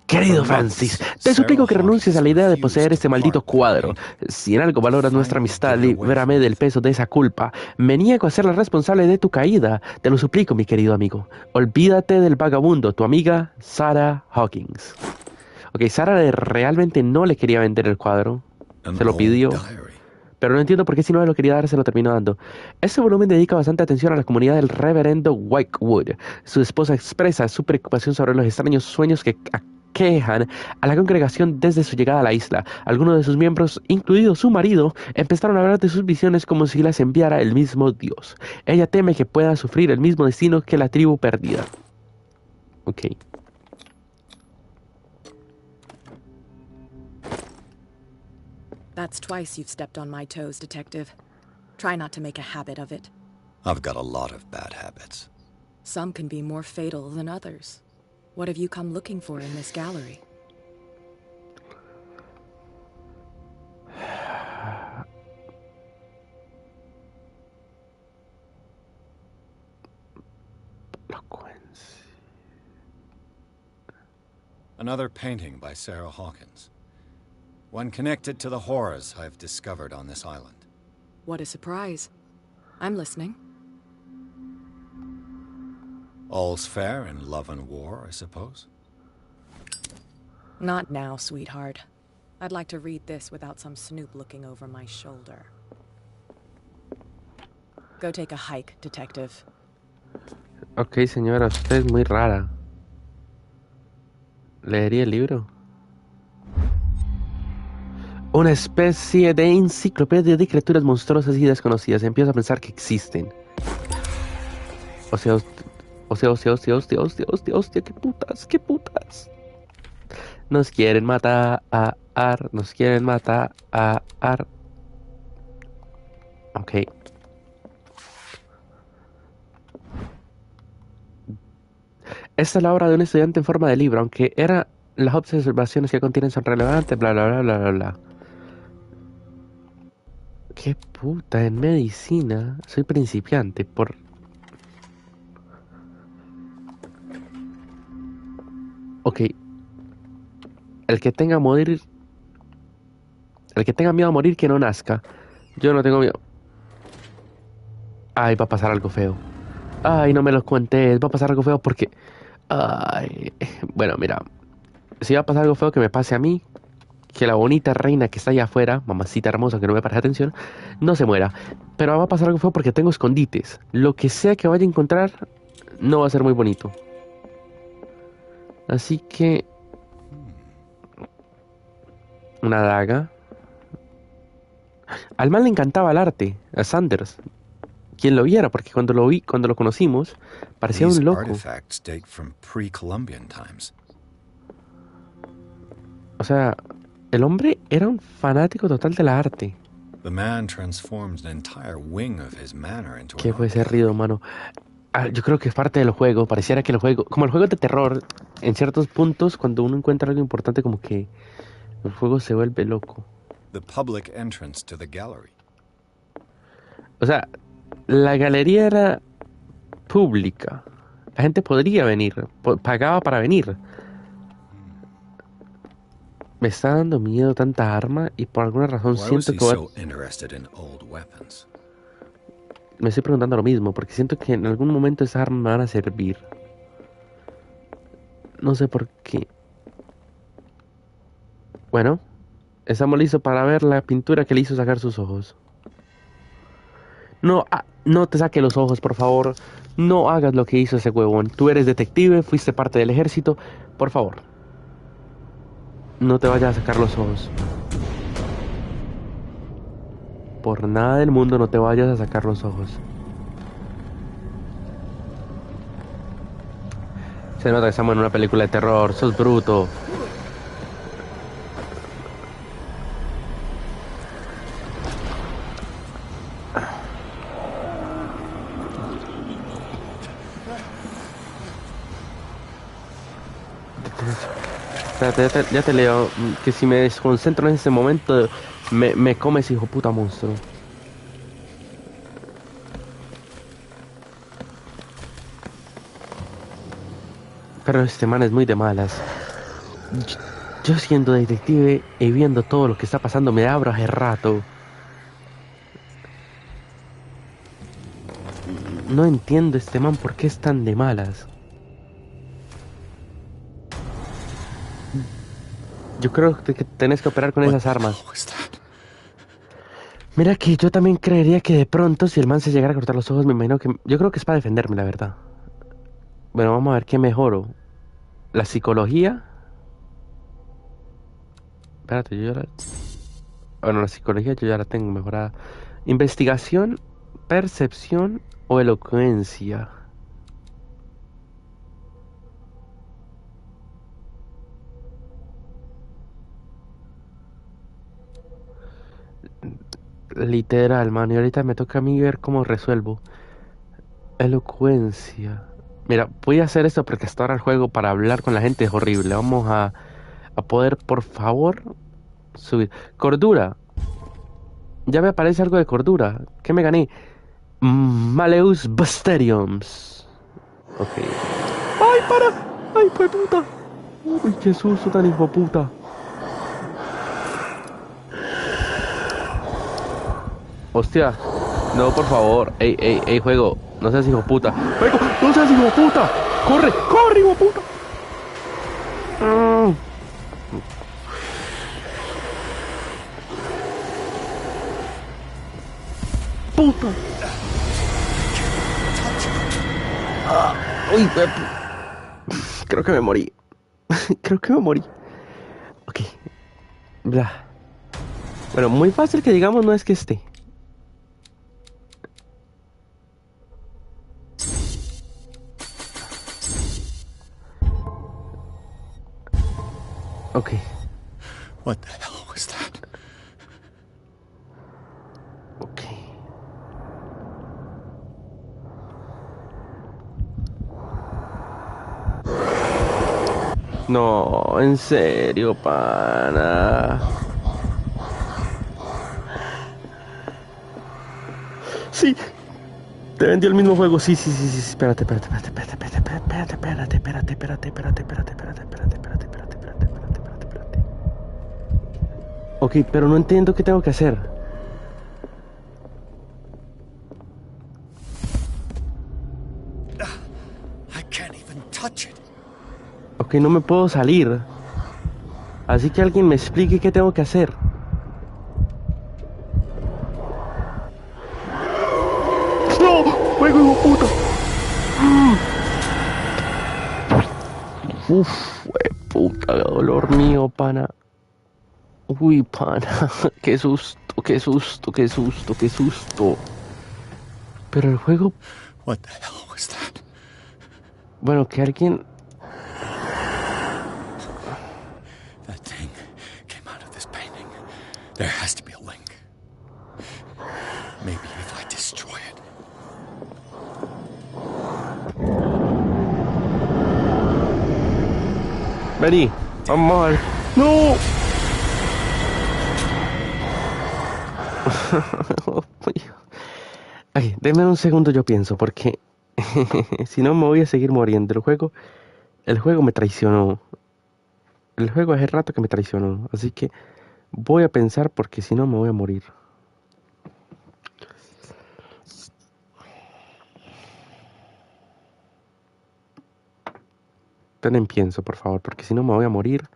Querido Francis, te suplico que renuncies a la idea de poseer este maldito cuadro. Si en algo valoras nuestra amistad, líbrame del peso de esa culpa. Me niego a ser la responsable de tu caída. Te lo suplico, mi querido amigo. Olvídate del vagabundo, tu amiga Sarah Hawkins. Ok, Sarah realmente no le quería vender el cuadro. Se lo pidió. Pero no entiendo por qué si no le lo quería dar se lo terminó dando. Este volumen dedica bastante atención a la comunidad del reverendo Whitewood. Su esposa expresa su preocupación sobre los extraños sueños que aquejan a la congregación desde su llegada a la isla. Algunos de sus miembros, incluido su marido, empezaron a hablar de sus visiones como si las enviara el mismo Dios. Ella teme que pueda sufrir el mismo destino que la tribu perdida. Ok. That's twice you've stepped on my toes, Detective. Try not to make a habit of it. I've got a lot of bad habits. Some can be more fatal than others. What have you come looking for in this gallery? Another painting by Sarah Hawkins. One connected to the horrors I've discovered on this island. What a surprise. I'm listening. All's fair in love and war, I suppose? Not now, sweetheart. I'd like to read this without some snoop looking over my shoulder. Go take a hike, Detective. Ok, señora, usted es muy rara. ¿Leería el libro? Una especie de enciclopedia de criaturas monstruosas y desconocidas. Empiezo a pensar que existen. Hostia, qué putas. Nos quieren matar, nos quieren matar. Ok. Esta es la obra de un estudiante en forma de libro, aunque las observaciones que contienen son relevantes, bla, bla, bla, bla, bla, bla. ¿Qué puta? En medicina soy principiante por... Ok. El que tenga morir... El que tenga miedo a morir, que no nazca. Yo no tengo miedo. Ay, va a pasar algo feo. Ay, no me lo cuentes. Va a pasar algo feo porque... Ay... Bueno, mira. Si va a pasar algo feo que me pase a mí, que la bonita reina que está allá afuera, mamacita hermosa que no me parece atención, no se muera. Pero va a pasar algo feo porque tengo escondites. Lo que sea que vaya a encontrar, no va a ser muy bonito. Así que... Una daga. Al man le encantaba el arte, a Sanders. Quien lo viera, porque cuando lo conocimos, parecía These un loco. artifacts date from pre-Columbian times. O sea, el hombre era un fanático total de la arte. The man transformed an entire wing of his manor into ¿Qué an fue art ese ruido, mano? Yo creo que es parte del juego. Pareciera que el juego, como el juego es de terror, en ciertos puntos, cuando uno encuentra algo importante, como que el juego se vuelve loco. The public entrance to the gallery. O sea, la galería era pública. La gente podría venir, pagaba para venir. Me está dando miedo tanta arma y por alguna razón Why was siento he que so interested in old weapons? me estoy preguntando lo mismo, porque siento que en algún momento esas armas me van a servir. No sé por qué. Bueno, estamos listos para ver la pintura que le hizo sacar sus ojos. No, no te saque los ojos, por favor. No hagas lo que hizo ese huevón. Tú eres detective, fuiste parte del ejército. Por favor. No te vayas a sacar los ojos. Por nada del mundo no te vayas a sacar los ojos. Se nota que estamos en una película de terror. Sos bruto. Espérate, ya te leo. Que si me desconcentro en ese momento, me come ese hijo puta monstruo. Pero este man es muy de malas. Yo siendo detective y viendo todo lo que está pasando, me abro hace rato. No entiendo este man por qué es tan de malas. Yo creo que tenés que operar con esas armas. Mira que yo también creería que de pronto si el man se llegara a cortar los ojos, me imagino que... Yo creo que es para defenderme, la verdad. Bueno, vamos a ver qué mejoro. La psicología. Espérate, yo ya la... Bueno, la psicología yo ya la tengo mejorada. Investigación, percepción o elocuencia. Literal, man. Y ahorita me toca a mí ver cómo resuelvo. Elocuencia. Mira, voy a hacer esto porque hasta ahora el juego para hablar con la gente es horrible. Vamos a poder, por favor, subir. Cordura. Ya me aparece algo de cordura. ¿Qué me gané? Maleus Basteriums. Ok. ¡Ay, para! ¡Ay, fue puta! ¡Uy, qué susto tan hijo puta! Hostia. No, por favor. Ey, juego. No seas hijo puta. ¡Juego! ¡No seas hijo puta! ¡Corre! ¡Corre, hijo puta! ¡Puta! Uy, creo que me morí. Creo que me morí. Ok. Bla. Bueno, muy fácil que digamos no es que esté. Ok. What the hell was that? Ok. No, en serio, pana. Sí, te vendí el mismo juego. Sí. Espérate. Ok, pero no entiendo qué tengo que hacer. I can't even touch it. Ok, no me puedo salir. Así que alguien me explique qué tengo que hacer. ¡No! ¡Juego, hijo puta! Uf, puta, dolor mío, pana. Uy, pana. Qué susto. Pero el juego... What the hell was that? Bueno, que alguien... That thing came out of this painting. There has to be a link. Maybe if I destroy it. Vení, vamos a ver. ¡No! Ay, denme un segundo, yo pienso, porque si no me voy a seguir muriendo. El juego me traicionó. El juego hace rato que me traicionó, así que voy a pensar porque si no me voy a morir. Pienso, por favor, porque si no me voy a morir.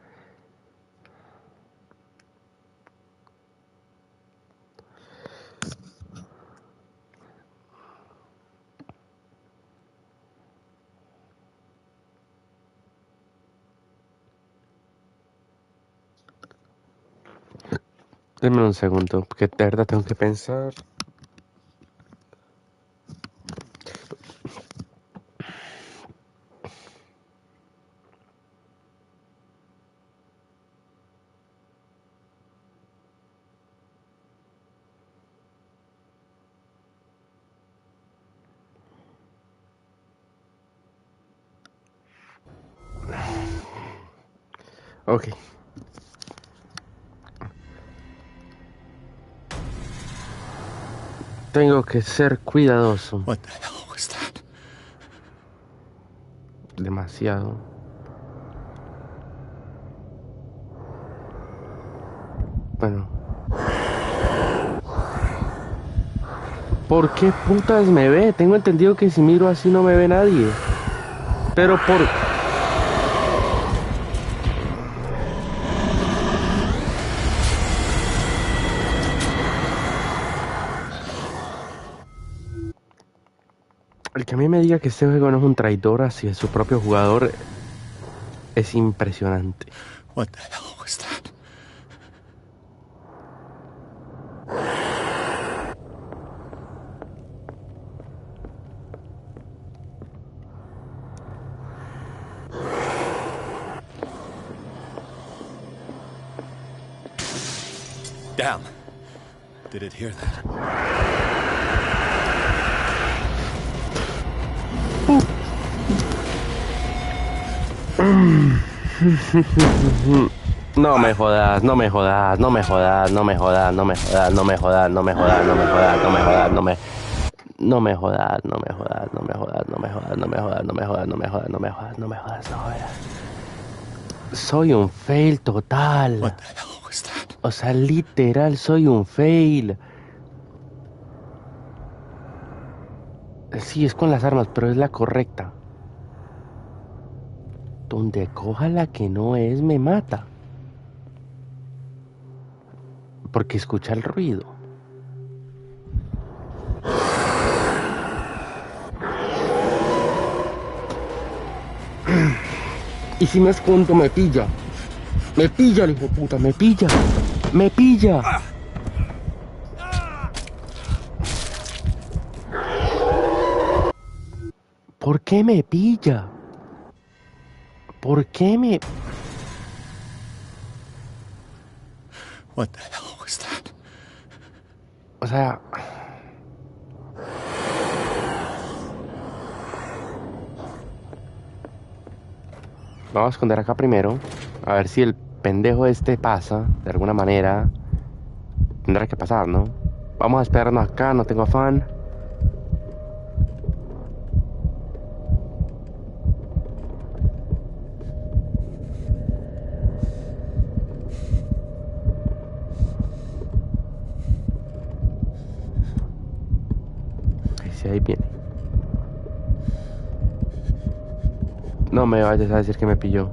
Denme un segundo, porque de verdad tengo que pensar. Ok. Tengo que ser cuidadoso. What the hell was that? Demasiado. Bueno. ¿Por qué putas me ve? Tengo entendido que si miro así no me ve nadie. Pero por... El que a mí me diga que este juego no es un traidor hacia su propio jugador es impresionante. What the hell was that? Damn. Did it hear that? No me jodas, no me jodas, no me jodas, no me jodas, no me jodas, no me jodas, no me jodas, no me jodas, no me jodas, no me... No me jodas, no me jodas, no me jodas, no me jodas, no me jodas, no me jodas, no me jodas, no me jodas, no me jodas, no jodas. Soy un fail total. What the hell was that? O sea, literal, soy un fail. Sí, es con las armas, pero es la correcta. Donde coja la que no es, me mata. Porque escucha el ruido. Y si me escondo, me pilla. Me pilla el hijo de puta, me pilla. Me pilla. ¿Por qué me pilla? ¿Por qué me...? What the hell was that? O sea... Vamos a esconder acá primero. A ver si el pendejo este pasa. De alguna manera. Tendrá que pasar, ¿no? Vamos a esperarnos acá, no tengo afán. Si ahí viene. No me vayas a decir que me pilló.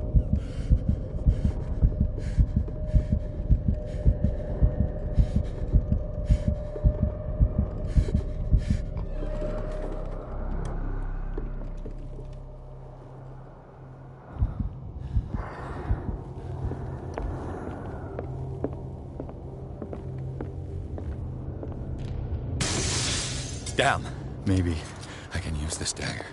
Damn. Maybe I can use this dagger.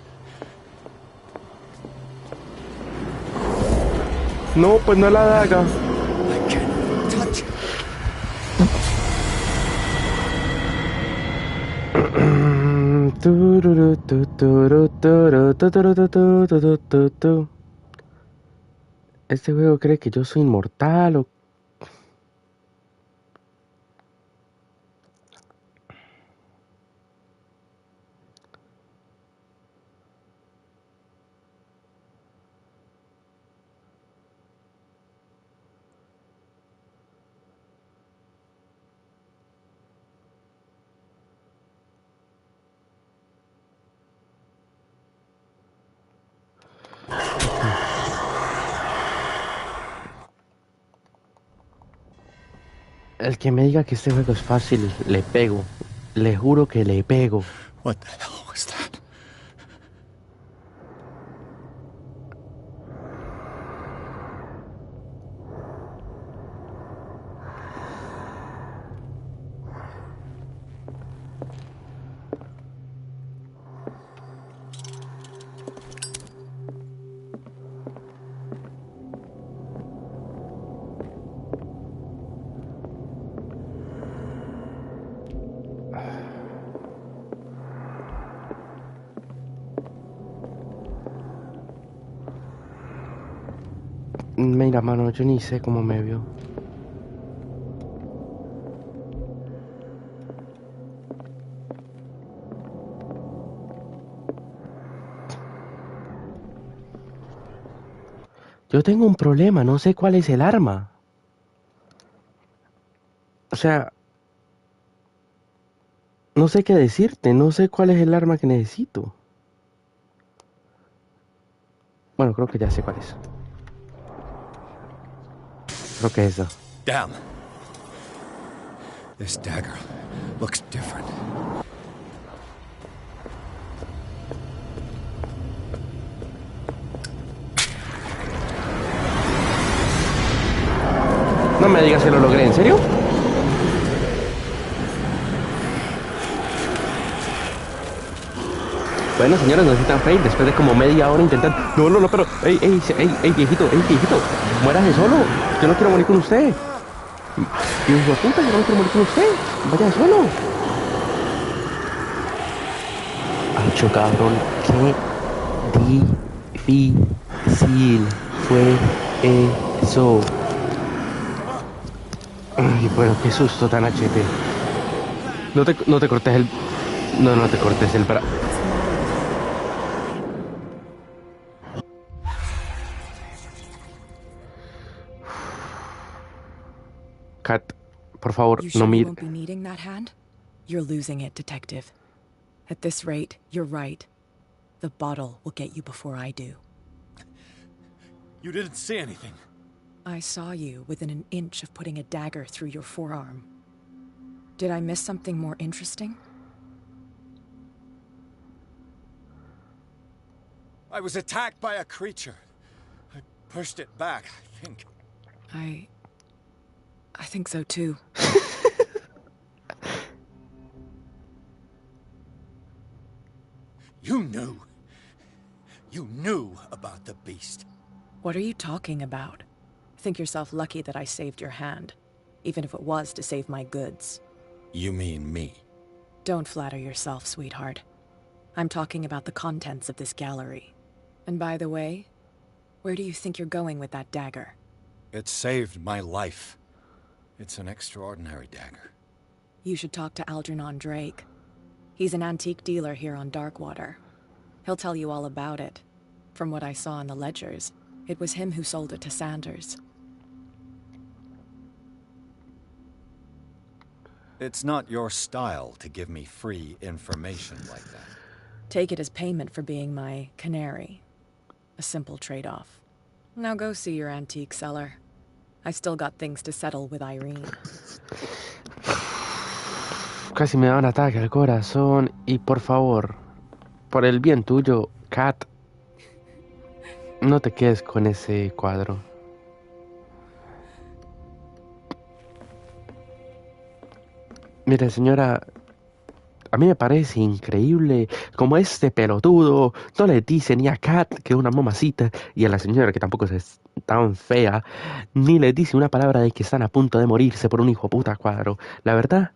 No, pues no la daga. I can't touch it. Este juego cree que yo soy inmortal o... El que me diga que este juego es fácil, le pego. Le juro que le pego. What the hell was that? Mira, mano, yo ni sé cómo me vio. Yo tengo un problema, no sé cuál es el arma. O sea, no sé qué decirte, no sé cuál es el arma que necesito. Bueno, creo que ya sé cuál es. Creo que es esa. Damn. This dagger looks different. No me digas que lo logré, ¿en serio? Bueno, señores, no necesitan fail después de como media hora intentar... No, pero... ¡Ey, viejito! ¡Muérase solo! Yo no quiero morir con usted. Hijo de puta, yo no quiero morir con usted. Vaya solo. Ancho, cabrón. Qué difícil fue eso. Ay, bueno, qué susto tan HP. No te cortes el... No te cortes el brazo. Kat, por favor, no mire. You won't be needing that hand? You're losing it, detective. At this rate, you're right. The bottle will get you before I do. You didn't see anything. I saw you within an inch of putting a dagger through your forearm. Did I miss something more interesting? I was attacked by a creature. I pushed it back, I think. I think so too. You knew about the beast. What are you talking about? Think yourself lucky that I saved your hand, even if it was to save my goods. You mean me? Don't flatter yourself, sweetheart. I'm talking about the contents of this gallery. And by the way, Where do you think you're going with that dagger? It saved my life. It's an extraordinary dagger. You should talk to Algernon Drake. He's an antique dealer here on Darkwater. He'll tell you all about it. From what I saw in the ledgers, it was him who sold it to Sanders. It's not your style to give me free information like that. Take it as payment for being my canary. A simple trade-off. Now go see your antique seller. I still got things to settle with Irene. Casi me da un ataque al corazón. Y por favor, por el bien tuyo, Kat, no te quedes con ese cuadro. Mire, señora, a mí me parece increíble como este pelotudo no le dice ni a Kat que es una mamacita y a la señora que tampoco es tan fea, ni le dice una palabra de que están a punto de morirse por un hijo puta cuadro. La verdad,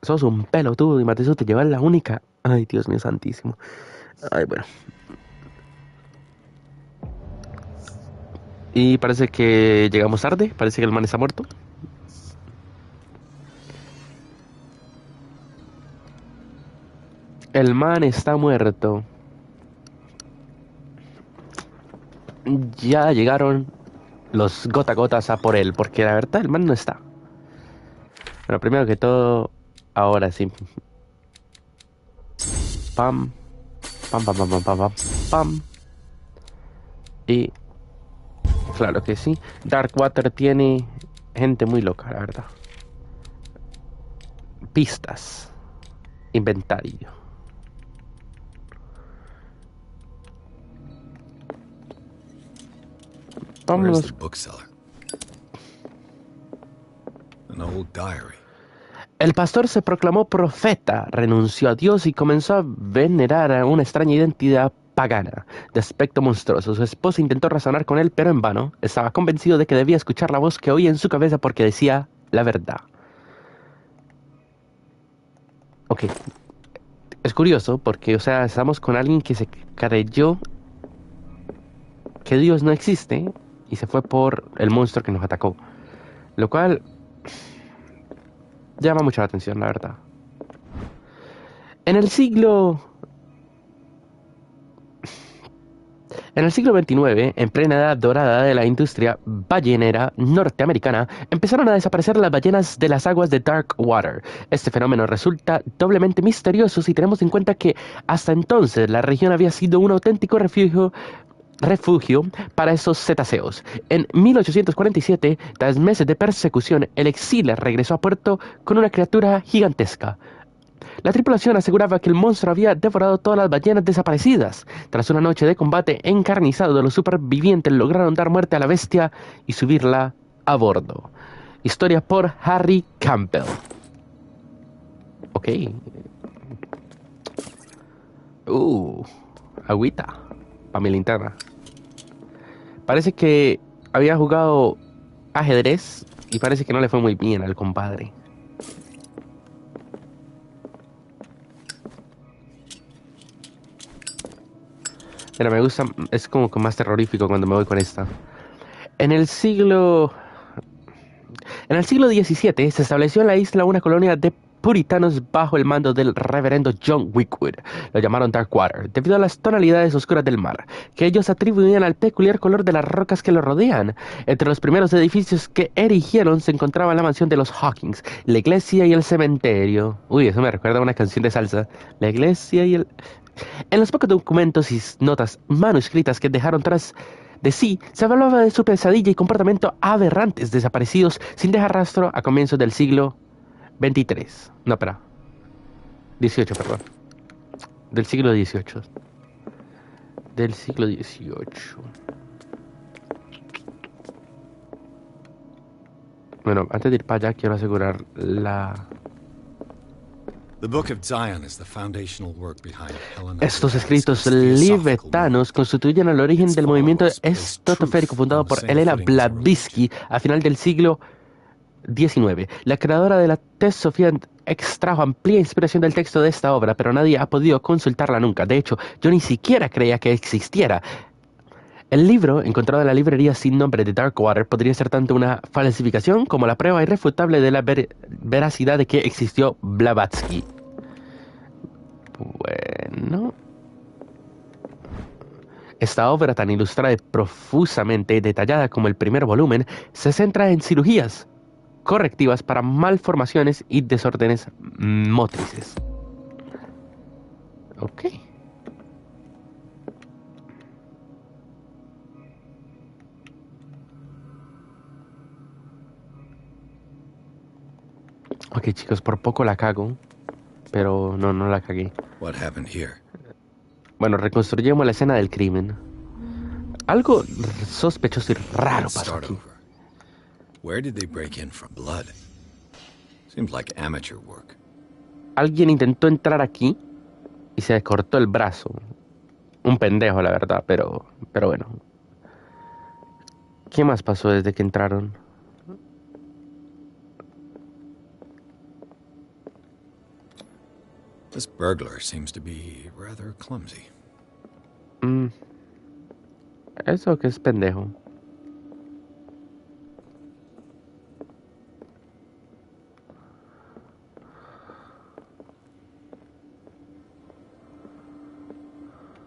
sos un pelotudo y más de eso te llevas la única. Ay, Dios mío santísimo. Ay, bueno. Y parece que llegamos tarde, parece que el man está muerto. El man está muerto. Ya llegaron los gota gotas a por él, porque la verdad el man no está. Pero primero que todo, ahora sí. Pam. Pam, pam, pam, pam, pam, pam, pam. Y claro que sí. Darkwater tiene gente muy loca, la verdad. Pistas. Inventario. Where's the bookseller? An old diary. El pastor se proclamó profeta, renunció a Dios y comenzó a venerar a una extraña identidad pagana, de aspecto monstruoso. Su esposa intentó razonar con él, pero en vano. Estaba convencido de que debía escuchar la voz que oía en su cabeza porque decía la verdad. Ok. Es curioso porque, o sea, estamos con alguien que se creyó que Dios no existe y se fue por el monstruo que nos atacó. Lo cual llama mucho la atención, la verdad. En el siglo XXIX, en plena edad dorada de la industria ballenera norteamericana, empezaron a desaparecer las ballenas de las aguas de Darkwater. Este fenómeno resulta doblemente misterioso si tenemos en cuenta que hasta entonces la región había sido un auténtico refugio para esos cetáceos. En 1847, tras meses de persecución, el exilio regresó a puerto con una criatura gigantesca. La tripulación aseguraba que el monstruo había devorado todas las ballenas desaparecidas. Tras una noche de combate encarnizado, los supervivientes lograron dar muerte a la bestia y subirla a bordo. Historia por Harry Campbell. Ok. Agüita. Para mi linterna. Parece que había jugado ajedrez y parece que no le fue muy bien al compadre. Pero me gusta, es como que más terrorífico cuando me voy con esta. En el siglo XVII se estableció en la isla una colonia de puritanos bajo el mando del reverendo John Wickwood. Lo llamaron Darkwater, debido a las tonalidades oscuras del mar, que ellos atribuían al peculiar color de las rocas que lo rodean. Entre los primeros edificios que erigieron se encontraba la mansión de los Hawkins, la iglesia y el cementerio. Uy, eso me recuerda a una canción de salsa. La iglesia y el... En los pocos documentos y notas manuscritas que dejaron tras de sí, se hablaba de su pesadilla y comportamiento aberrantes desaparecidos sin dejar rastro a comienzos del siglo XXIII. No, espera. 18, perdón. Del siglo XVIII. Del siglo XVIII. Bueno, antes de ir para allá quiero asegurar la... Estos escritos tibetanos constituyen el origen del movimiento estratosférico fundado por Elena Blavatsky a final del siglo XIX. La creadora de la Teosofía extrajo amplia inspiración del texto de esta obra, pero nadie ha podido consultarla nunca. De hecho, yo ni siquiera creía que existiera. El libro, encontrado en la librería sin nombre de Darkwater, podría ser tanto una falsificación como la prueba irrefutable de la veracidad de que existió Blavatsky. Bueno... Esta obra, tan ilustrada y profusamente detallada como el primer volumen, se centra en cirugías correctivas para malformaciones y desórdenes motrices. Ok. Ok, chicos, por poco la cago, pero no la cagué. What happened here? Bueno, reconstruyemos la escena del crimen. Algo sospechoso y raro pasó aquí. Where did they break in from? Blood. Seems like amateur work. Alguien intentó entrar aquí y se cortó el brazo. Un pendejo, la verdad, pero bueno. ¿Qué más pasó desde que entraron? This burglar seems to be rather clumsy. Eso que es pendejo.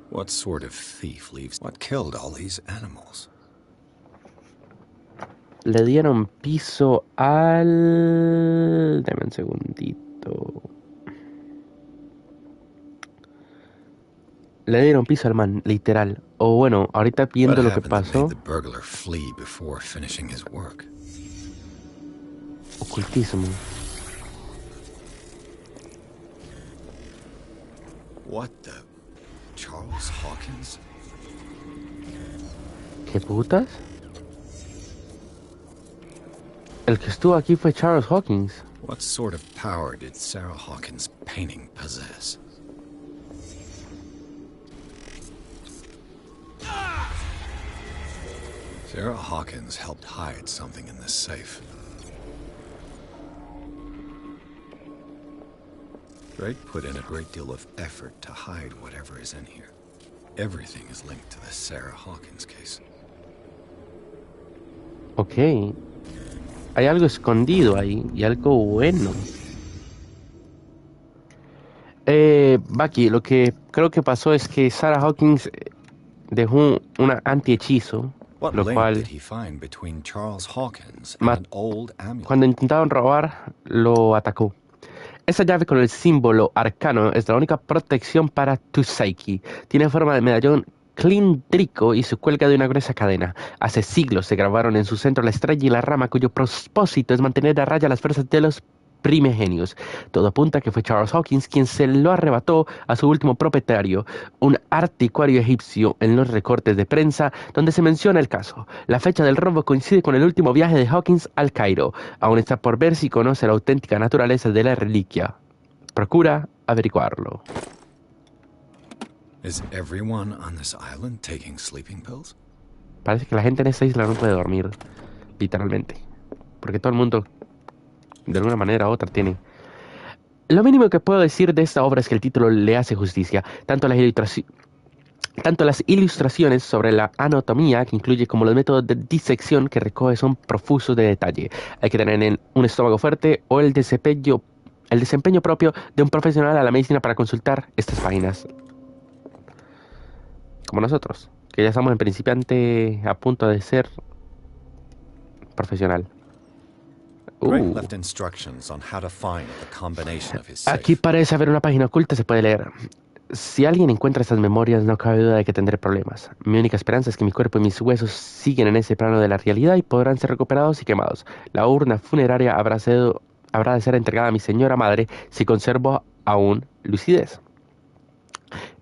What sort of thief leaves? What killed all these animals? Le dieron piso al... Dame un segundito. Le dieron piso al man, literal. O bueno, ahorita viendo lo que pasó... Ocultismo. What the... Charles Hawkins? ¿Qué putas? El que estuvo aquí fue Charles Hawkins. What sort of power did Sarah Hawkins' painting possess? Sarah Hawkins helped hide something in this safe. Drake put in a great deal of effort to hide whatever is in here. Everything is linked to the Sarah Hawkins case. Ok. Hay algo escondido ahí y algo bueno. Bucky, lo que creo que pasó es que Sarah Hawkins dejó un antihechizo, lo cual cuando intentaron robar lo atacó. Esa llave con el símbolo arcano es la única protección para tu psyche. Tiene forma de medallón cilíndrico y se cuelga de una gruesa cadena. Hace siglos se grabaron en su centro la estrella y la rama cuyo propósito es mantener a raya las fuerzas de los primigenios. Todo apunta a que fue Charles Hawkins quien se lo arrebató a su último propietario, un anticuario egipcio, en los recortes de prensa donde se menciona el caso. La fecha del robo coincide con el último viaje de Hawkins al Cairo. Aún está por ver si conoce la auténtica naturaleza de la reliquia. Procura averiguarlo. Is everyone on this island taking sleeping pills? Parece que la gente en esta isla no puede dormir, literalmente, porque todo el mundo de alguna manera u otra tiene. Lo mínimo que puedo decir de esta obra es que el título le hace justicia, tanto las ilustraciones sobre la anatomía que incluye como los métodos de disección que recoge son profusos de detalle. Hay que tener un estómago fuerte o el desempeño propio de un profesional a la medicina para consultar estas páginas. Como nosotros, que ya estamos en principiante a punto de ser profesional. Aquí parece haber una página oculta, se puede leer. Si alguien encuentra estas memorias, no cabe duda de que tendré problemas. Mi única esperanza es que mi cuerpo y mis huesos siguen en ese plano de la realidad y podrán ser recuperados y quemados. La urna funeraria habrá de ser entregada a mi señora madre si conservo aún lucidez.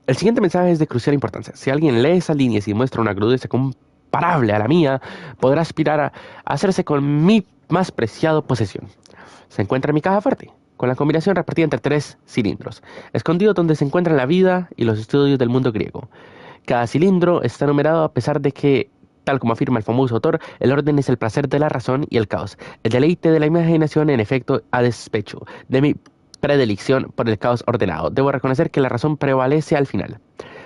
El siguiente mensaje es de crucial importancia. Si alguien lee esas líneas y muestra una crudeza comparable a la mía, podrá aspirar a hacerse con mi más preciado posesión. Se encuentra en mi caja fuerte, con la combinación repartida entre 3 cilindros, escondido donde se encuentran la vida y los estudios del mundo griego. Cada cilindro está numerado a pesar de que, tal como afirma el famoso autor, el orden es el placer de la razón y el caos. El deleite de la imaginación, en efecto, a despecho de mi predilección por el caos ordenado. Debo reconocer que la razón prevalece al final.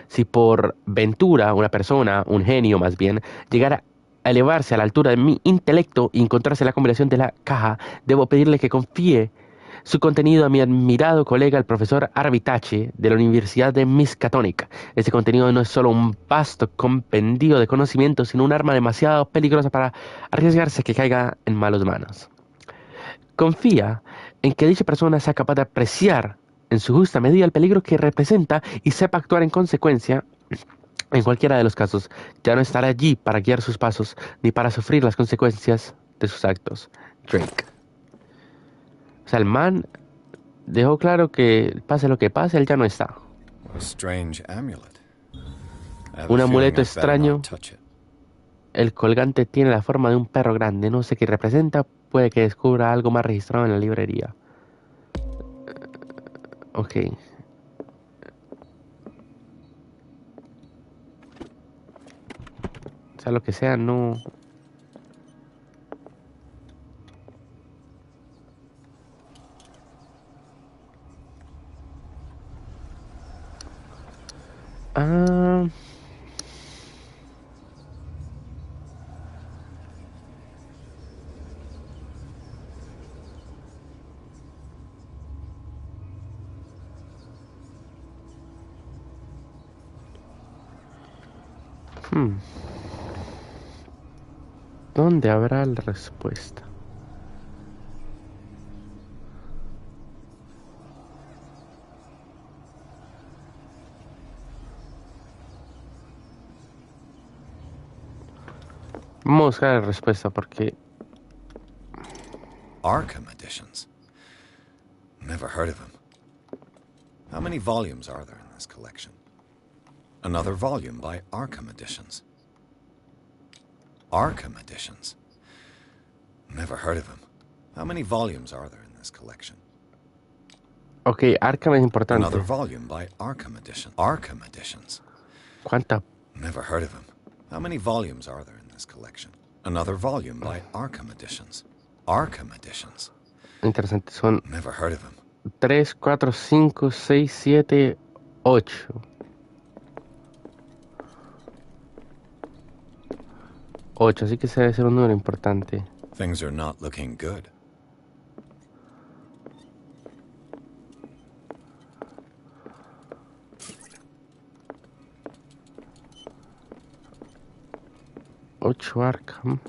Si por ventura una persona, un genio más bien, llegara a elevarse a la altura de mi intelecto y encontrarse la combinación de la caja, debo pedirle que confíe su contenido a mi admirado colega, el profesor Arvitache, de la Universidad de Miskatonic. Este contenido no es solo un vasto compendio de conocimientos, sino un arma demasiado peligrosa para arriesgarse a que caiga en malas manos. Confía en que dicha persona sea capaz de apreciar en su justa medida el peligro que representa y sepa actuar en consecuencia. En cualquiera de los casos, ya no estará allí para guiar sus pasos ni para sufrir las consecuencias de sus actos. Drake. O sea, el man dejó claro que pase lo que pase, él ya no está. What a strange amulet. I have Un a feeling amuleto I'd better extraño. not touch it. El colgante tiene la forma de un perro grande. No sé qué representa. Puede que descubra algo más registrado en la librería. Ok. O sea, lo que sea, no... Ah... ¿Dónde habrá la respuesta? Vamos a buscar la respuesta porque... Arkham editions. Never heard of them. How many volumes are there in this collection? Another volume by Arkham Editions. Arkham Editions. Never heard of them. How many volumes are there in this collection? Ok, Arkham es importante. Another volume by Arkham Editions. Arkham Editions. ¿Cuánta? Never heard of them. How many volumes are there in this collection? Another volume by Arkham Editions. Arkham Editions. Interesante, son... Never heard of them. 3, 4, 5, 6, 7, 8. 8, así que ese debe ser un número importante. Things are not looking good. Ocho Arkham.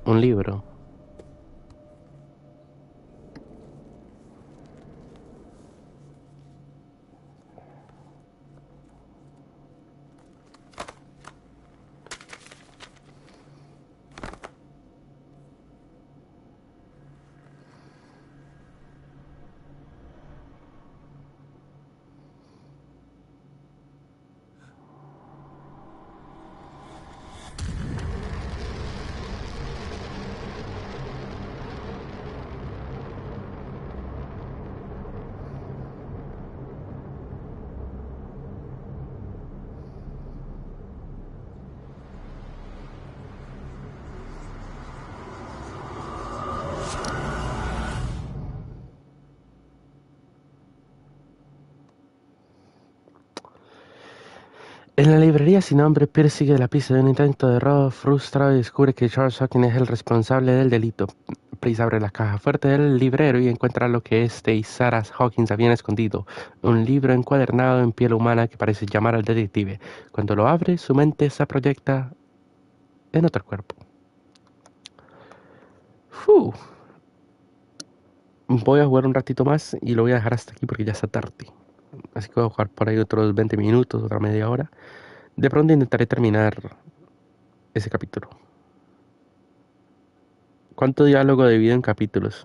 Un libro. En la librería sin nombre, Pierce sigue la pista de un intento de robo frustrado y descubre que Charles Hawkins es el responsable del delito. Paris abre la caja fuerte del librero y encuentra lo que este y Sarah Hawkins habían escondido. Un libro encuadernado en piel humana que parece llamar al detective. Cuando lo abre, su mente se proyecta en otro cuerpo. ¡Fu! Voy a jugar un ratito más y lo voy a dejar hasta aquí porque ya está tarde. Así que voy a jugar por ahí otros 20 minutos, otra media hora. De pronto intentaré terminar ese capítulo. ¿Cuánto diálogo divido en capítulos?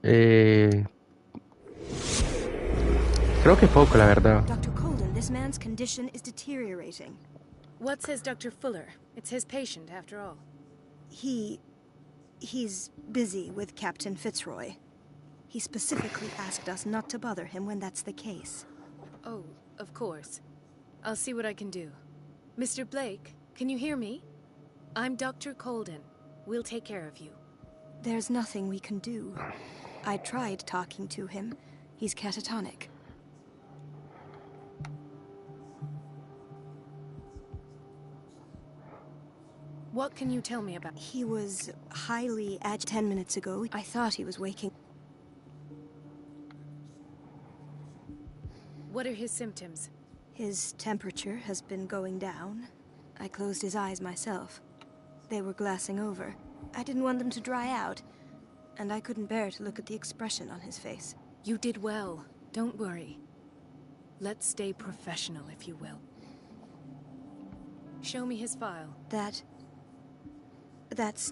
Creo que poco, la verdad. Dr. Colden, this man's condition is deteriorating. What says Dr. Fuller? It's his patient, after all. He's busy with Captain Fitzroy. He specifically asked us not to bother him when that's the case. Oh, of course. I'll see what I can do. Mr. Blake, can you hear me? I'm Dr. Colden. We'll take care of you. There's nothing we can do. I tried talking to him. He's catatonic. What can you tell me about? He was highly agitated 10 minutes ago. I thought he was waking. What are his symptoms? His temperature has been going down. I closed his eyes myself. They were glassing over. I didn't want them to dry out, and I couldn't bear to look at the expression on his face. You did well. Don't worry. Let's stay professional, if you will. Show me his file. That's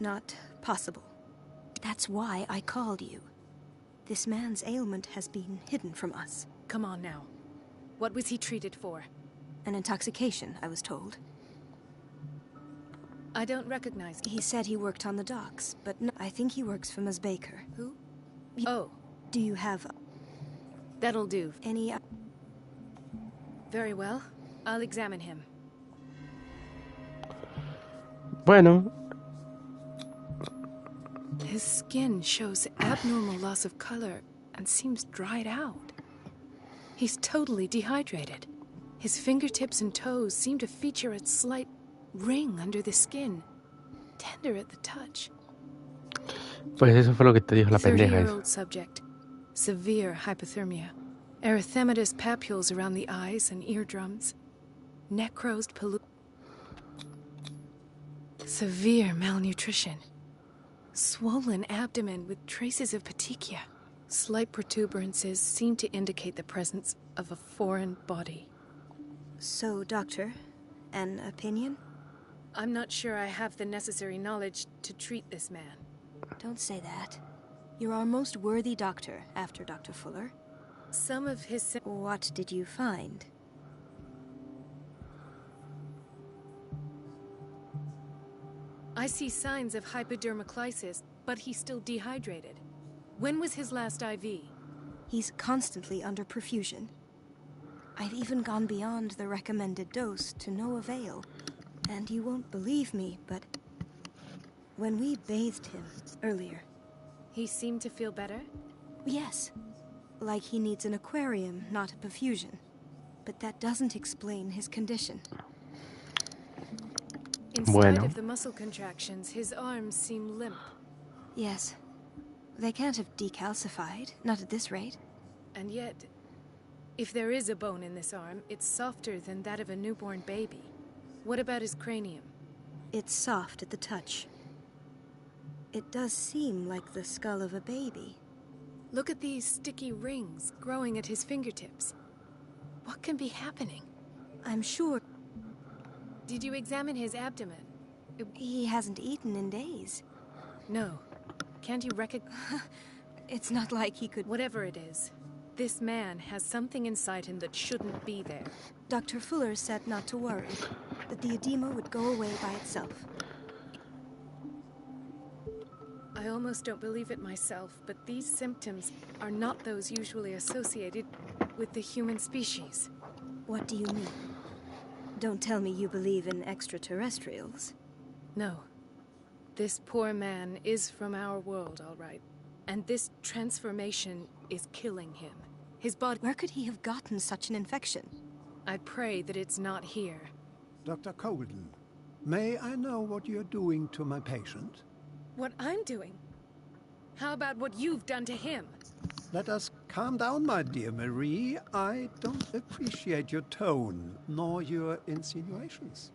not possible. That's why I called you. This man's ailment has been hidden from us. Come on now. What was he treated for? An intoxication, I was told. I don't recognize him. He said he worked on the docks, but no, I think he works for Ms. Baker. Who? Oh. Do you have... That'll do. Any... Very well. I'll examine him. Bueno. His skin shows abnormal loss of color and seems dried out. He's totally dehydrated. His fingertips and toes seem to feature a slight ring under the skin. Tender at the touch. Pues eso fue lo que te dijo la pendeja. 30-year-old subject. Severe hypothermia. Erythematous papules around the eyes and eardrums. Necrosed severe malnutrition. Swollen abdomen with traces of petechia. Slight protuberances seem to indicate the presence of a foreign body. So, Doctor, an opinion? I'm not sure I have the necessary knowledge to treat this man. Don't say that. You're our most worthy doctor, after Dr. Fuller. Some of his... What did you find? I see signs of hypodermoclysis, but he's still dehydrated. When was his last IV? He's constantly under perfusion. I've even gone beyond the recommended dose to no avail. And you won't believe me, but when we bathed him earlier... He seemed to feel better? Yes. Like he needs an aquarium, not a perfusion. But that doesn't explain his condition. In spite of the muscle contractions, his arms seem limp. Yes. They can't have decalcified, not at this rate. And yet, if there is a bone in this arm, it's softer than that of a newborn baby. What about his cranium? It's soft at the touch. It does seem like the skull of a baby. Look at these sticky rings growing at his fingertips. What can be happening? I'm sure... Did you examine his abdomen? He hasn't eaten in days. No. Can't you recognize... It's not like he could... Whatever it is, this man has something inside him that shouldn't be there. Dr. Fuller said not to worry, that the edema would go away by itself. I almost don't believe it myself, but these symptoms are not those usually associated with the human species. What do you mean? Don't tell me you believe in extraterrestrials. No. This poor man is from our world, all right. And this transformation is killing him. His body... Where could he have gotten such an infection? I pray that it's not here. Dr. Colden, may I know what you're doing to my patient? What I'm doing? How about what you've done to him? Let us calm down, my dear Marie. I don't appreciate your tone, nor your insinuations.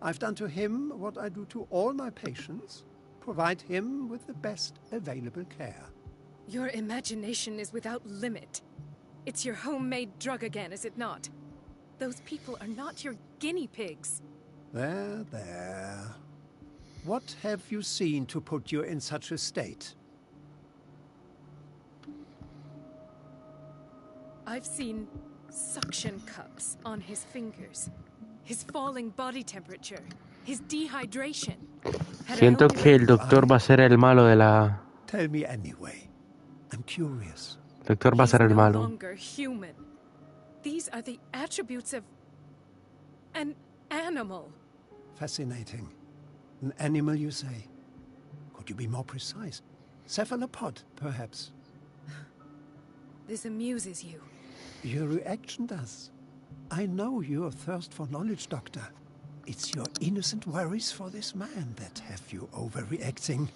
I've done to him what I do to all my patients. Provide him with the best available care. Your imagination is without limit. It's your homemade drug again, is it not? Those people are not your guinea pigs. There, there. What have you seen to put you in such a state? I've seen suction cups on his fingers, his falling body temperature, his dehydration. Siento que el doctor va a ser el malo de la... Tell me anyway. I'm curious. El doctor va a ser el No malo. longer human. These are the attributes of an animal. Fascinating. An animal, you say? Could you be more precise? Cephalopod, perhaps? This amuses you. Your reaction does. I know your thirst for knowledge, Doctor. It's your innocent worries for this man that have you overreacting.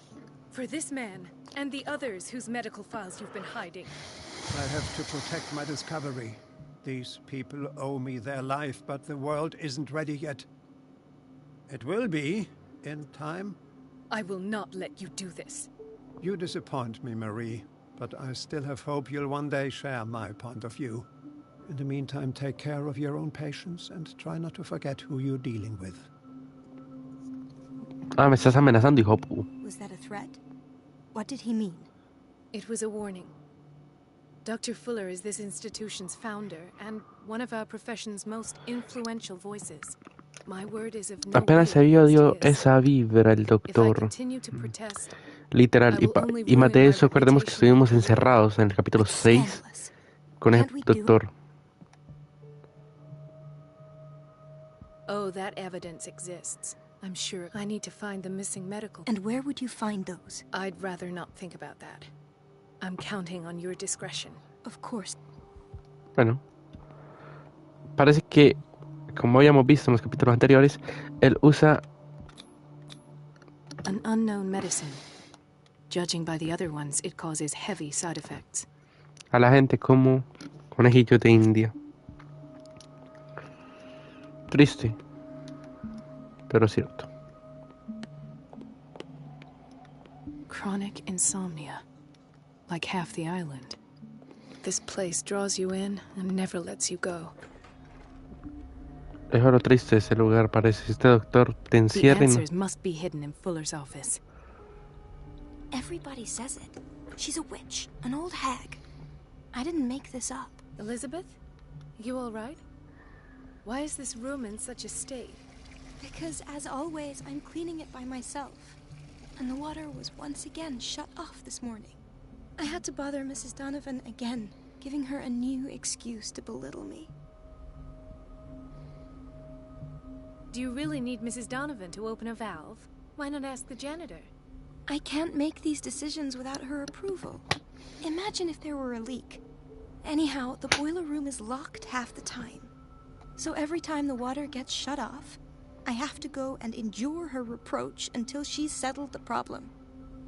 For this man, and the others whose medical files you've been hiding. I have to protect my discovery. These people owe me their life, but the world isn't ready yet. It will be, in time. I will not let you do this. You disappoint me, Marie, but I still have hope you'll one day share my point of view. In the meantime, take care of your own patients and try not to forget who you're dealing with. Ah, me estás amenazando, hijo pu. Was that a threat? What did he mean? It was a warning. Dr. Fuller is this institution's founder and one of our profession's most influential voices. My word is of no Apenas se weight dio against his. esa vibra el If I doctor. continue to protest, Literal. Y más de eso, acordemos que estuvimos encerrados en el capítulo 6 con el doctor. oh, that evidence exists. I'm sure I need to find the missing medical. And where would you find those? I'd rather not think about that. I'm counting on your discretion. Of course. Bueno. Parece que, como habíamos visto en los capítulos anteriores, él usa an unknown medicine. Judging by the other ones, it causes heavy side effects. A la gente como conejillos de India. Triste, pero cierto. Chronic insomnia, like half the island. This place draws you in and never lets you go. Es lo triste de ese lugar, parece. Este doctor te The encierra y no... answers must be hidden in Fuller's office. Everybody says it. She's a witch, an old hag. I didn't make this up. Elizabeth, you all right? Why is this room in such a state? Because, as always, I'm cleaning it by myself. And the water was once again shut off this morning. I had to bother Mrs. Donovan again, giving her a new excuse to belittle me. Do you really need Mrs. Donovan to open a valve? Why not ask the janitor? I can't make these decisions without her approval. Imagine if there were a leak. Anyhow, the boiler room is locked half the time. So every time the water gets shut off, I have to go and endure her reproach until she's settled the problem.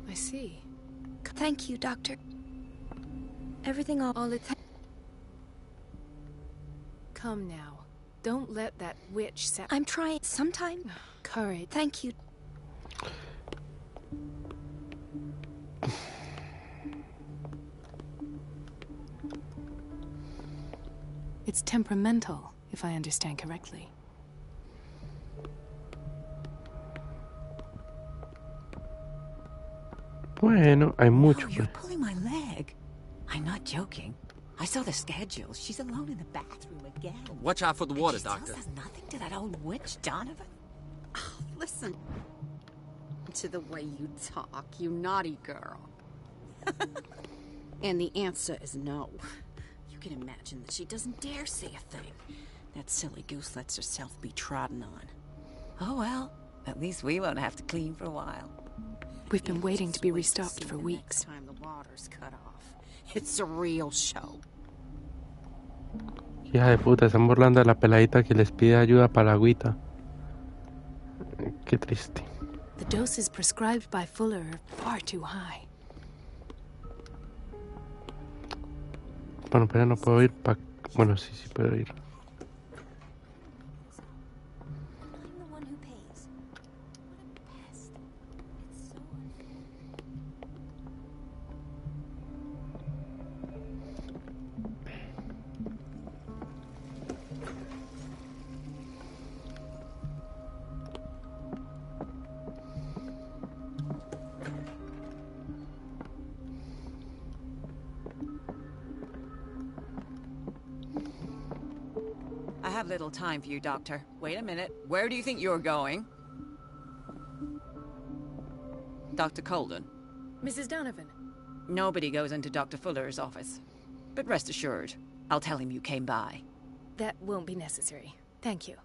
I see. Thank you, Doctor. Everything all the time. Come now. Don't let that witch set... I'm trying sometime. Courage. Thank you. It's temperamental, if I understand correctly. Bueno, hay mucho. Oh, you're pulling my leg. I'm not joking. I saw the schedule. She's alone in the bathroom again. Watch out for the water, She Doctor. still says nothing to that old witch, Donovan. Oh, listen to the way you talk, you naughty girl. And the answer is no. You can imagine that she doesn't dare say a thing. That silly goose lets herself be trodden on. Oh, well, at least we won't have to clean for a while. We've been waiting to be restocked for weeks. Time the water's cut off. It's a real show. Hija de puta, están burlando de la peladita que les pide ayuda para la agüita. Qué triste. The doses prescribed by Fuller are far too high. Bueno, pero no puedo ir para... Bueno, sí puedo ir. I have little time for you, Doctor. Wait a minute. Where do you think you're going? Dr. Colden. Mrs. Donovan. Nobody goes into Dr. Fuller's office. But rest assured, I'll tell him you came by. That won't be necessary. Thank you.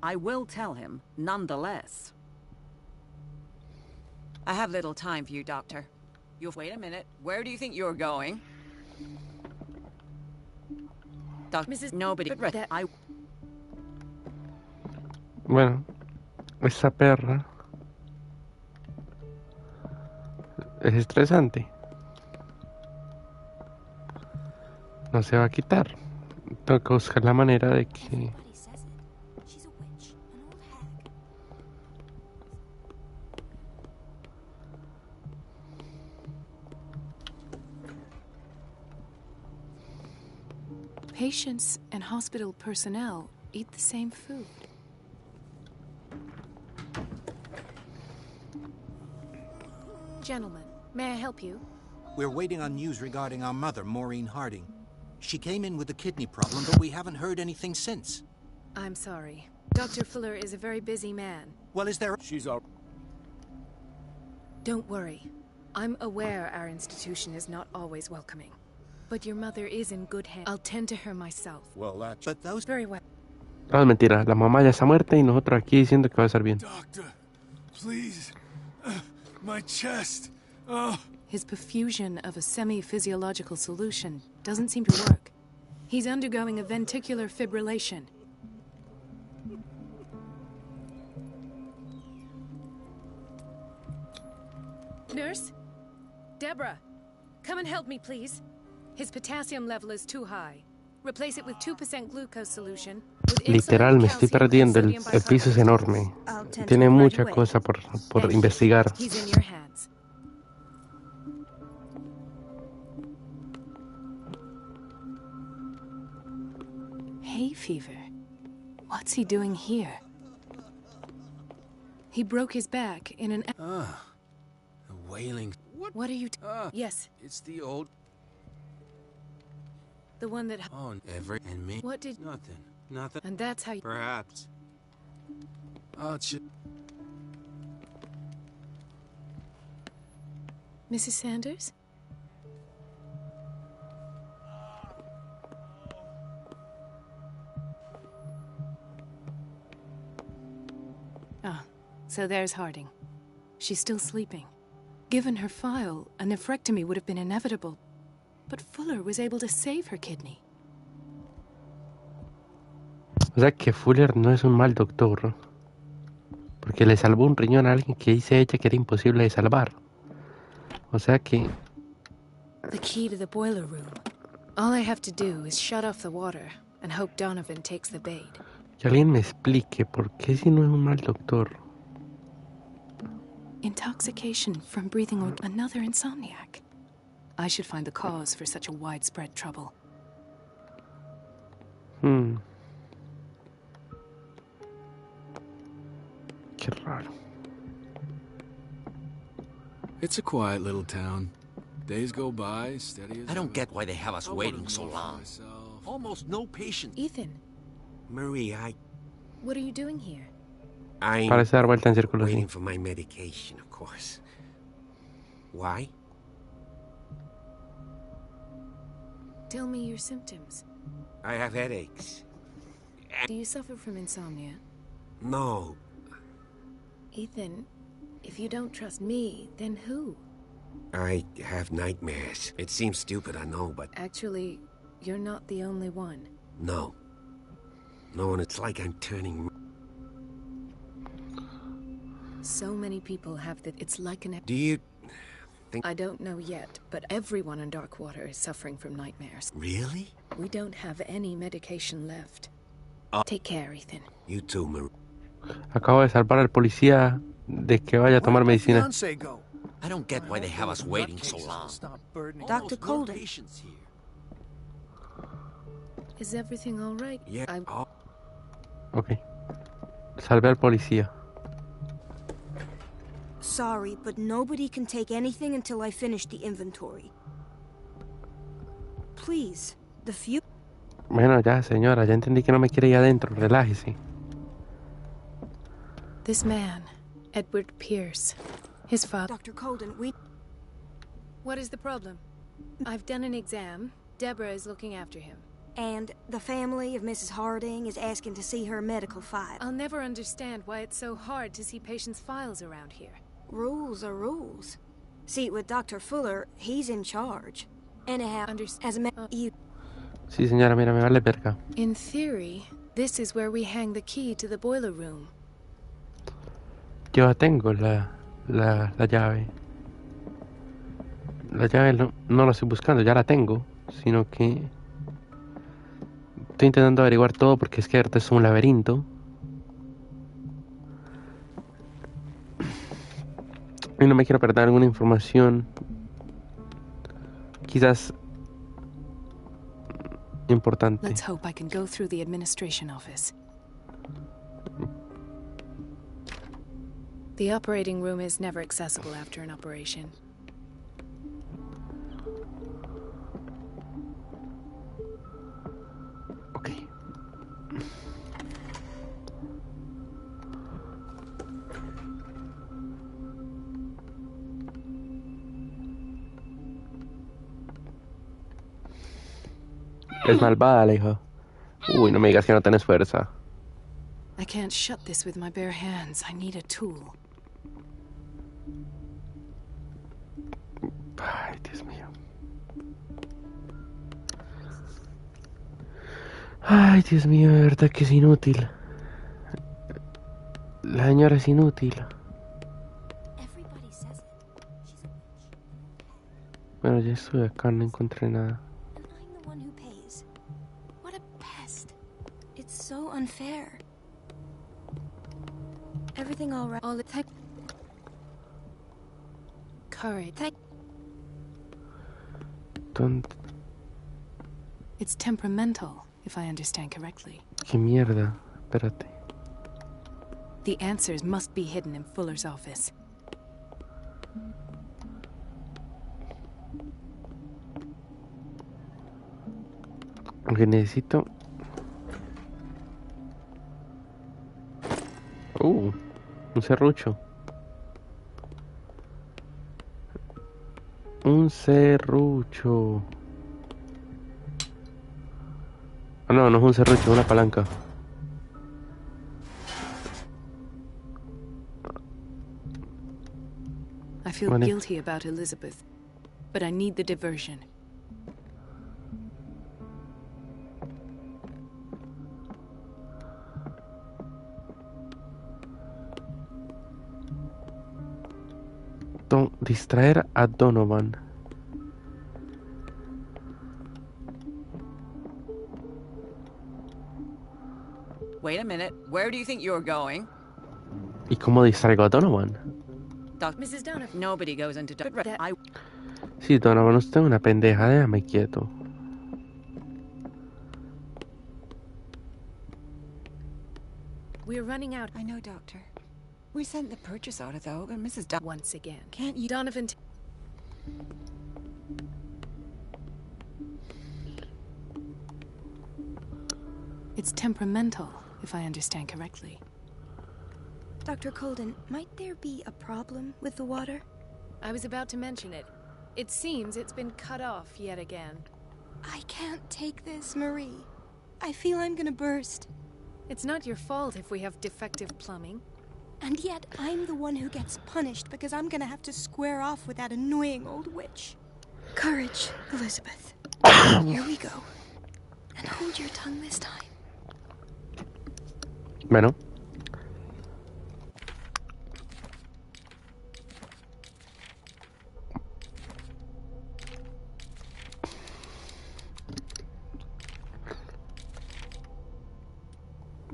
I will tell him, nonetheless. I have little time for you, Doctor. You'll wait a minute. Where do you think you're going? Doctor, Mrs. Nobody. But rest. I. Bueno, esa perra es estresante. No se va a quitar. Tengo que buscar la manera de que... Patients and hospital personnel eat the same food. Gentlemen, may I help you? We're waiting on news regarding our mother, Maureen Harding. She came in with a kidney problem, but we haven't heard anything since. I'm sorry. Dr. Fuller is a very busy man. Well, is there... She's all... Don't worry. I'm aware our institution is not always welcoming. But your mother is in good hands. I'll tend to her myself. Well, that's... But those... Very well. No, es mentira. La mamá ya está muerta y nosotros aquí diciendo que va a estar bien. Doctor, please. My chest. Oh. His perfusion of a semi-physiological solution doesn't seem to work. He's undergoing a ventricular fibrillation. Nurse? Deborah, come and help me, please. His potassium level is too high. Replace it with 2% glucose solution. Literal, me estoy perdiendo. El piso es enorme. Tiene mucha cosa por investigar. He's in your hands. Hay fever. What's he doing here? He broke his back in an... the wailing... What are you... Yes. It's the old... The one that... Oh, Everett and me. What did... Nothing. And that's how you... Perhaps. Oh, Mrs. Sanders? Ah, so there's Harding. She's still sleeping. Given her file, a nephrectomy would have been inevitable. But Fuller was able to save her kidney. O sea que Fuller no es un mal doctor. Porque le salvó un riñón a alguien que dice ella que era imposible de salvar. O sea que... The key to the boiler room. All I have to do is shut off the water and hope Donovan takes the bait. Que alguien me explique por qué si no es un mal doctor. Intoxication from breathing another insomniac. I should find the cause for such a widespread trouble. Qué raro. It's a quiet little town. Days go by, steady as... I don't get why they have us waiting so long. Almost no patience. Ethan. Marie, What are you doing here? Parece dar vuelta en círculos. Waiting for my medication, of course. Why? Tell me your symptoms. I have headaches. Do you suffer from insomnia? No. Ethan, if you don't trust me, then who? I have nightmares. It seems stupid, I know, but... Actually, you're not the only one. No. No, and it's like I'm turning... So many people have that. It's like an... Do you I don't know yet, but everyone in Darkwater is suffering from nightmares. Really? We don't have any medication left. Take care, Ethan. You too, Marie. Acabo de salvar al policía de que vaya a tomar medicina. I don't get why they have us waiting so long. Dr. Colden. Is everything all right? Yeah. Ok. Salvé al policía. Sorry, but nobody can take anything until I finish the inventory. Please, the few... Bueno, ya, señora, ya entendí que no me quiere ir adentro. Relájese. This man, Edward Pierce, his father... Dr. Colden, we... What is the problem? I've done an exam. Deborah is looking after him. And the family of Mrs. Harding is asking to see her medical file. I'll never understand why it's so hard to see patients' files around here. Rules are rules. See, with Dr. Fuller, he's in charge. Anyhow, as a you... Sí, señora, mira, me vale verga. In theory, this is where we hang the key to the boiler room. Yo tengo la llave. La llave no la estoy buscando, ya la tengo. Sino que... estoy intentando averiguar todo porque es que esto es un laberinto. Y no me quiero perder alguna información. Quizás importante. Let's hope I can go through the administration office. The operating room is never accessible after an operation. Okay. Es malvada la hija. Uy, no me digas que no tenés fuerza. I can't shut this with my bare hands. I need a tool. Ay, Dios mío. Ay, Dios mío, de verdad que es inútil. La señora es inútil. Bueno, ya estuve acá, no encontré nada. It's so unfair. Everything all right? All the tech. Courage. ¿Dónde? It's temperamental, if I understand correctly. ¿Qué mierda? Espérate. The answers must be hidden in Fuller's office. Aunque necesito... un serrucho. Un serrucho. Ah, no, no es un serrucho, es una palanca. I feel guilty about Elizabeth, but I need the diversion. Distraer a Donovan. Wait a minute. Where do you think you're going? ¿Y cómo distraigo a Donovan? Mrs. Donovan. Nobody goes into Sí, Donovan, usted es una pendeja, déjame quieto. We're running out. I know, Doctor. We sent the purchase order, though, and Mrs. Once again. Can't you... Donovan... It's temperamental, if I understand correctly. Dr. Colden, might there be a problem with the water? I was about to mention it. It seems it's been cut off yet again. I can't take this, Marie. I feel I'm gonna burst. It's not your fault if we have defective plumbing. And yet, I'm the one who gets punished because I'm gonna have to square off with that annoying old witch. Courage, Elizabeth. Here we go. And hold your tongue this time. Bueno.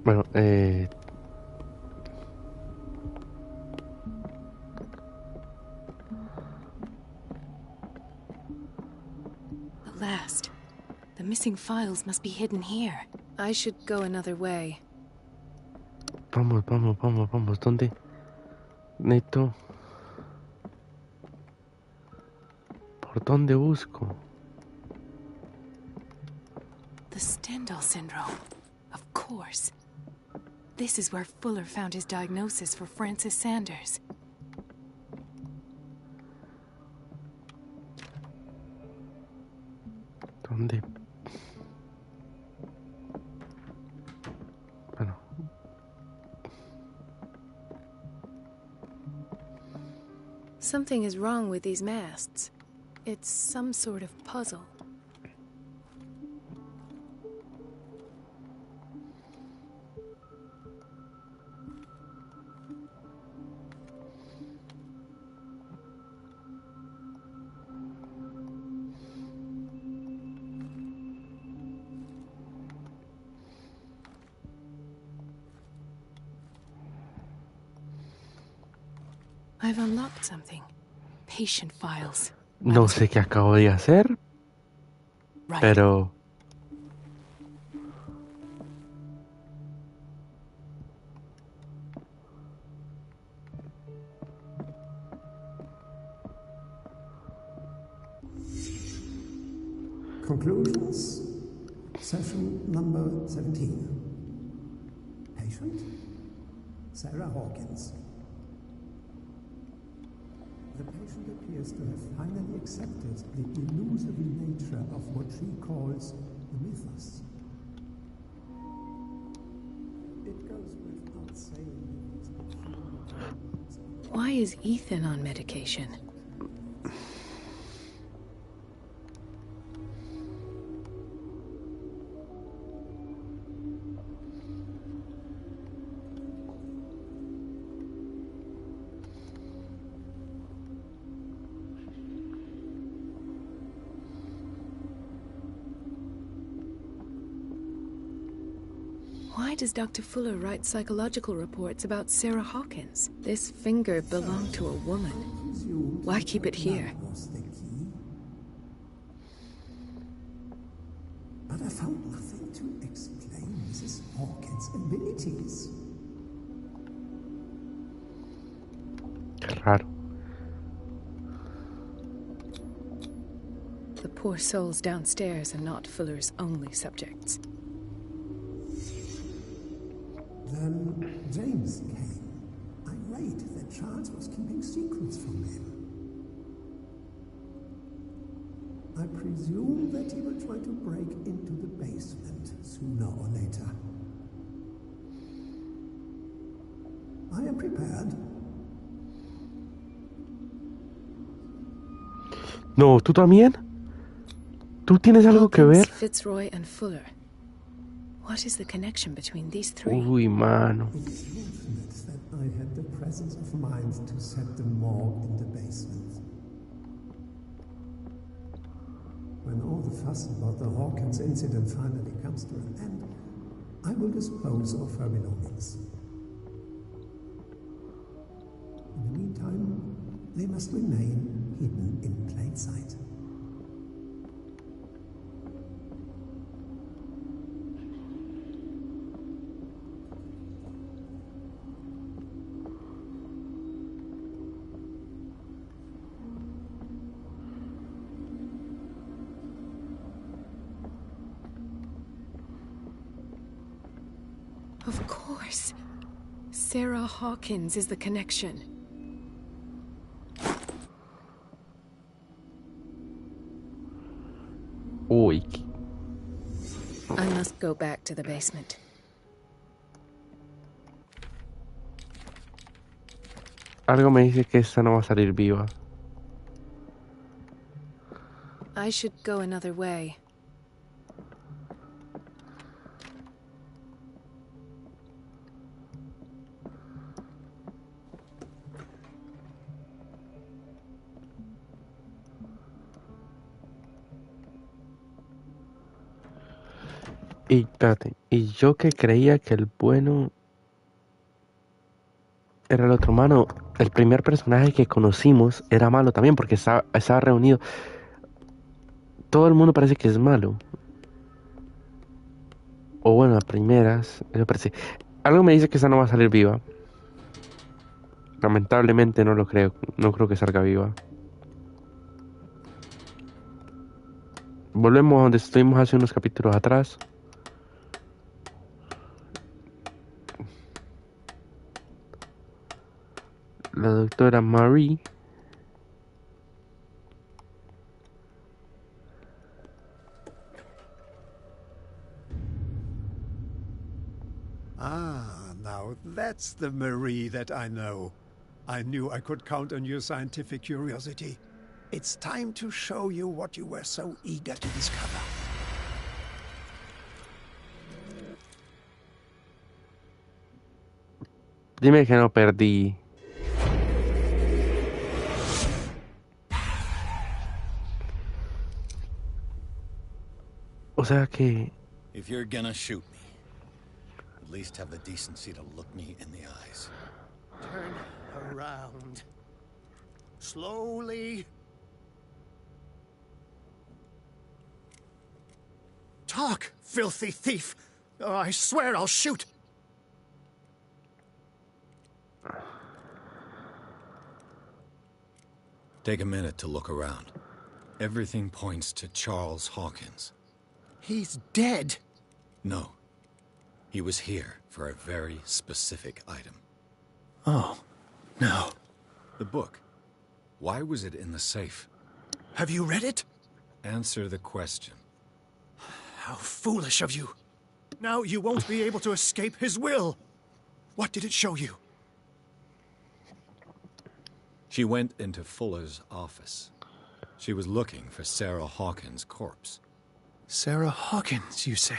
Bueno, At last. The missing files must be hidden here. I should go another way. Vamos. ¿Dónde? Neto. ¿Por dónde busco? The Stendhal syndrome. Of course. This is where Fuller found his diagnosis for Francis Sanders. ¿Dónde? Bueno. Something is wrong with these masts. It's some sort of puzzle. I've unlocked something. Patient files. No sé qué acabo de hacer, pero... Conclusions. Session number 17. Patient? Sarah Hawkins. The patient appears to have finally accepted the illusory nature of what she calls the mythos. It goes without saying that Why is Ethan on medication? Why does Dr. Fuller write psychological reports about Sarah Hawkins? This finger belonged to a woman. Why keep it here? But I found nothing to explain Mrs. Hawkins' abilities. Qué raro. The poor souls downstairs are not Fuller's only subjects. Then James came. Irate that Charles was keeping secrets from him. I presume that he will try to break into the basement sooner or later. I am prepared. No, ¿tú también? ¿Tú tienes algo que ver? Fitzroy and Fuller. What is the connection between these three? Uy, mano. It's fortunate that I had the presence of mind to set them all in the basement. When all the fuss about the Hawkins incident finally comes to an end, I will dispose of her belongings. In the meantime, they must remain hidden in plain sight. Of course. Sarah Hawkins is the connection. Uy. I must go back to the basement. Algo me dice que esta no va a salir viva. I should go another way. Y espérate, y yo que creía que el bueno era el otro mano. El primer personaje que conocimos era malo también porque estaba reunido. Todo el mundo parece que es malo. O bueno, a primeras, eso parece. Algo me dice que esa no va a salir viva. Lamentablemente no lo creo. No creo que salga viva. Volvemos a donde estuvimos hace unos capítulos atrás. La doctora Marie. Ah, now that's the Marie that I know. I knew I could count on your scientific curiosity. It's time to show you what you were so eager to discover. Dime que no perdí. O sea que... If you're gonna shoot me, at least have the decency to look me in the eyes. Turn around. Slowly. Talk, filthy thief! Or I swear I'll shoot! Take a minute to look around. Everything points to Charles Hawkins. He's dead. No. He was here for a very specific item. Oh, no. The book. Why was it in the safe? Have you read it? Answer the question. How foolish of you. Now you won't be able to escape his will. What did it show you? She went into Fuller's office. She was looking for Sarah Hawkins' corpse. Sarah Hawkins, you say?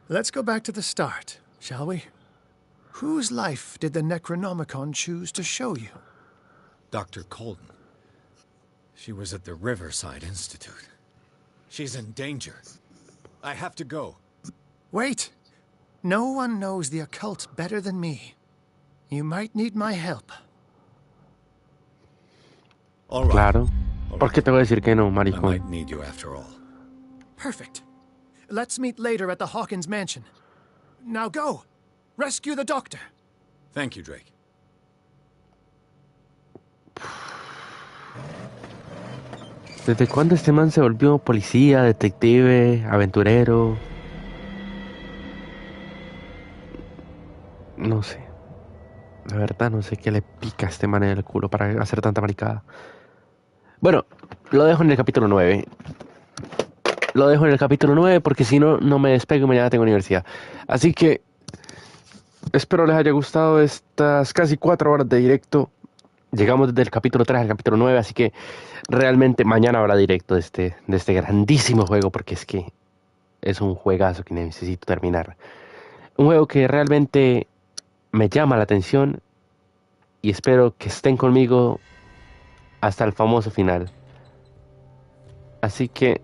Let's go back to the start, shall we? Whose life did the Necronomicon choose to show you? Dr. Colden. She was at the Riverside Institute. She's in danger. I have to go. Wait. No one knows the occult better than me. You might need my help. All right. Claro. ¿Por qué te voy a decir que no, I maricón? might need you after all. Perfect. Let's meet later at the Hawkins mansion. Now go. Rescue the doctor. Thank you, Drake. ¿Desde cuándo este man se volvió policía, detective, aventurero? No sé. La verdad no sé qué le pica a este man en el culo para hacer tanta maricada. Bueno, lo dejo en el capítulo 9. Lo dejo en el capítulo 9 porque si no, no me despego y mañana tengo universidad. Así que espero les haya gustado estas casi 4 horas de directo. Llegamos desde el capítulo 3 al capítulo 9, así que realmente mañana habrá directo de este grandísimo juego porque es que es un juegazo que necesito terminar. Un juego que realmente me llama la atención y espero que estén conmigo hasta el famoso final. Así que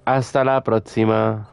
hasta la próxima.